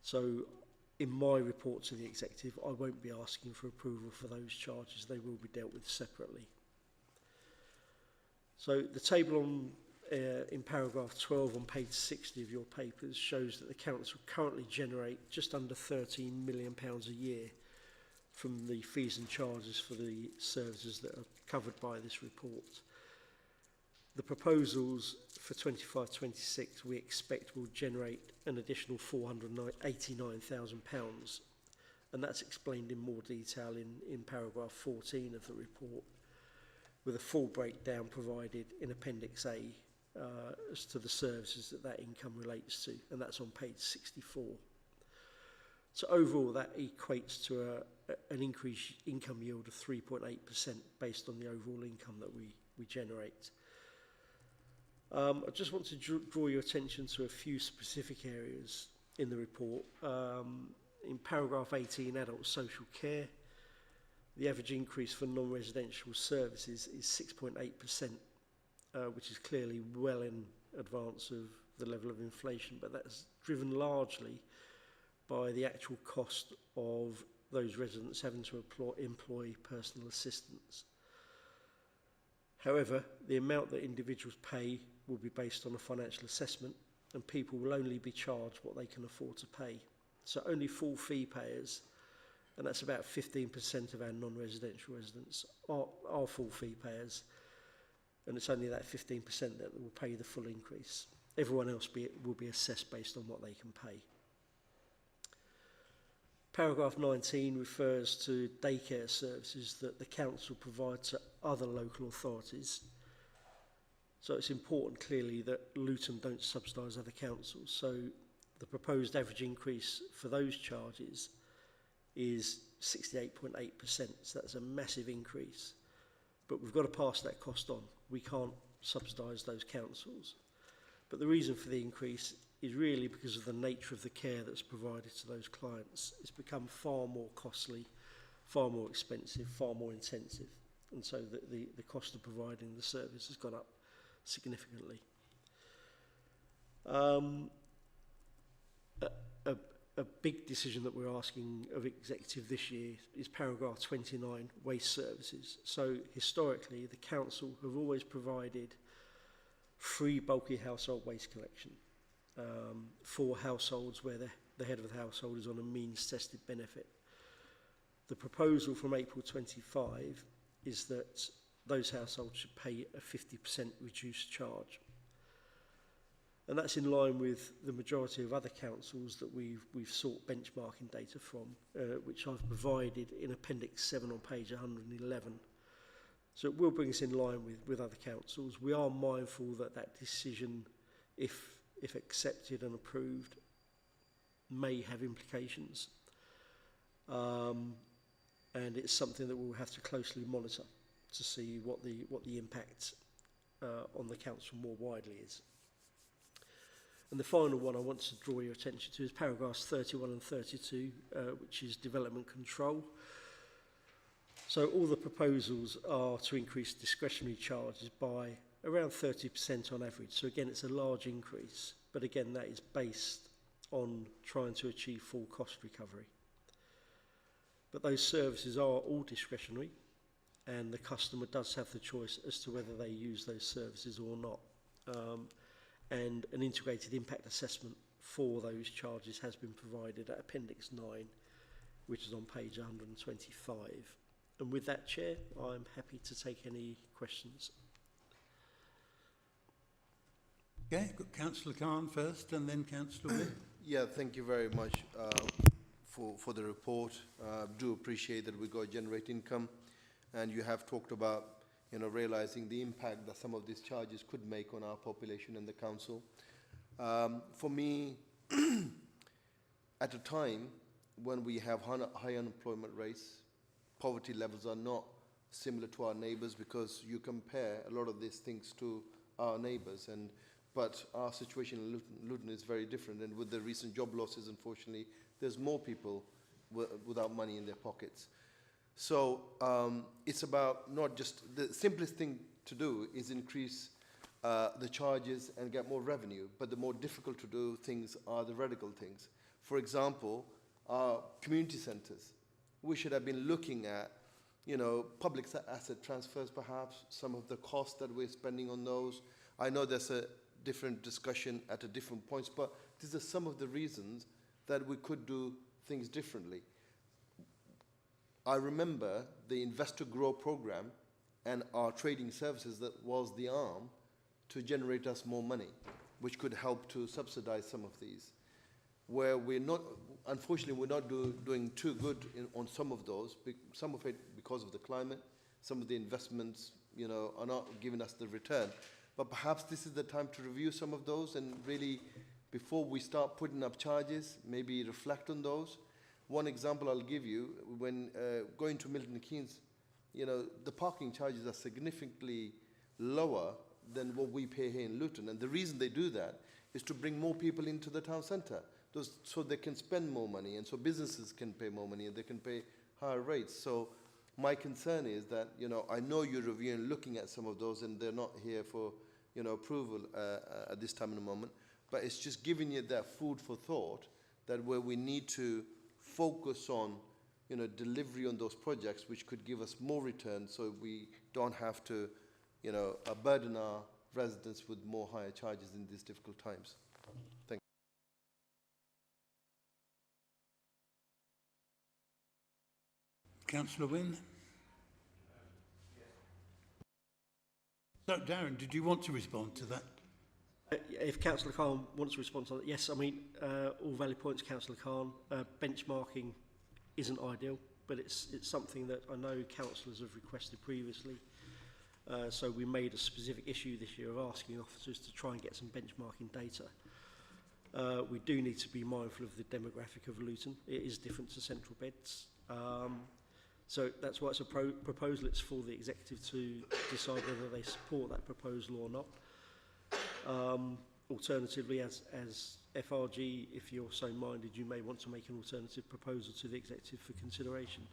So in my report to the executive, I won't be asking for approval for those charges. They will be dealt with separately. So the table on in paragraph 12 on page 60 of your papers shows that the council currently generate just under £13 million a year from the fees and charges for the services that are covered by this report. The proposals for 25-26 we expect will generate an additional £489,000, and that's explained in more detail in paragraph 14 of the report, with a full breakdown provided in Appendix A as to the services that income relates to, and that's on page 64. So overall, that equates to an increased income yield of 3.8% based on the overall income that we generate. I just want to draw your attention to a few specific areas in the report. In paragraph 18, adult social care, the average increase for non-residential services is 6.8%, which is clearly well in advance of the level of inflation, but that's driven largely by the actual cost of those residents having to employ personal assistants. However, the amount that individuals pay will be based on a financial assessment, and people will only be charged what they can afford to pay. So only full fee payers, and that's about 15% of our non-residential residents, are full fee payers, and it's only that 15% that will pay the full increase. Everyone else will be assessed based on what they can pay. Paragraph 19 refers to daycare services that the council provides to other local authorities. So it's important clearly that Luton don't subsidise other councils. So the proposed average increase for those charges is 68.8%. So that's a massive increase. But we've got to pass that cost on. We can't subsidise those councils. But the reason for the increase is really because of the nature of the care that's provided to those clients. It's become far more costly, far more expensive, far more intensive. And so the cost of providing the service has gone up significantly. A big decision that we're asking of executive this year is paragraph 29, waste services. So historically, the council have always provided free bulky household waste collection for households where the head of the household is on a means-tested benefit. The proposal from April 25 is that those households should pay a 50% reduced charge. And that's in line with the majority of other councils that we've sought benchmarking data from, which I've provided in Appendix 7 on page 111. So it will bring us in line with other councils. We are mindful that that decision, if accepted and approved, may have implications. And it's something that we'll have to closely monitor to see what the impact on the council more widely is. And the final one I want to draw your attention to is paragraphs 31 and 32, which is development control. So all the proposals are to increase discretionary charges by around 30% on average. So again, it's a large increase, but again, that is based on trying to achieve full cost recovery. But those services are all discretionary, and the customer does have the choice as to whether they use those services or not. And an integrated impact assessment for those charges has been provided at Appendix 9, which is on page 125. And with that, Chair, I'm happy to take any questions. Okay, got Councillor Khan first and then Councillor Wynne. Yeah, thank you very much for the report. Do appreciate that we got generate income, and you have talked about, you know, realising the impact that some of these charges could make on our population and the council. For me, at a time when we have high unemployment rates, poverty levels are not similar to our neighbours, because you compare a lot of these things to our neighbours, but our situation in Luton is very different, and with the recent job losses, unfortunately, there's more people without money in their pockets. So it's about not just, the simplest thing to do is increase the charges and get more revenue, but the more difficult to do things are the radical things. For example, our community centres. We should have been looking at, you know, public asset transfers perhaps, some of the costs that we're spending on those. I know there's a different discussion at a different points, but these are some of the reasons that we could do things differently. I remember the Investor Grow program and our trading services that was the arm to generate us more money, which could help to subsidize some of these. Where we're not, unfortunately, we're not doing too good on some of those, some of it because of the climate, some of the investments, you know, are not giving us the return. But perhaps this is the time to review some of those and really, before we start putting up charges, maybe reflect on those. One example I'll give you, when going to Milton Keynes, you know, the parking charges are significantly lower than what we pay here in Luton. And the reason they do that is to bring more people into the town centre, so they can spend more money, and so businesses can pay more money and they can pay higher rates. So my concern is that, you know, I know you're reviewing, looking at some of those, and they're not here for, you know, approval at this time in the moment, but it's just giving you that food for thought, that where we need to focus on, you know, delivery on those projects, which could give us more return, so we don't have to, you know, burden our residents with more higher charges in these difficult times. Thank you. Councillor Wynne. So, Darren, did you want to respond to that? If Councillor Khan wants to respond to that, yes. I mean, all valid points, Councillor Khan. Benchmarking isn't ideal, but it's something that I know councillors have requested previously. So we made a specific issue this year of asking officers to try and get some benchmarking data. We do need to be mindful of the demographic of Luton. It is different to central beds. So that's why it's a proposal. It's for the executive to decide whether they support that proposal or not. Alternatively, as FRG, if you're so minded, you may want to make an alternative proposal to the executive for consideration.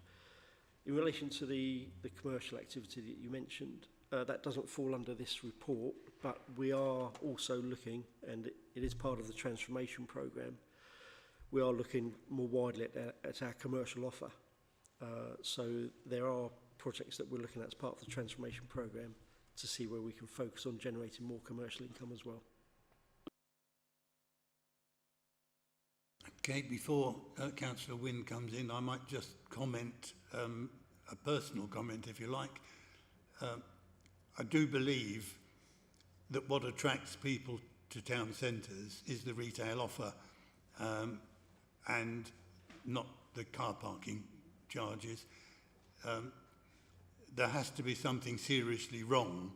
In relation to the commercial activity that you mentioned, that doesn't fall under this report, but we are also looking, and it is part of the transformation programme, we are looking more widely at our commercial offer. So there are projects that we're looking at as part of the transformation programme to see where we can focus on generating more commercial income as well. Okay, before Councillor Wynne comes in, I might just comment, a personal comment if you like. I do believe that what attracts people to town centres is the retail offer, and not the car parking charges. There has to be something seriously wrong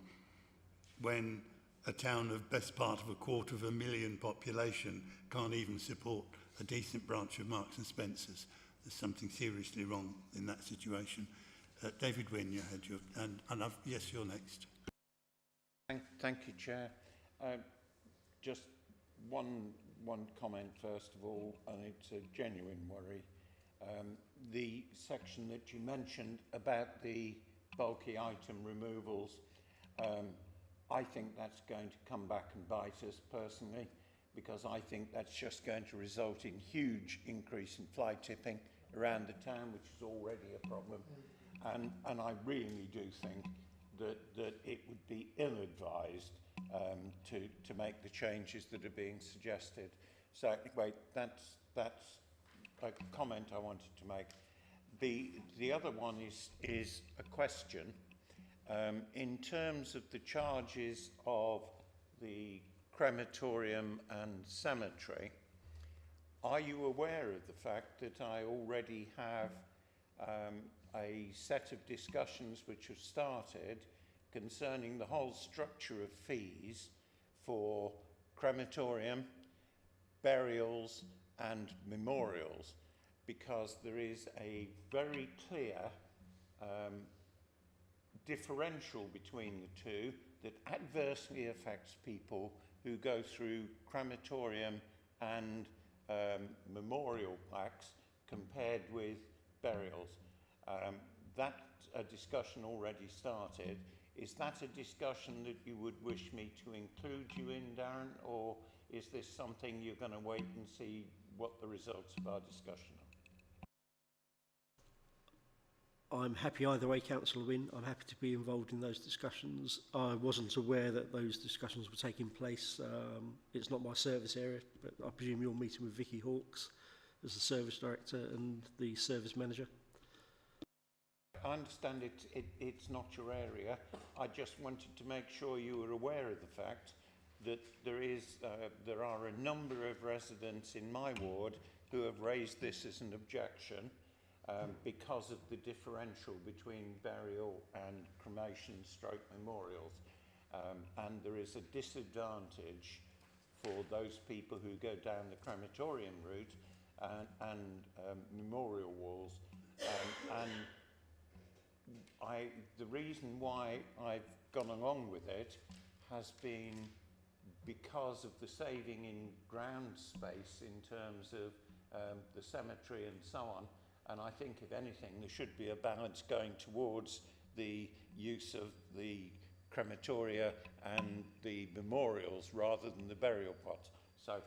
when a town of best part of 250,000 population can't even support a decent branch of Marks and Spencer's. There's something seriously wrong in that situation. David Wynne, you had your, yes, you're next. Thank you, Chair. Just one comment first of all, and it's a genuine worry. The section that you mentioned about the bulky item removals, I think that's going to come back and bite us personally, because I think that's just going to result in huge increase in fly tipping around the town, which is already a problem. And I really do think that it would be ill-advised to make the changes that are being suggested. So anyway, that's a comment I wanted to make. The other one is a question. In terms of the charges of the crematorium and cemetery, are you aware of the fact that I already have a set of discussions which have started concerning the whole structure of fees for crematorium, burials and memorials, because there is a very clear differential between the two that adversely affects people who go through crematorium and memorial plaques compared with burials. That a discussion already started. Is that a discussion that you would wish me to include you in, Darren, or is this something you're going to wait and see what the results of our discussion are? I'm happy either way, Councillor Wynne. I'm happy to be involved in those discussions. I wasn't aware that those discussions were taking place. It's not my service area, but I presume you're meeting with Vicky Hawkes as the service director and the service manager. I understand it's not your area. I just wanted to make sure you were aware of the fact that there are a number of residents in my ward who have raised this as an objection because of the differential between burial and cremation stroke memorials. And there is a disadvantage for those people who go down the crematorium route and memorial walls. The reason why I've gone along with it has been because of the saving in ground space in terms of the cemetery and so on. And I think, if anything, there should be a balance going towards the use of the crematoria and the memorials rather than the burial plots. So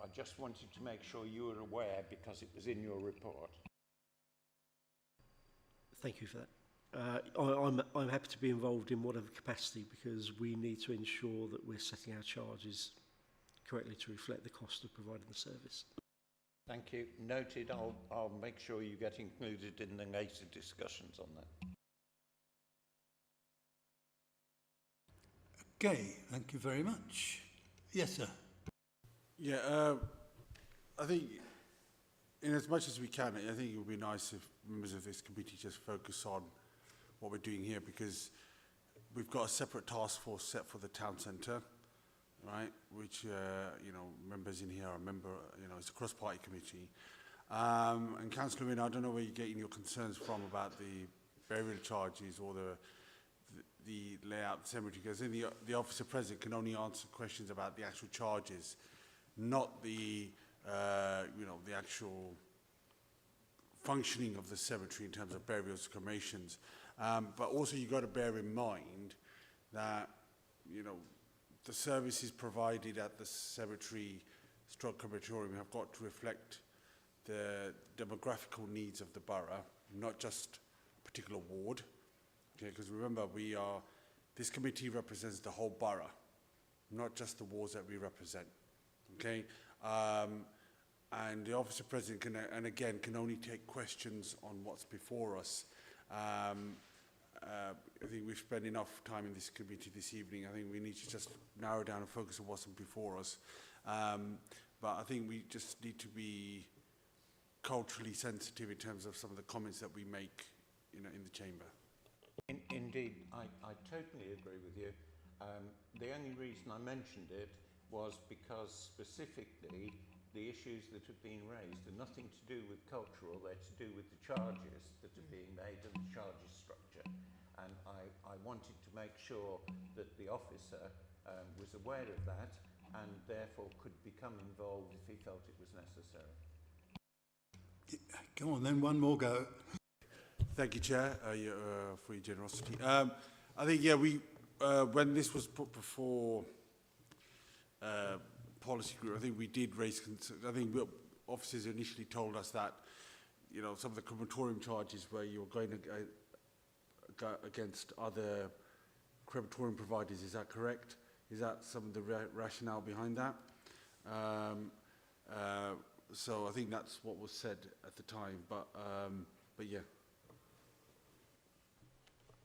I just wanted to make sure you were aware because it was in your report. Thank you for that. I'm happy to be involved in whatever capacity, because we need to ensure that we're setting our charges correctly to reflect the cost of providing the service. Thank you. Noted. I'll make sure you get included in the later discussions on that. Okay, thank you very much. Yes, sir. Yeah, I think in as much as we can, I think it would be nice if members of this committee just focus on what we're doing here, because we've got a separate task force set for the town centre, right, which, you know, members in here are a member, you know, it's a cross-party committee. And Councillor Wynne, I don't know where you're getting your concerns from about the burial charges or the layout of the cemetery, because the officer present can only answer questions about the actual charges, not the, you know, the actual functioning of the cemetery in terms of burials, cremations. But also you've got to bear in mind that, you know, the services provided at the cemetery stroke crematorium have got to reflect the demographical needs of the borough, not just a particular ward. Okay, because remember, this committee represents the whole borough, not just the wards that we represent. Okay, and the officer president can only take questions on what's before us. I think we've spent enough time in this committee this evening. I think we need to just narrow down and focus on what's before us. But I think we just need to be culturally sensitive in terms of some of the comments that we make, you know, in the chamber. Indeed, I totally agree with you. The only reason I mentioned it was because specifically the issues that have been raised are nothing to do with cultural, they're to do with the charges that are being made and the charges structure. And I wanted to make sure that the officer was aware of that and therefore could become involved if he felt it was necessary. Come on then, one more go. Thank you, Chair, for your generosity. I think, yeah, when this was put before policy group, I think we did raise concerns. I think officers initially told us that, you know, some of the crematorium charges where you're going against other crematorium providers. Is that correct? Is that some of the rationale behind that? So I think that's what was said at the time. But yeah.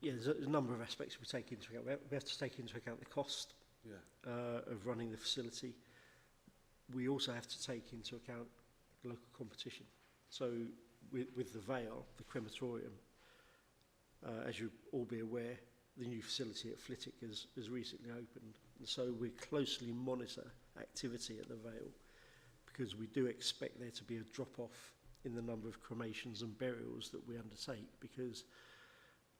Yeah, there's a number of aspects we take into account. We have to take into account the cost of running the facility. We also have to take into account local competition. So with the Vale, the crematorium, as you all be aware, the new facility at Flitwick has recently opened. And so we closely monitor activity at the Vale because we do expect there to be a drop-off in the number of cremations and burials that we undertake because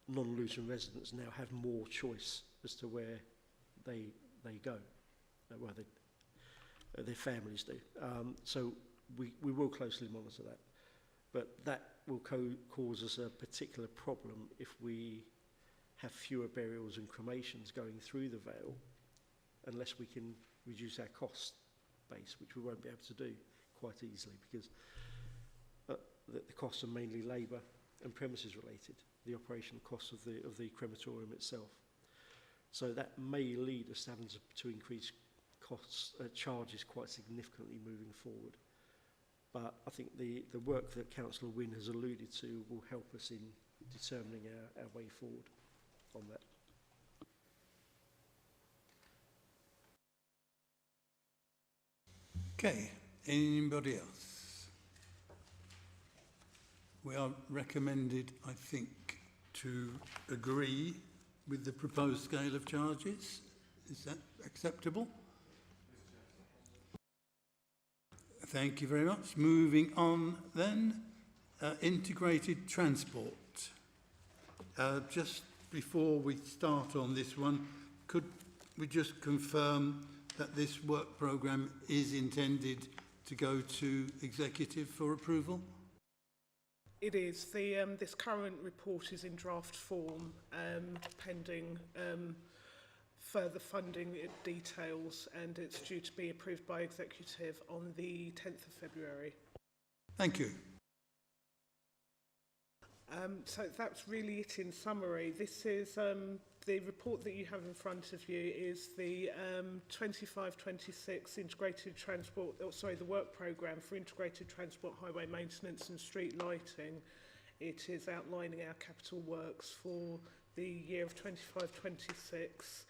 non-Luton residents now have more choice as to where they go, well, their families do. So we will closely monitor that. But that will cause us a particular problem if we have fewer burials and cremations going through the Vale, unless we can reduce our cost base, which we won't be able to do quite easily because the costs are mainly labour and premises related, the operational costs of the crematorium itself. So that may lead us having to increase costs, charges quite significantly moving forward. But I think the work that Councillor Wynne has alluded to will help us in determining our way forward on that. Okay, anybody else? We are recommended, I think, to agree with the proposed scale of charges. Is that acceptable? Thank you very much. Moving on then, integrated transport. Just before we start on this one, could we just confirm that this work programme is intended to go to executive for approval? It is. This current report is in draft form, pending further funding details, and it's due to be approved by executive on the 10th of February. Thank you. So that's really it in summary. This is the report that you have in front of you is the 25-26 integrated transport, the work programme for integrated transport, highway maintenance and street lighting. It is outlining our capital works for the year of 25-26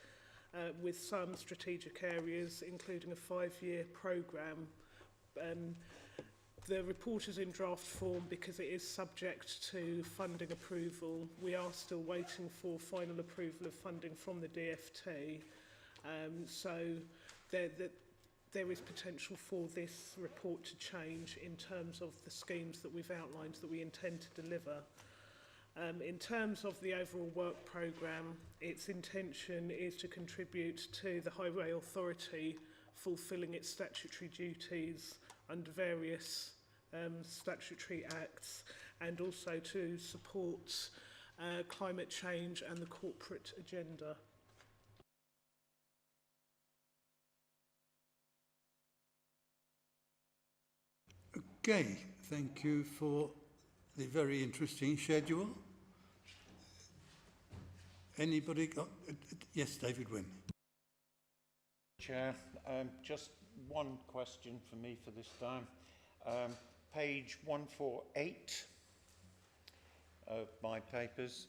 with some strategic areas, including a 5-year programme. The report is in draft form because it is subject to funding approval. We are still waiting for final approval of funding from the DFT. So there is potential for this report to change in terms of the schemes that we've outlined that we intend to deliver. In terms of the overall work programme, its intention is to contribute to the Highway Authority fulfilling its statutory duties under various statutory acts, and also to support climate change and the corporate agenda. Okay, thank you for the very interesting schedule. Anybody got... yes, David Wynne. Chair, just one question for me for this time. Page 148 of my papers.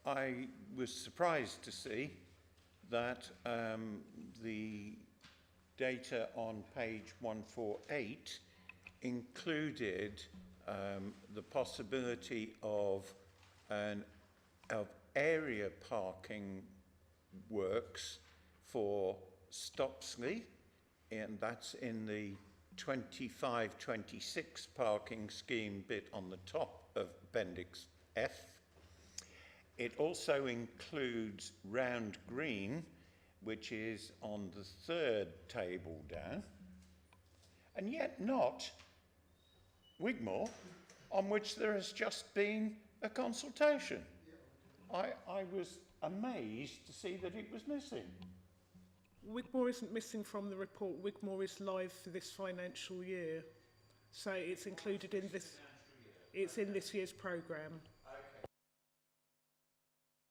I was surprised to see that the data on page 148 included the possibility of area parking works for Stopsley, and that's in the 25-26 parking scheme bit on the top of Appendix F. It also includes Round Green, which is on the third table down, and yet not Wigmore, on which there has just been a consultation. I was amazed to see that it was missing. Wigmore isn't missing from the report. Wigmore is live for this financial year. So it's included in this, it's in this year's programme.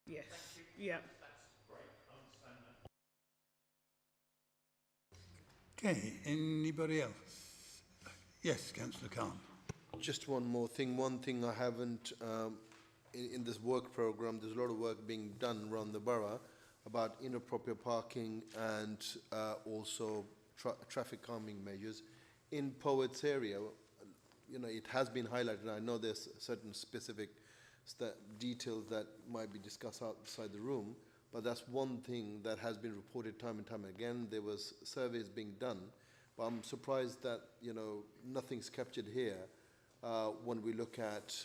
Yes, yeah. Okay, anybody else? Yes, Councillor Khan. Just one more thing. One thing I haven't, in this work programme, there's a lot of work being done around the borough about inappropriate parking and also traffic calming measures. In Poets area, you know, it has been highlighted. I know there's certain specific details that might be discussed outside the room, but that's one thing that has been reported time and time again. There was surveys being done, but I'm surprised that, you know, nothing's captured here when we look at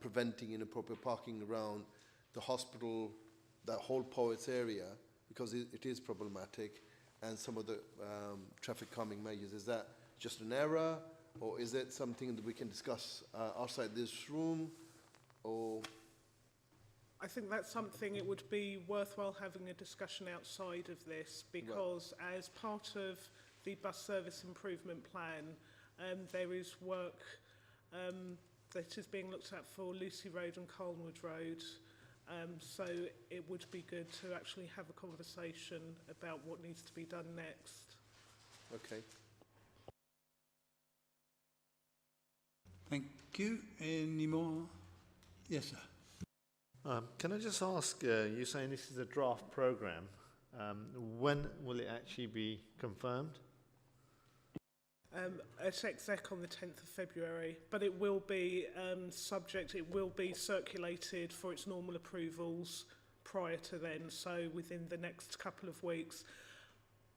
preventing inappropriate parking around the hospital, that whole Poets area, because it is problematic, and some of the traffic calming measures. Is that just an error, or is it something that we can discuss outside this room, or? I think that's something it would be worthwhile having a discussion outside of this, because as part of the bus service improvement plan, there is work that is being looked at for Lucy Road and Colnwood Road. So it would be good to actually have a conversation about what needs to be done next. Okay. Thank you. Any more? Yes, sir. Can I just ask, you're saying this is a draft programme. When will it actually be confirmed? At exec on the 10th of February, but it will be it will be circulated for its normal approvals prior to then, so within the next couple of weeks.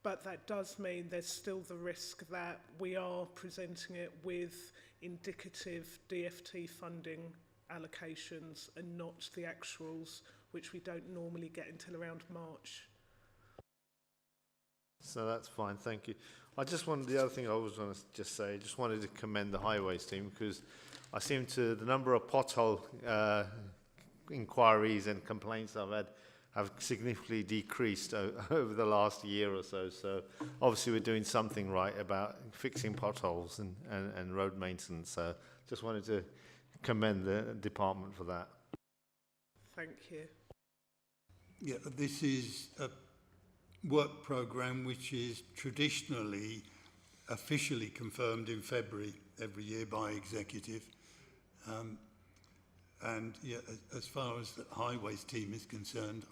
But that does mean there's still the risk that we are presenting it with indicative DFT funding allocations and not the actuals, which we don't normally get until around March. So that's fine, thank you. I just wanted, the other thing I was going to just say, just wanted to commend the highways team, because I seem to, the number of pothole inquiries and complaints I've had have significantly decreased over the last year or so. So obviously we're doing something right about fixing potholes and road maintenance. So just wanted to commend the department for that. Thank you. Yeah, this is a work programme which is traditionally officially confirmed in February every year by executive. And yeah, as far as the highways team is concerned,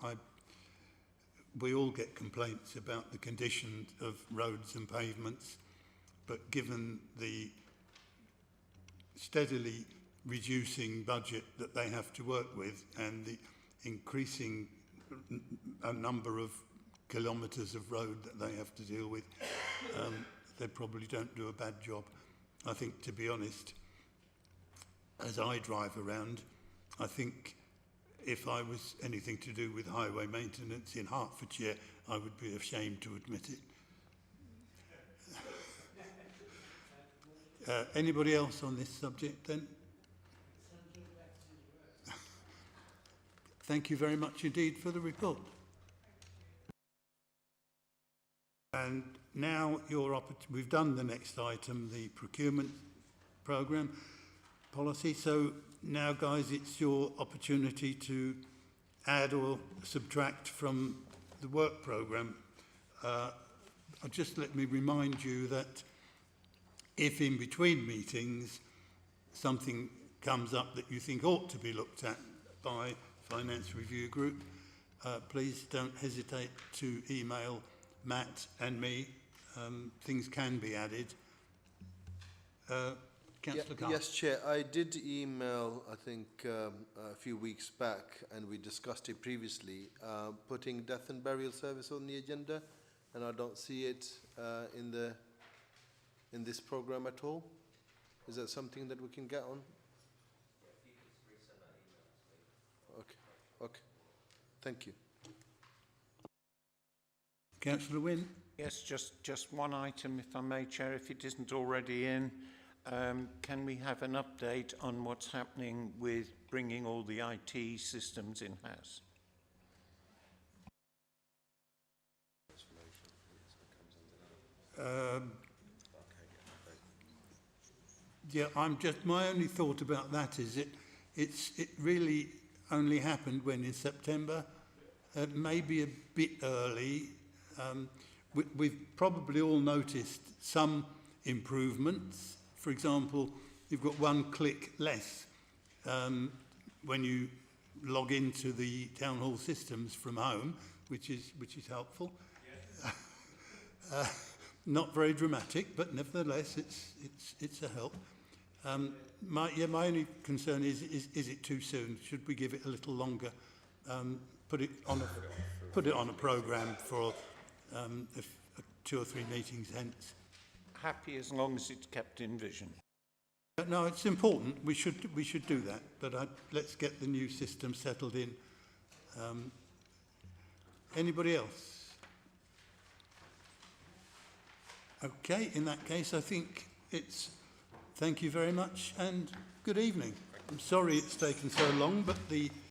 we all get complaints about the condition of roads and pavements, but given the steadily reducing budget that they have to work with and the increasing a number of kilometres of road that they have to deal with, they probably don't do a bad job. I think, to be honest, as I drive around, I think if I was anything to do with highway maintenance in Hertfordshire, I would be ashamed to admit it. Anybody else on this subject then? Thank you very much indeed for the report. And now we've done the next item, the procurement programme policy. So now, guys, it's your opportunity to add or subtract from the work programme. Just let me remind you that if in between meetings something comes up that you think ought to be looked at by Finance Review Group, please don't hesitate to email Matt and me. Things can be added. Councillor Carr. Yes, Chair. I did email, I think, a few weeks back, and we discussed it previously, putting death and burial service on the agenda, and I don't see it in this programme at all. Is that something that we can get on? Okay. Okay. Thank you. Councillor Wynne. Yes, just one item, if I may, Chair, if it isn't already in. Can we have an update on what's happening with bringing all the IT systems in-house? Yeah, my only thought about that is it really only happened when in September, maybe a bit early. We've probably all noticed some improvements. For example, you've got one click less when you log into the town hall systems from home, which is helpful. Not very dramatic, but nevertheless, it's a help. My only concern is it too soon? Should we give it a little longer? Put it on a programme for 2 or 3 meetings hence. Happy as long as it's kept in vision. No, it's important. We should do that. But let's get the new system settled in. Anybody else? Okay, in that case, I think it's thank you very much and good evening. I'm sorry it's taken so long, but the